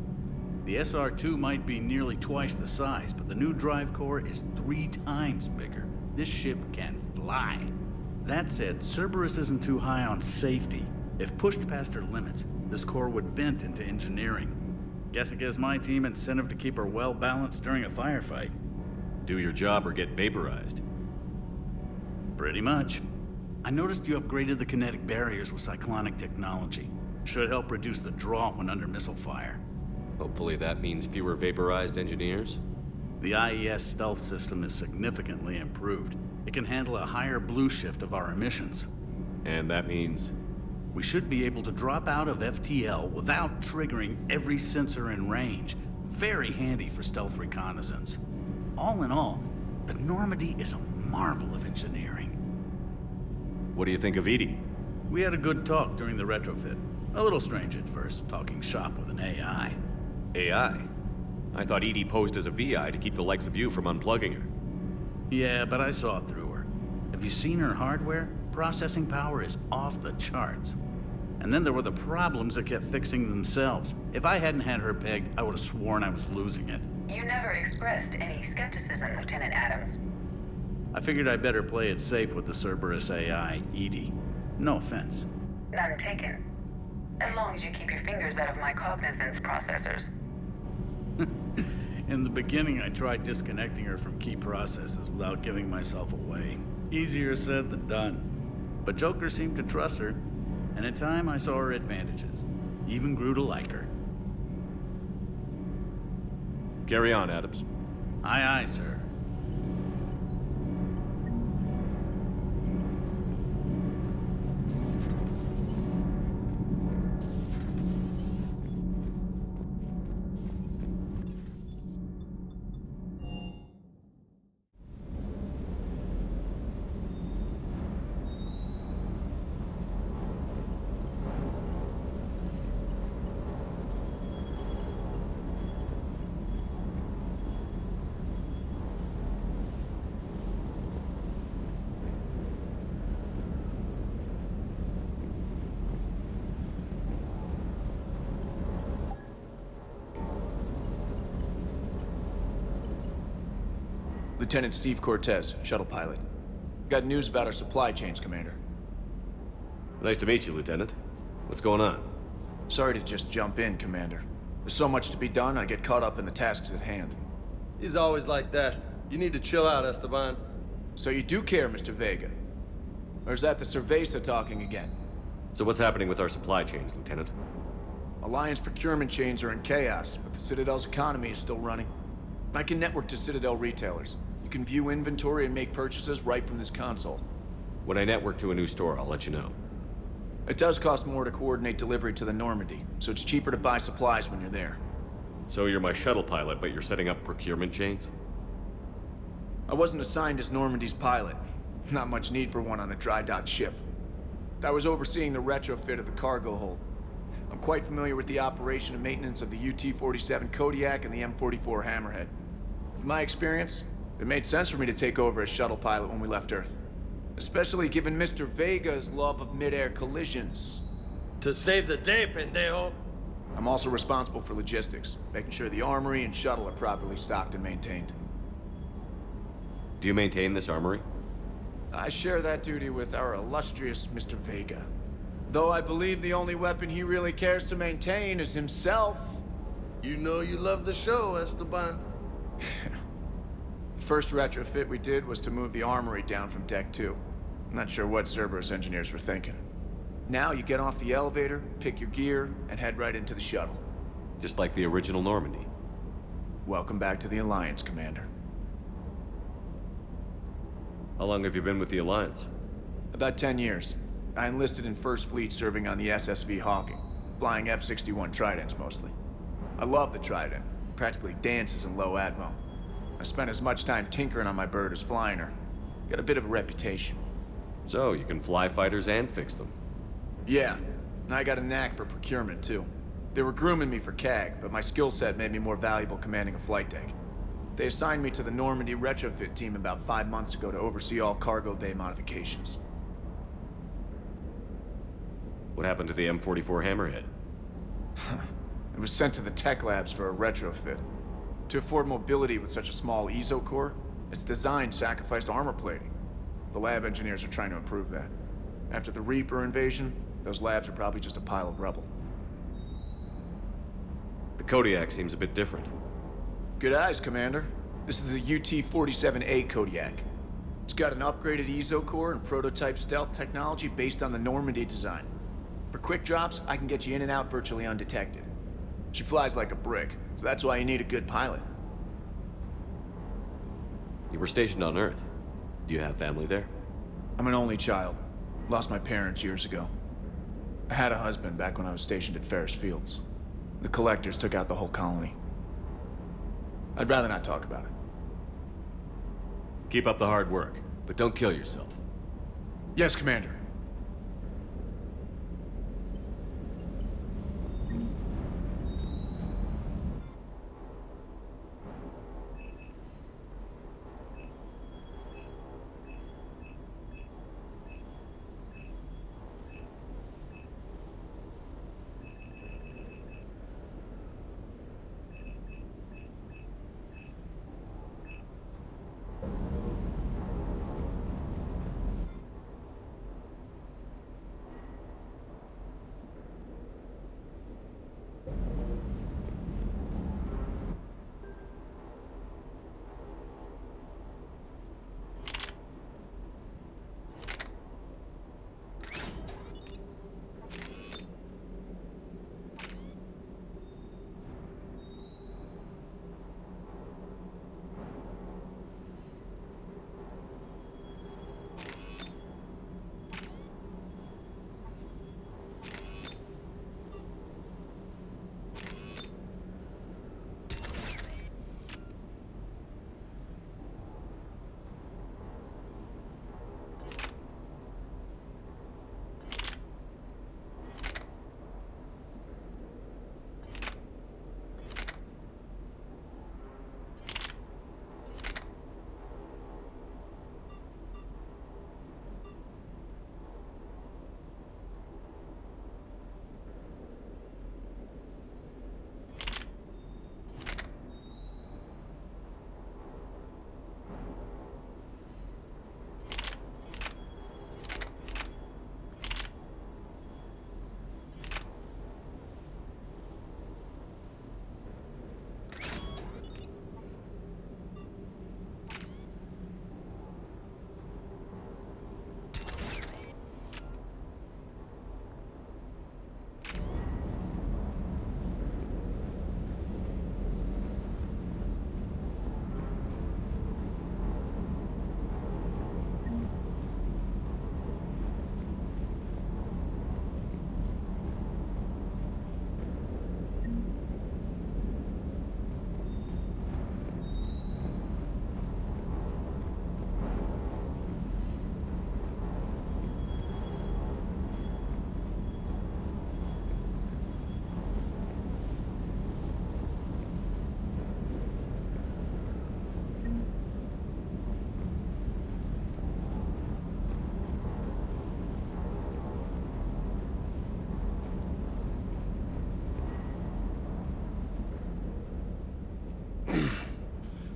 The SR-2 might be nearly twice the size, but the new drive core is 3 times bigger. This ship can fly. That said, Cerberus isn't too high on safety. If pushed past her limits, this core would vent into engineering. Guess it gives my team incentive to keep her well balanced during a firefight. Do your job or get vaporized. Pretty much. I noticed you upgraded the kinetic barriers with cyclonic technology. Should help reduce the draw when under missile fire. Hopefully that means fewer vaporized engineers? The IES stealth system is significantly improved. It can handle a higher blue shift of our emissions. And that means? We should be able to drop out of FTL without triggering every sensor in range. Very handy for stealth reconnaissance. All in all, the Normandy is a marvel of engineering. What do you think of Edie? We had a good talk during the retrofit. A little strange at first, talking shop with an AI. AI? I thought Edie posed as a VI to keep the likes of you from unplugging her. Yeah, but I saw through her. Have you seen her hardware? Processing power is off the charts. And then there were the problems that kept fixing themselves. If I hadn't had her pegged, I would have sworn I was losing it. You never expressed any skepticism, Lieutenant Adams. I figured I'd better play it safe with the Cerberus AI, Edie. No offense. None taken. As long as you keep your fingers out of my cognizance processors. In the beginning, I tried disconnecting her from key processes without giving myself away. Easier said than done. But Joker seemed to trust her, and in time I saw her advantages. Even grew to like her. Carry on, Adams. Aye, aye, sir. Lieutenant Steve Cortez, shuttle pilot. Got news about our supply chains, Commander. Nice to meet you, Lieutenant. What's going on? Sorry to just jump in, Commander. There's so much to be done, I get caught up in the tasks at hand. He's always like that. You need to chill out, Esteban. So you do care, Mr. Vega? Or is that the Cerveza talking again? So what's happening with our supply chains, Lieutenant? Alliance procurement chains are in chaos, but the Citadel's economy is still running. I can network to Citadel retailers. You can view inventory and make purchases right from this console. When I network to a new store, I'll let you know. It does cost more to coordinate delivery to the Normandy, so it's cheaper to buy supplies when you're there. So you're my shuttle pilot, but you're setting up procurement chains? I wasn't assigned as Normandy's pilot. Not much need for one on a dry dock ship. I was overseeing the retrofit of the cargo hold. I'm quite familiar with the operation and maintenance of the UT-47 Kodiak and the M44 Hammerhead. In my experience, it made sense for me to take over as shuttle pilot when we left Earth. Especially given Mr. Vega's love of mid-air collisions. To save the day, pendejo! I'm also responsible for logistics, making sure the armory and shuttle are properly stocked and maintained. Do you maintain this armory? I share that duty with our illustrious Mr. Vega. Though I believe the only weapon he really cares to maintain is himself. You know you love the show, Esteban. First retrofit we did was to move the armory down from Deck 2. I'm not sure what Cerberus engineers were thinking. Now you get off the elevator, pick your gear, and head right into the shuttle. Just like the original Normandy. Welcome back to the Alliance, Commander. How long have you been with the Alliance? About 10 years. I enlisted in First Fleet serving on the SSV Hawking, flying F-61 Tridents mostly. I love the Trident, practically dances in low atmo. I spent as much time tinkering on my bird as flying her. Got a bit of a reputation. So, you can fly fighters and fix them? Yeah, and I got a knack for procurement too. They were grooming me for CAG, but my skill set made me more valuable commanding a flight deck. They assigned me to the Normandy retrofit team about 5 months ago to oversee all cargo bay modifications. What happened to the M44 Hammerhead? It was sent to the tech labs for a retrofit. To afford mobility with such a small ESO core, its design sacrificed armor plating. The lab engineers are trying to improve that. After the Reaper invasion, those labs are probably just a pile of rubble. The Kodiak seems a bit different. Good eyes, Commander. This is the UT-47A Kodiak. It's got an upgraded ESO core and prototype stealth technology based on the Normandy design. For quick drops, I can get you in and out virtually undetected. She flies like a brick, so that's why you need a good pilot. You were stationed on Earth. Do you have family there? I'm an only child. Lost my parents years ago. I had a husband back when I was stationed at Ferris Fields. The collectors took out the whole colony. I'd rather not talk about it. Keep up the hard work, but don't kill yourself. Yes, Commander.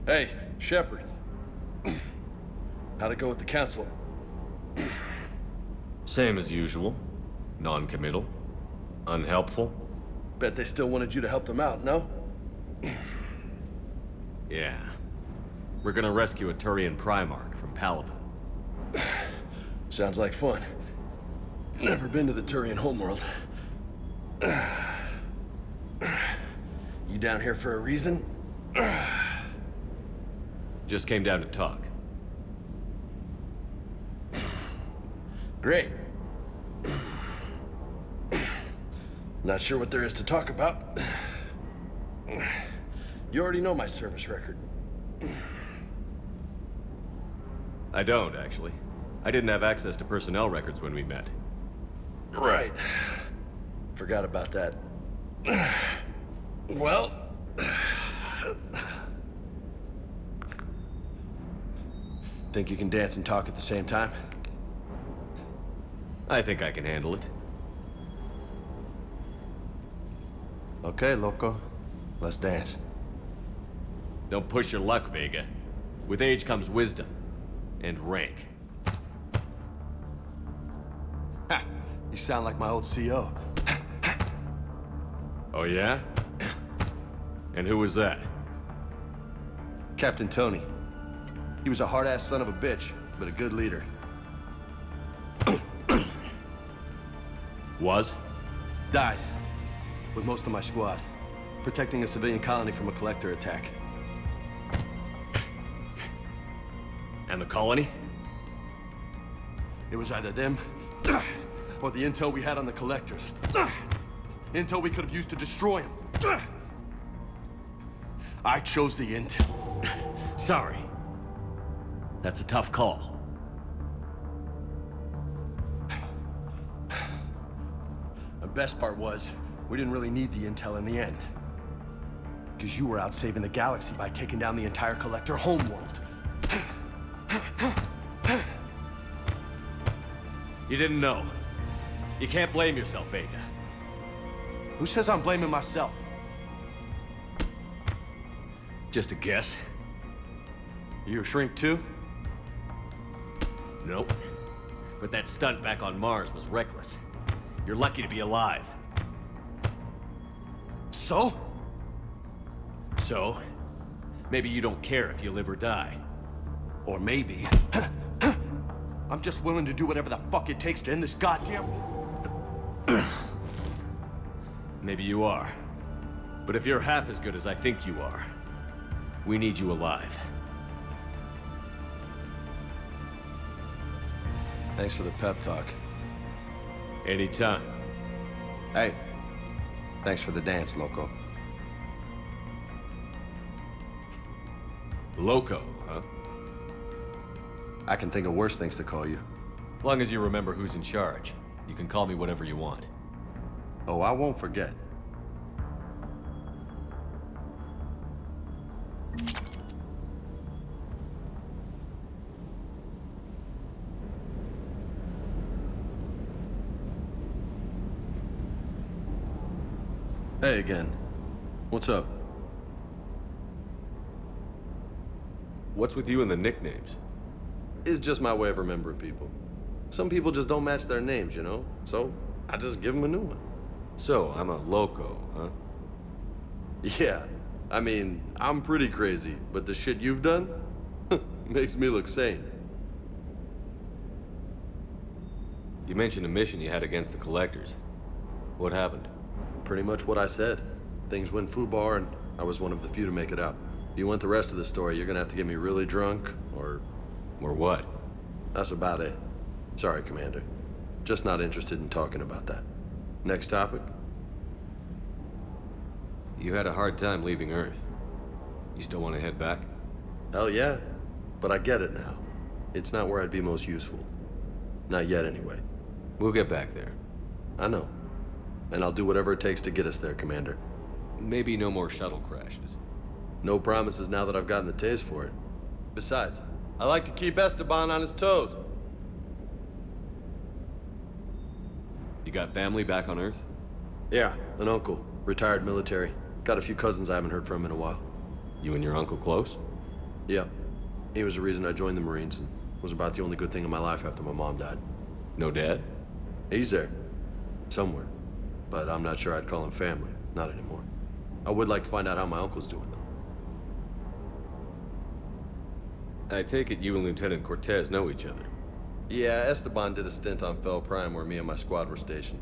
Hey, Shepard. How'd it go with the council? Same as usual. Non-committal. Unhelpful. Bet they still wanted you to help them out, no? Yeah. We're gonna rescue a Turian Primarch from Palaven. Sounds like fun. Never been to the Turian homeworld. You down here for a reason? Just came down to talk. Great. Not sure what there is to talk about. You already know my service record. I don't, actually. I didn't have access to personnel records when we met. Right. Forgot about that. Well... Think you can dance and talk at the same time? I think I can handle it. Okay, loco. Let's dance. Don't push your luck, Vega. With age comes wisdom. And rank. Ha! You sound like my old CO. Oh yeah? And who was that? Captain Tony. He was a hard-ass son of a bitch, but a good leader. Was? Died. With most of my squad. Protecting a civilian colony from a collector attack. And the colony? It was either them, or the intel we had on the collectors. Intel we could have used to destroy them. I chose the intel. Sorry. That's a tough call. The best part was, we didn't really need the intel in the end. Because you were out saving the galaxy by taking down the entire collector homeworld. You didn't know. You can't blame yourself, Vega. Who says I'm blaming myself? Just a guess. You a shrink too? Nope. But that stunt back on Mars was reckless. You're lucky to be alive. So? So? Maybe you don't care if you live or die. Or maybe... I'm just willing to do whatever the fuck it takes to end this goddamn... Maybe you are. But if you're half as good as I think you are, we need you alive. Thanks for the pep talk. Anytime. Hey, thanks for the dance, loco. Loco, huh? I can think of worse things to call you. Long as you remember who's in charge, you can call me whatever you want. Oh, I won't forget. Hey again. What's up? What's with you and the nicknames? It's just my way of remembering people. Some people just don't match their names, you know? So, I just give them a new one. So, I'm a loco, huh? Yeah. I mean, I'm pretty crazy, but the shit you've done makes me look sane. You mentioned a mission you had against the Collectors. What happened? Pretty much what I said. Things went foobar, and I was one of the few to make it out. If you want the rest of the story, you're gonna have to get me really drunk, or... Or what? That's about it. Sorry, Commander. Just not interested in talking about that. Next topic? You had a hard time leaving Earth. You still want to head back? Hell yeah. But I get it now. It's not where I'd be most useful. Not yet, anyway. We'll get back there. I know. And I'll do whatever it takes to get us there, Commander. Maybe no more shuttle crashes. No promises now that I've gotten the taste for it. Besides, I like to keep Esteban on his toes. You got family back on Earth? Yeah, an uncle. Retired military. Got a few cousins I haven't heard from in a while. You and your uncle close? Yeah. He was the reason I joined the Marines and was about the only good thing in my life after my mom died. No dad? He's there. Somewhere. But I'm not sure I'd call him family. Not anymore. I would like to find out how my uncle's doing, though. I take it you and Lieutenant Cortez know each other. Yeah, Esteban did a stint on Fel Prime where me and my squad were stationed.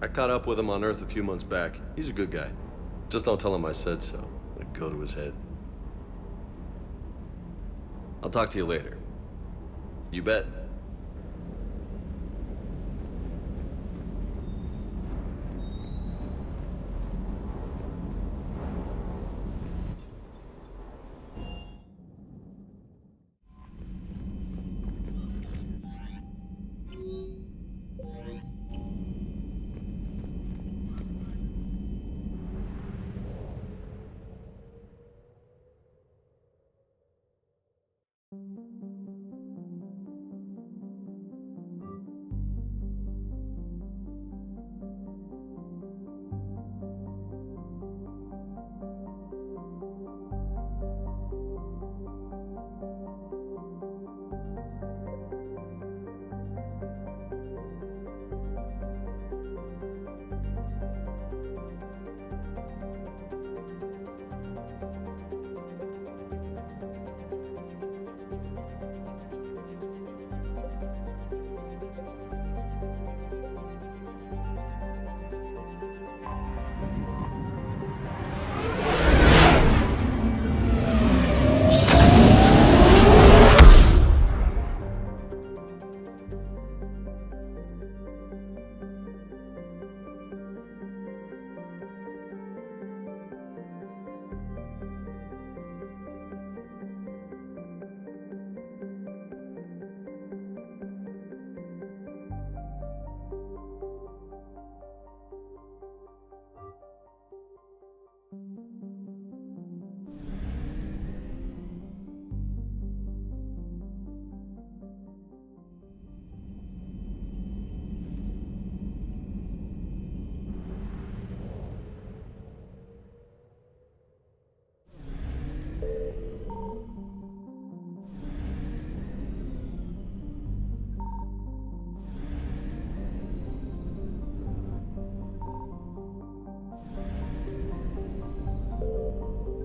I caught up with him on Earth a few months back. He's a good guy. Just don't tell him I said so. It'd go to his head. I'll talk to you later. You bet.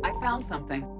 I found something.